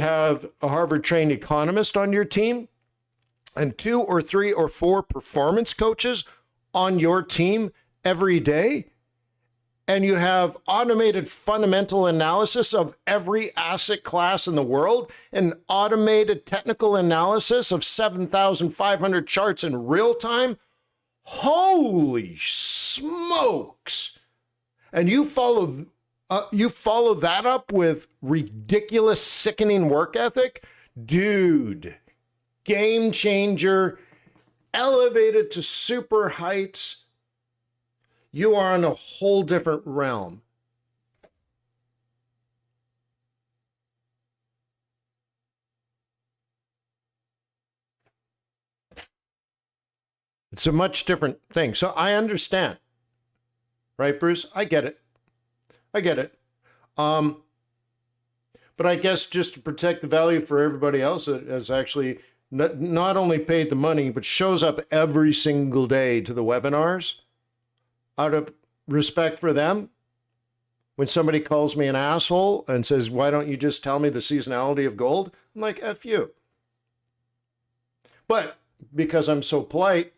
have a Harvard-trained economist on your team and 2 or 3 or 4 performance coaches on your team every day, and you have automated fundamental analysis of every asset class in the world and automated technical analysis of 7,500 charts in real time, holy smokes. And you follow that up with ridiculous, sickening work ethic, dude, game changer, elevated to super heights. You are in a whole different realm. It's a much different thing. So I understand. Right, Bruce? I get it. But I guess just to protect the value for everybody else that has actually not only paid the money, but shows up every single day to the webinars, out of respect for them, when somebody calls me an asshole and says, why don't you just tell me the seasonality of gold? I'm like, F you. But because I'm so polite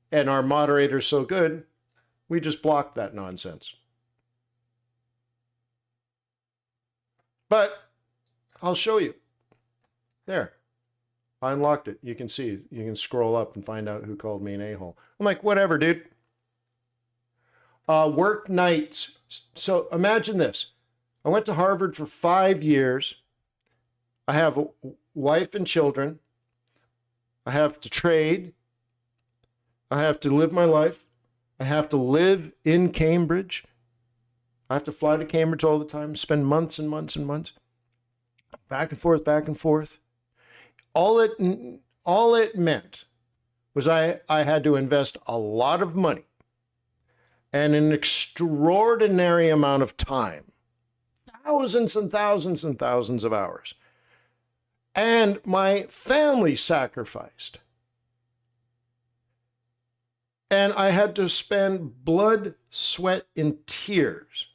and our moderator's so good, we just blocked that nonsense. But I'll show you. There. I unlocked it. You can see. You can scroll up and find out who called me an a-hole. I'm like, whatever, dude. Work nights. So imagine this. I went to Harvard for 5 years. I have a wife and children. I have to trade. I have to live my life. I have to live in Cambridge. I have to fly to Cambridge all the time, spend months and months and months. Back and forth, back and forth. All it meant was I had to invest a lot of money and an extraordinary amount of time, thousands and thousands and thousands of hours. And my family sacrificed. And I had to spend blood, sweat, and tears,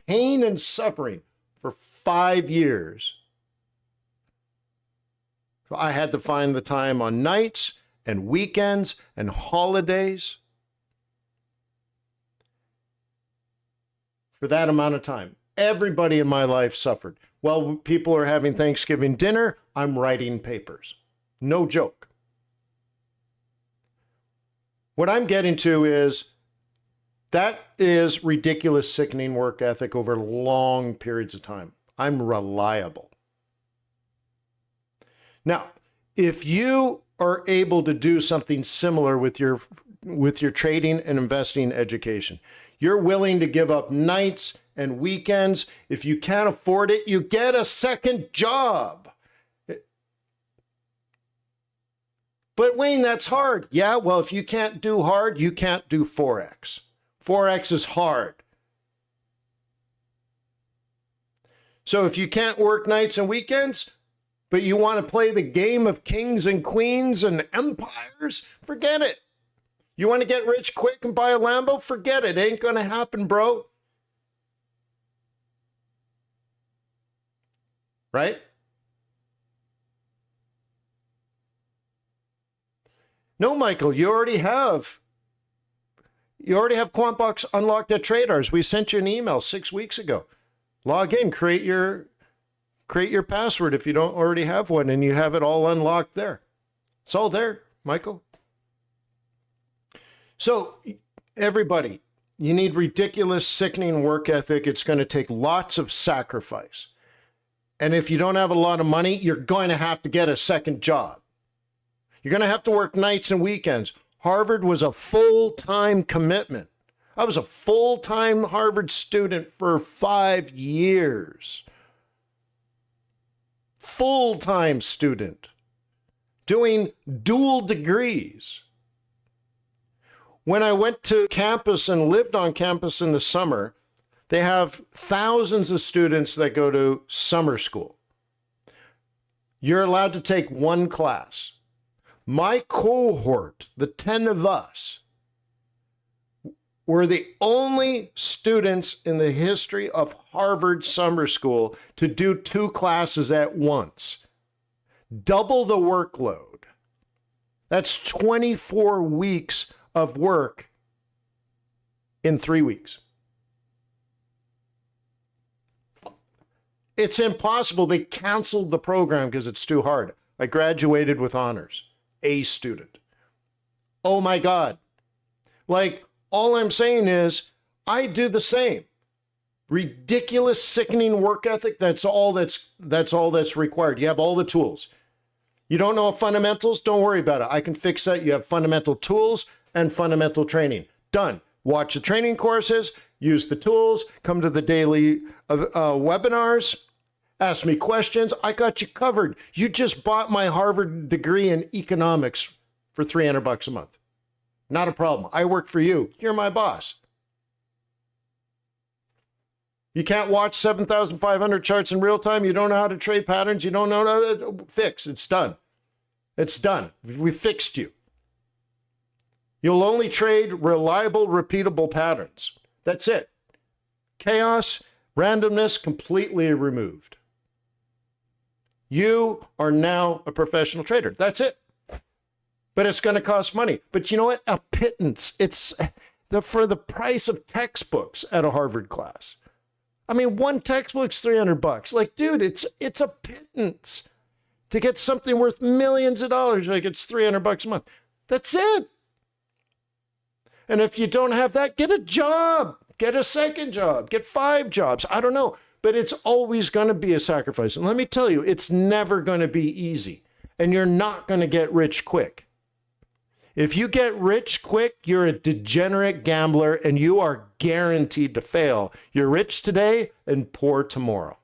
pain and suffering for 5 years. So I had to find the time on nights and weekends and holidays for that amount of time. Everybody in my life suffered. While people are having Thanksgiving dinner, I'm writing papers. No joke. What I'm getting to is that is ridiculous, sickening work ethic over long periods of time. I'm reliable. Now, if you are able to do something similar with your trading and investing education, you're willing to give up nights and weekends. If you can't afford it, you get a second job. But Wayne, that's hard. Yeah, well, if you can't do hard, you can't do Forex. Forex is hard. So if you can't work nights and weekends, but you want to play the game of kings and queens and empires, forget it. You want to get rich quick and buy a Lambo? Forget it. Ain't going to happen, bro. Right? No, Michael, you already have QuantBox unlocked at Traders. We sent you an email 6 weeks ago. Log in, create your password if you don't already have one, and you have it all unlocked there. It's all there, Michael. So, everybody, you need ridiculous, sickening work ethic. It's going to take lots of sacrifice. And if you don't have a lot of money, you're going to have to get a second job. You're going to have to work nights and weekends. Harvard was a full-time commitment. I was a full-time Harvard student for 5 years. Full-time student. Doing dual degrees. When I went to campus and lived on campus in the summer, they have thousands of students that go to summer school. You're allowed to take one class. My cohort, the 10 of us, were the only students in the history of Harvard summer school to do 2 classes at once. Double the workload. That's 24 weeks of work in 3 weeks. It's impossible. They canceled the program because it's too hard. I graduated with honors. A student. Oh my God. Like, all I'm saying is, I do the same. Ridiculous, sickening work ethic. That's all that's required. You have all the tools. You don't know fundamentals? Don't worry about it. I can fix that. You have fundamental tools and fundamental training. Done. Watch the training courses, use the tools, come to the daily webinars, ask me questions. I got you covered. You just bought my Harvard degree in economics for $300 a month. Not a problem. I work for you. You're my boss. You can't watch 7,500 charts in real time. You don't know how to trade patterns. You don't know how to fix. It's done. It's done. We fixed you. You'll only trade reliable, repeatable patterns. That's it. Chaos, randomness, completely removed. You are now a professional trader. That's it. But it's going to cost money. But you know what? A pittance. It's for the price of textbooks at a Harvard class. I mean, one textbook's $300. Like, dude, it's a pittance to get something worth millions of dollars. Like, it's $300 a month. That's it. And if you don't have that, get a job. Get a second job. Get 5 jobs. I don't know. But it's always going to be a sacrifice. And let me tell you, it's never going to be easy. And you're not going to get rich quick. If you get rich quick, you're a degenerate gambler and you are guaranteed to fail. You're rich today and poor tomorrow.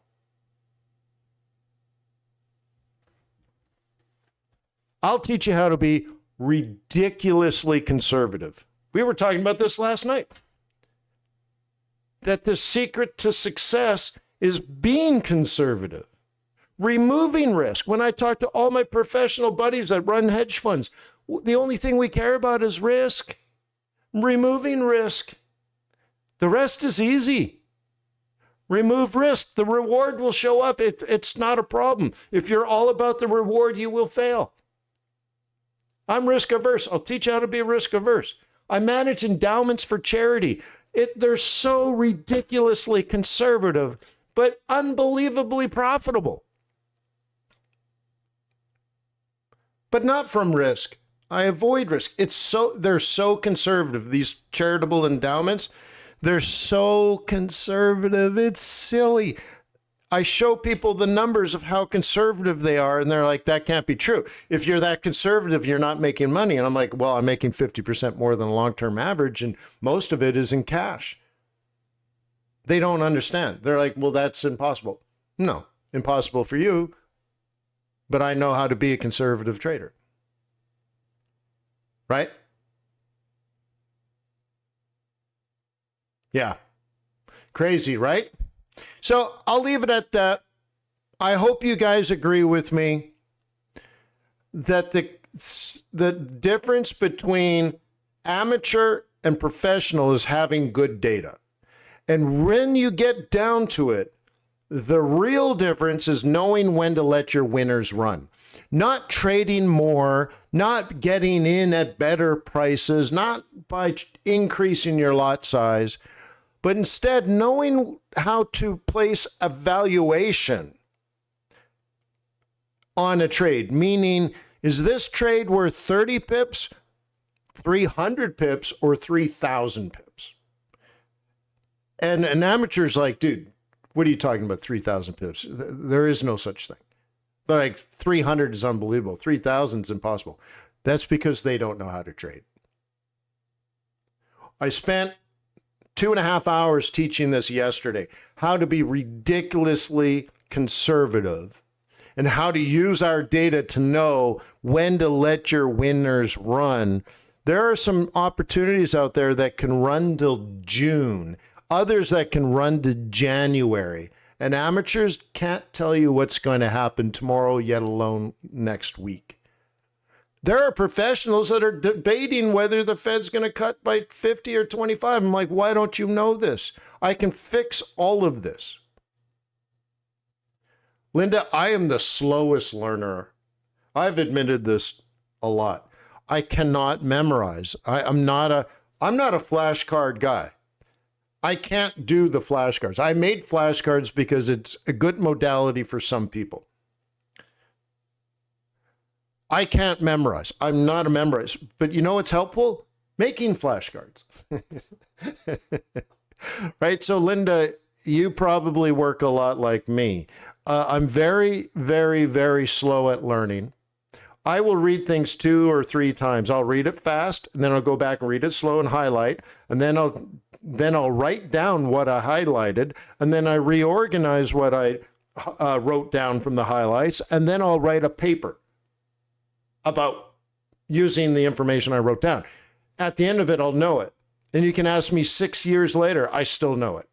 I'll teach you how to be ridiculously conservative. We were talking about this last night. That the secret to success is being conservative, removing risk. When I talk to all my professional buddies that run hedge funds, the only thing we care about is risk, removing risk. The rest is easy. Remove risk. The reward will show up. It's not a problem. If you're all about the reward, you will fail. I'm risk averse. I'll teach you how to be risk averse. I manage endowments for charity. They're so ridiculously conservative, but unbelievably profitable. But not from risk. I avoid risk. They're so conservative, these charitable endowments. They're so conservative. It's silly. I show people the numbers of how conservative they are, and they're like, that can't be true. If you're that conservative, you're not making money. And I'm like, well, I'm making 50% more than the long-term average, and most of it is in cash. They don't understand. They're like, well, that's impossible. No, impossible for you, but I know how to be a conservative trader. Right? Yeah. Crazy, right? So I'll leave it at that. I hope you guys agree with me that the difference between amateur and professional is having good data. And when you get down to it, the real difference is knowing when to let your winners run. Not trading more, not getting in at better prices, not by increasing your lot size, but instead knowing how to place a valuation on a trade. Meaning, is this trade worth 30 pips, 300 pips, or 3,000 pips? And an amateur's like, dude, what are you talking about, 3,000 pips? There is no such thing. Like 300 is unbelievable. 3,000 is impossible. That's because they don't know how to trade. I spent 2.5 hours teaching this yesterday, how to be ridiculously conservative and how to use our data to know when to let your winners run. There are some opportunities out there that can run till June, others that can run to January. And amateurs can't tell you what's going to happen tomorrow, yet alone next week. There are professionals that are debating whether the Fed's going to cut by 50 or 25. I'm like, why don't you know this? I can fix all of this. Linda, I am the slowest learner. I've admitted this a lot. I cannot memorize. I'm not a flashcard guy. I can't do the flashcards. I made flashcards because it's a good modality for some people. I can't memorize. I'm not a memorizer. But you know what's helpful? Making flashcards. Right? So Linda, you probably work a lot like me. I'm very, very, very slow at learning. I will read things 2 or 3 times. I'll read it fast, and then I'll go back and read it slow and highlight, and then I'll write down what I highlighted, and then I reorganize what I wrote down from the highlights, and then I'll write a paper about using the information I wrote down. At the end of it, I'll know it. And you can ask me 6 years later, I still know it.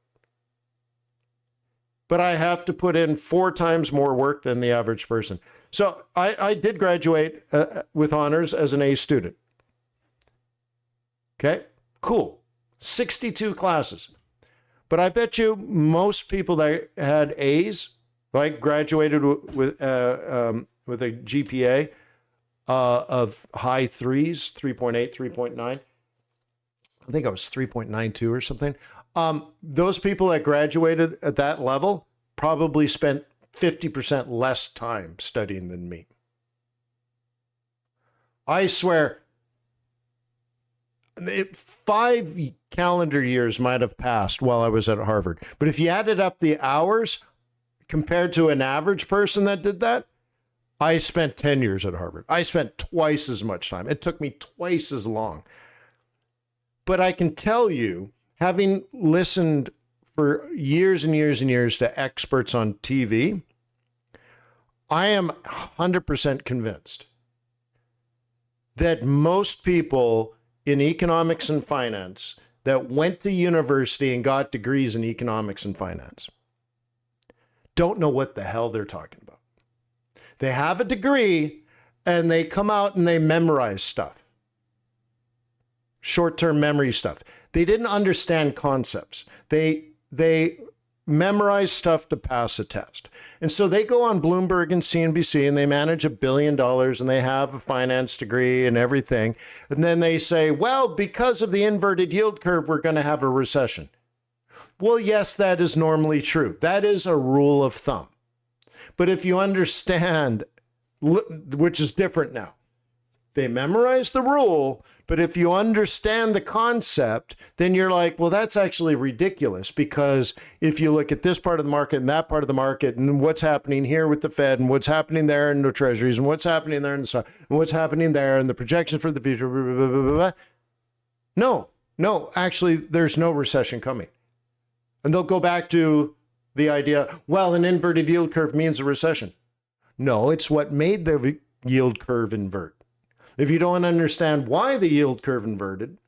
But I have to put in 4 times more work than the average person. So I did graduate with honors as an A student. Okay, cool. 62 classes. But I bet you most people that had A's, like graduated with a GPA of high 3s, 3.8, 3.9. I think I was 3.92 or something. Those people that graduated at that level probably spent 50% less time studying than me. I swear, 5 calendar years might have passed while I was at Harvard. But if you added up the hours compared to an average person that did that, I spent 10 years at Harvard. I spent twice as much time. It took me twice as long. But I can tell you, having listened for years and years and years to experts on TV, I am 100% convinced that most people in economics and finance that went to university and got degrees in economics and finance don't know what the hell they're talking about. They have a degree and they come out and they memorize stuff. Short-term memory stuff. They didn't understand concepts. They memorize stuff to pass a test. And so they go on Bloomberg and CNBC and they manage $1 billion and they have a finance degree and everything. And then they say, well, because of the inverted yield curve, we're going to have a recession. Well, yes, that is normally true. That is a rule of thumb. But if you understand, which is different now, they memorize the rule, but if you understand the concept, then you're like, well, that's actually ridiculous, because if you look at this part of the market and that part of the market and what's happening here with the Fed and what's happening there in the treasuries and what's happening there in the stock and what's happening there and the projections for the future, blah, blah, blah, blah, blah. No, actually, there's no recession coming. And they'll go back to the idea, well, an inverted yield curve means a recession. No, it's what made the yield curve invert. If you don't understand why the yield curve inverted,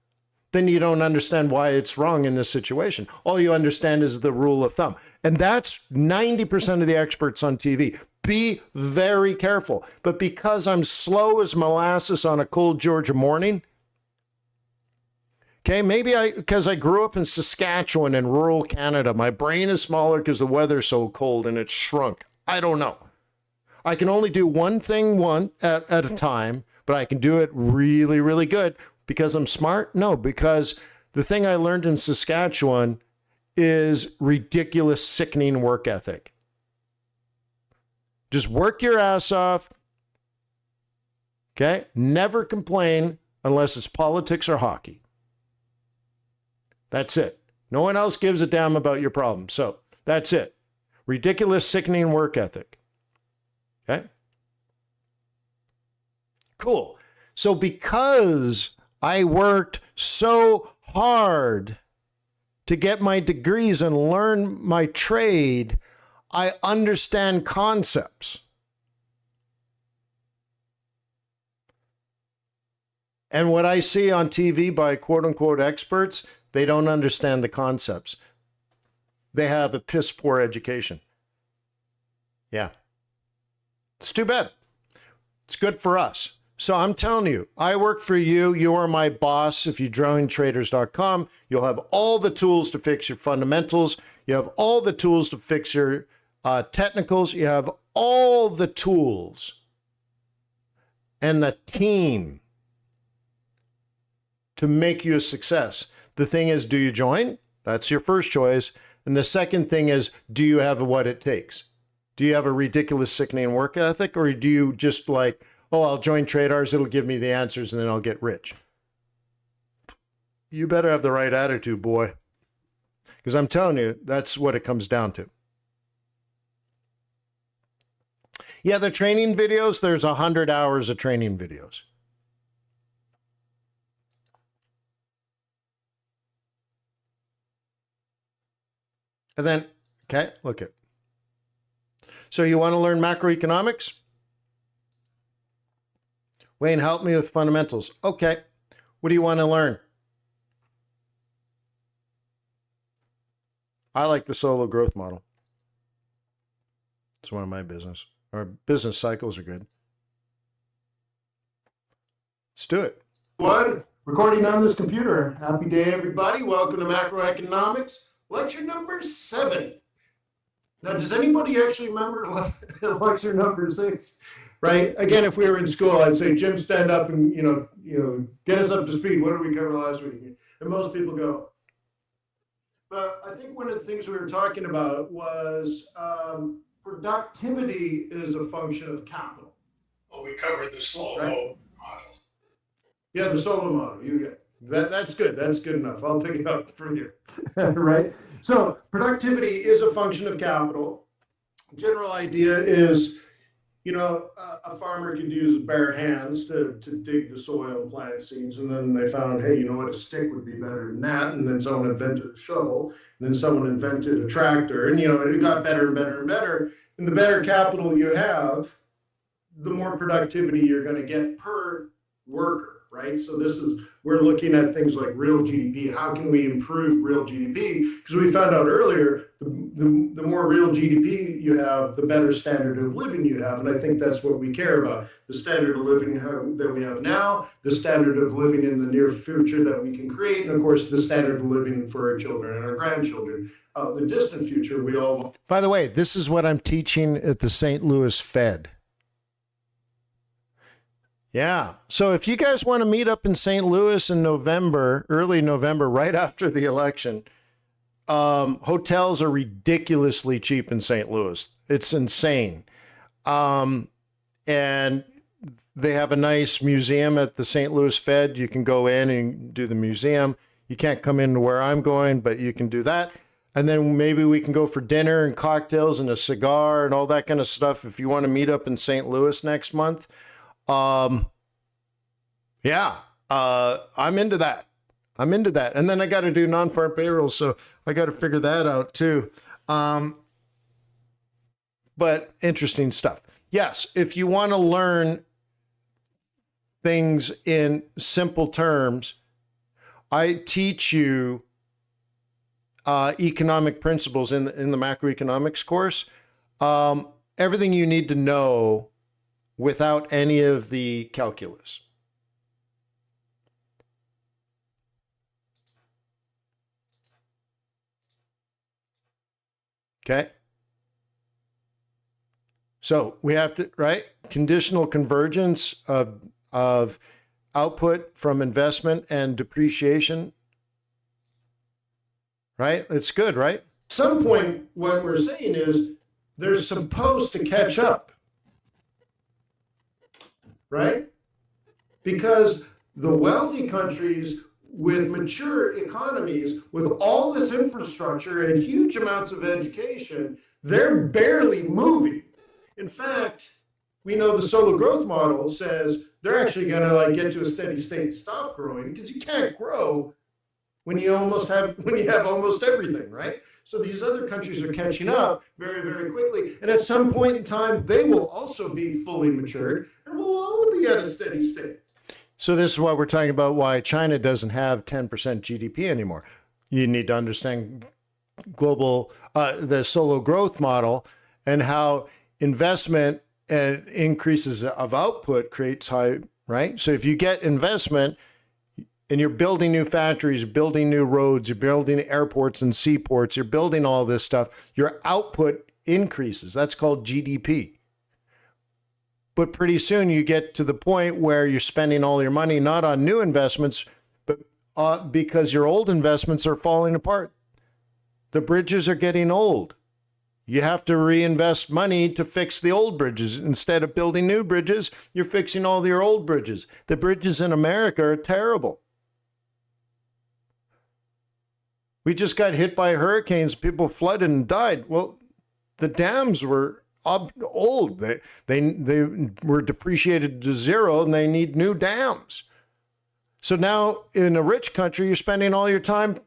then you don't understand why it's wrong in this situation. All you understand is the rule of thumb. And that's 90% of the experts on TV. Be very careful. But because I'm slow as molasses on a cold Georgia morning, Okay, maybe because I grew up in Saskatchewan in rural Canada, my brain is smaller because the weather's so cold and it's shrunk. I don't know. I can only do one thing at a time, but I can do it really, really good because I'm smart? No, because the thing I learned in Saskatchewan is ridiculous, sickening work ethic. Just work your ass off. Okay? Never complain unless it's politics or hockey. That's it. No one else gives a damn about your problem. So that's it. Ridiculous, sickening work ethic. Okay? Cool. So because I worked so hard to get my degrees and learn my trade, I understand concepts. And what I see on TV by quote unquote experts, they don't understand the concepts. They have a piss poor education. Yeah. It's too bad. It's good for us. So I'm telling you, I work for you. You are my boss. If you join traders.com, you'll have all the tools to fix your fundamentals. You have all the tools to fix your technicals. You have all the tools and the team to make you a success. The thing is, do you join? That's your first choice. And the second thing is, do you have what it takes? Do you have a ridiculous, sickening work ethic? Or do you just like, oh, I'll join traders, it'll give me the answers, and then I'll get rich? You better have the right attitude, boy. Because I'm telling you, that's what it comes down to. Yeah, the training videos, there's 100 hours of training videos. And then, okay, look at. So you want to learn macroeconomics? Wayne, help me with fundamentals. Okay, what do you want to learn? I like the solo growth model. It's one of my business. Our business cycles are good. Let's do it. What? Recording on this computer. Happy day, everybody. Welcome to Macroeconomics. Lecture number 7. Now, does anybody actually remember lecture number 6? Right? Again, if we were in school, I'd say, Jim, stand up and, get us up to speed. What did we cover last week? And most people go. But I think one of the things we were talking about was productivity is a function of capital. Well, we covered the slow model. Yeah, the solo model. You get that's good. That's good enough. I'll pick it up from here. Right? So productivity is a function of capital. General idea is, a farmer could use bare hands to dig the soil and plant seeds. And then they found, hey, a stick would be better than that. And then someone invented a shovel. And then someone invented a tractor. And, it got better and better and better. And the better capital you have, the more productivity you're going to get per worker. Right? So we're looking at things like real GDP. How can we improve real GDP? Because we found out earlier, the more real GDP you have, the better standard of living you have. And I think that's what we care about. The standard of living that we have now, the standard of living in the near future that we can create, and of course, the standard of living for our children and our grandchildren. The distant future, we all want. By the way, this is what I'm teaching at the St. Louis Fed. Yeah. So if you guys want to meet up in St. Louis in November, early November, right after the election, hotels are ridiculously cheap in St. Louis. It's insane. And they have a nice museum at the St. Louis Fed. You can go in and do the museum. You can't come into where I'm going, but you can do that. And then maybe we can go for dinner and cocktails and a cigar and all that kind of stuff if you want to meet up in St. Louis next month. I'm into that. And then I got to do non-farm payrolls, so I got to figure that out too. But interesting stuff. Yes, if you want to learn things in simple terms, I teach you economic principles in the macroeconomics course. Everything you need to know without any of the calculus. Okay. So we have to, right? Conditional convergence of output from investment and depreciation. Right? It's good, right? At some point, what we're saying is they're supposed to catch up. Right? Because the wealthy countries with mature economies, with all this infrastructure and huge amounts of education, they're barely moving. In fact, we know the solo growth model says they're actually going to like get to a steady state and stop growing, because you can't grow when you have almost everything, right? So these other countries are catching up very, very quickly. And at some point in time, they will also be fully matured and we'll all be at a steady state. So this is what we're talking about, why China doesn't have 10% GDP anymore. You need to understand global, the solo growth model, and how investment and increases of output creates high, right? So if you get investment and you're building new factories, building new roads, you're building airports and seaports, you're building all this stuff, your output increases. That's called GDP. But pretty soon you get to the point where you're spending all your money not on new investments, but because your old investments are falling apart. The bridges are getting old. You have to reinvest money to fix the old bridges. Instead of building new bridges, you're fixing all your old bridges. The bridges in America are terrible. We just got hit by hurricanes. People flooded and died. Well, the dams were old. They were depreciated to zero, and they need new dams. So now in a rich country, you're spending all your time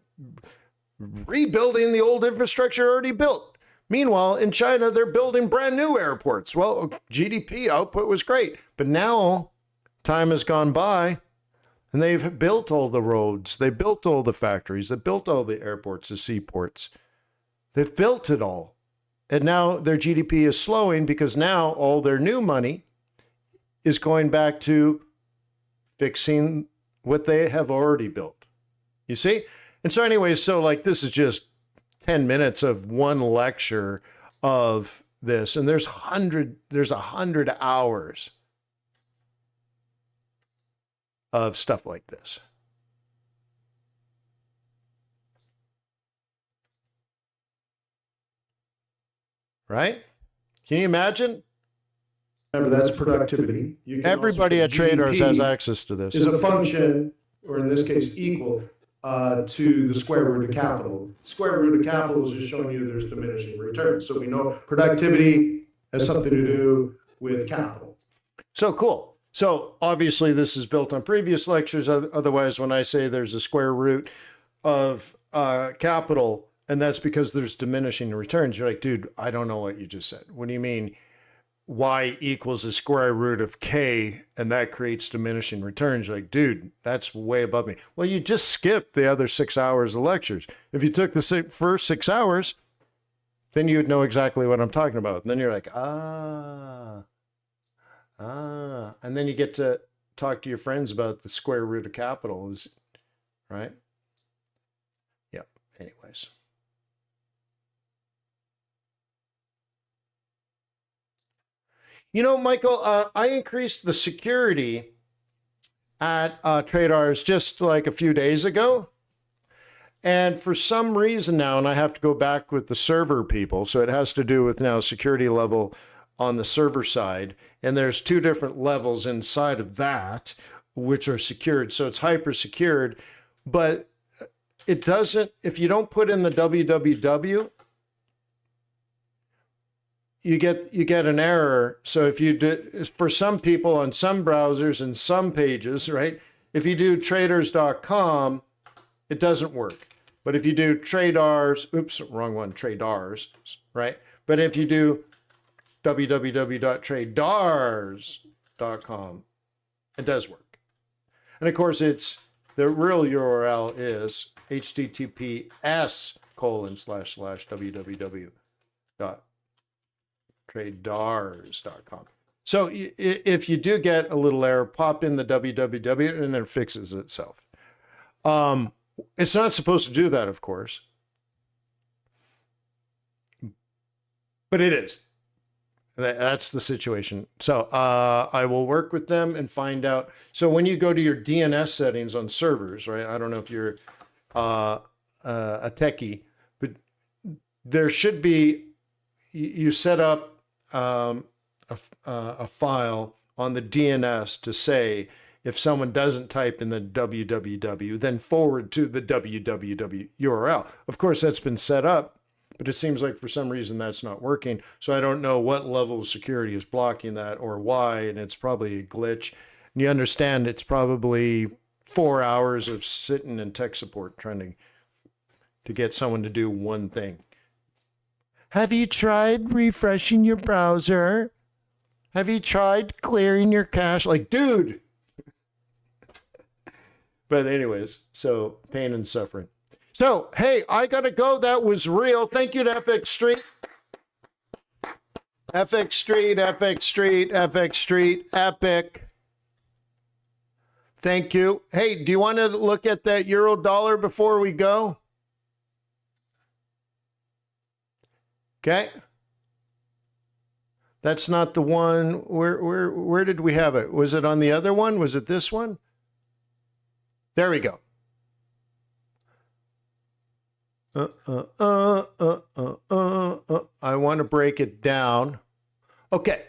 rebuilding the old infrastructure already built. Meanwhile, in China, they're building brand new airports. Well, GDP output was great, but now time has gone by and they've built all the roads. They built all the factories. They built all the airports, the seaports. They've built it all. And now their GDP is slowing because now all their new money is going back to fixing what they have already built. You see? And so anyway, so like this is just 10 minutes of one lecture of this, and there's 100 hours of stuff like this. Right? Can you imagine? Remember, that's productivity. Everybody at Traders has access to this. Is a function, or in this case, equal to the square root of capital. Square root of capital is just showing you there's diminishing returns. So we know productivity has something to do with capital. So cool. So obviously this is built on previous lectures. Otherwise, when I say there's a square root of capital, and that's because there's diminishing returns, you're like, dude, I don't know what you just said. What do you mean y equals the square root of k, and that creates diminishing returns? You're like, dude, that's way above me. Well, you just skipped the other 6 hours of lectures. If you took the first 6 hours, then you would know exactly what I'm talking about. And then you're like, and then you get to talk to your friends about the square root of capital, right? Yeah, anyways. You know, Michael, I increased the security at TradeRs just like a few days ago. And for some reason now, and I have to go back with the server people, so it has to do with now security level on the server side. And there's 2 different levels inside of that, which are secured. So it's hyper secured, but it doesn't, if you don't put in the www, you get an error. So if you do, for some people on some browsers and some pages, right? If you do traders.com, it doesn't work. But if you do traders, oops, wrong one, traders, right? But if you do www.traders.com, it does work. And of course, it's the real URL is https://www.traders.com. So if you do get a little error, pop in the www and then it fixes itself. It's not supposed to do that, of course. But it is. That's the situation. So I will work with them and find out. So when you go to your DNS settings on servers, right? I don't know if you're a techie, but there should be, you set up a file on the DNS to say, if someone doesn't type in the www, then forward to the www URL. Of course, that's been set up, but it seems like for some reason that's not working. So I don't know what level of security is blocking that or why, and it's probably a glitch. And you understand it's probably 4 hours of sitting in tech support trying to get someone to do one thing. Have you tried refreshing your browser? Have you tried clearing your cache? Like, dude. But anyways, so pain and suffering. So, hey, I got to go. That was real. Thank you to FX Street. FX Street, FX Street, FX Street, epic. Thank you. Hey, do you want to look at that euro dollar before we go? Okay. That's not the one. Where did we have it? Was it on the other one? Was it this one? There we go. I want to break it down. Okay.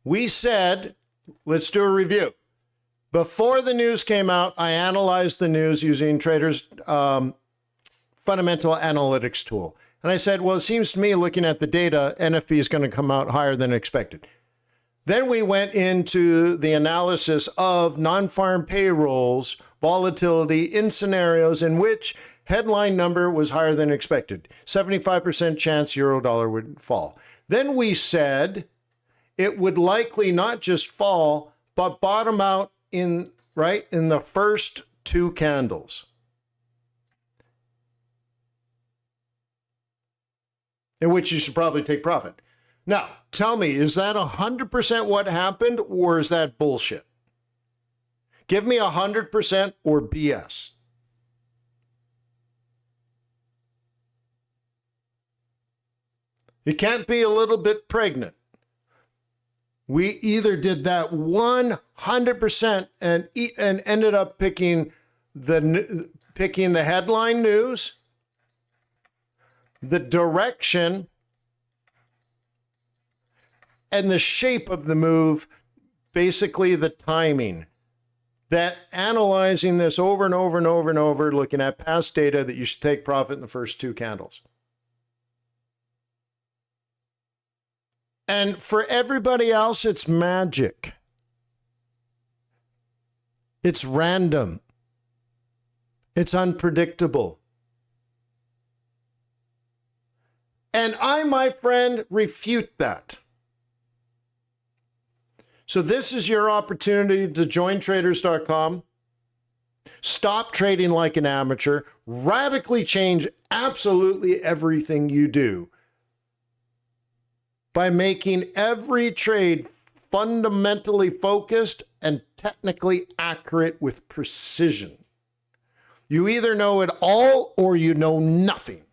We said, let's do a review. Before the news came out, I analyzed the news using Trader's fundamental analytics tool. And I said, well, it seems to me, looking at the data, NFP is going to come out higher than expected. Then we went into the analysis of non-farm payrolls, volatility in scenarios in which headline number was higher than expected. 75% chance euro dollar would fall. Then we said it would likely not just fall, but bottom out in the first two candles. In which you should probably take profit. Now, tell me, is that 100% what happened, or is that bullshit? Give me 100% or BS. You can't be a little bit pregnant. We either did that 100% and ended up picking the headline news, the direction, and the shape of the move, basically the timing. That analyzing this over and over and over and over, looking at past data, that you should take profit in the first two candles. And for everybody else, it's magic. It's random. It's unpredictable. And I, my friend, refute that. So this is your opportunity to join traders.com, stop trading like an amateur, radically change absolutely everything you do by making every trade fundamentally focused and technically accurate with precision. You either know it all or you know nothing.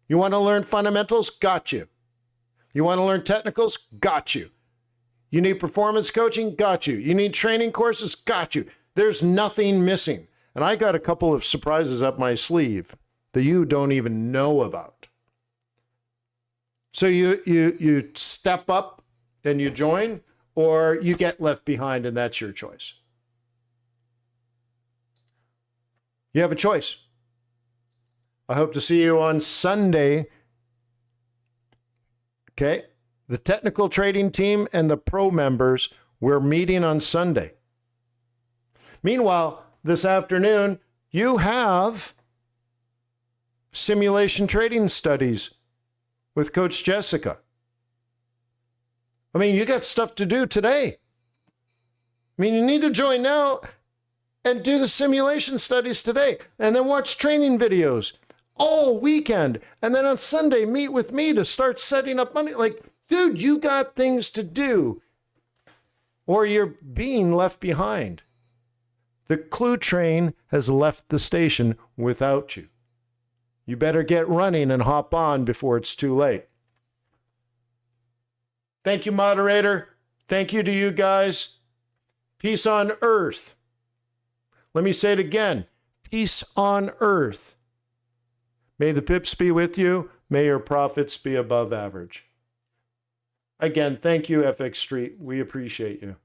You want to learn fundamentals? Got you. You want to learn technicals? Got you. You need performance coaching? Got you. You need training courses? Got you. There's nothing missing. And I got a couple of surprises up my sleeve that you don't even know about. So you step up and you join, or you get left behind, and that's your choice. You have a choice. I hope to see you on Sunday. Okay? The technical trading team and the pro members, we're meeting on Sunday. Meanwhile, this afternoon, you have simulation trading studies with Coach Jessica. I mean, you got stuff to do today. I mean, you need to join now and do the simulation studies today, and then watch training videos all weekend. And then on Sunday, meet with me to start setting up money. Like, dude, you got things to do, or you're being left behind. The clue train has left the station without you. You better get running and hop on before it's too late. Thank you, moderator. Thank you to you guys. Peace on earth. Let me say it again. Peace on earth. May the pips be with you. May your profits be above average. Again, thank you, FX Street. We appreciate you.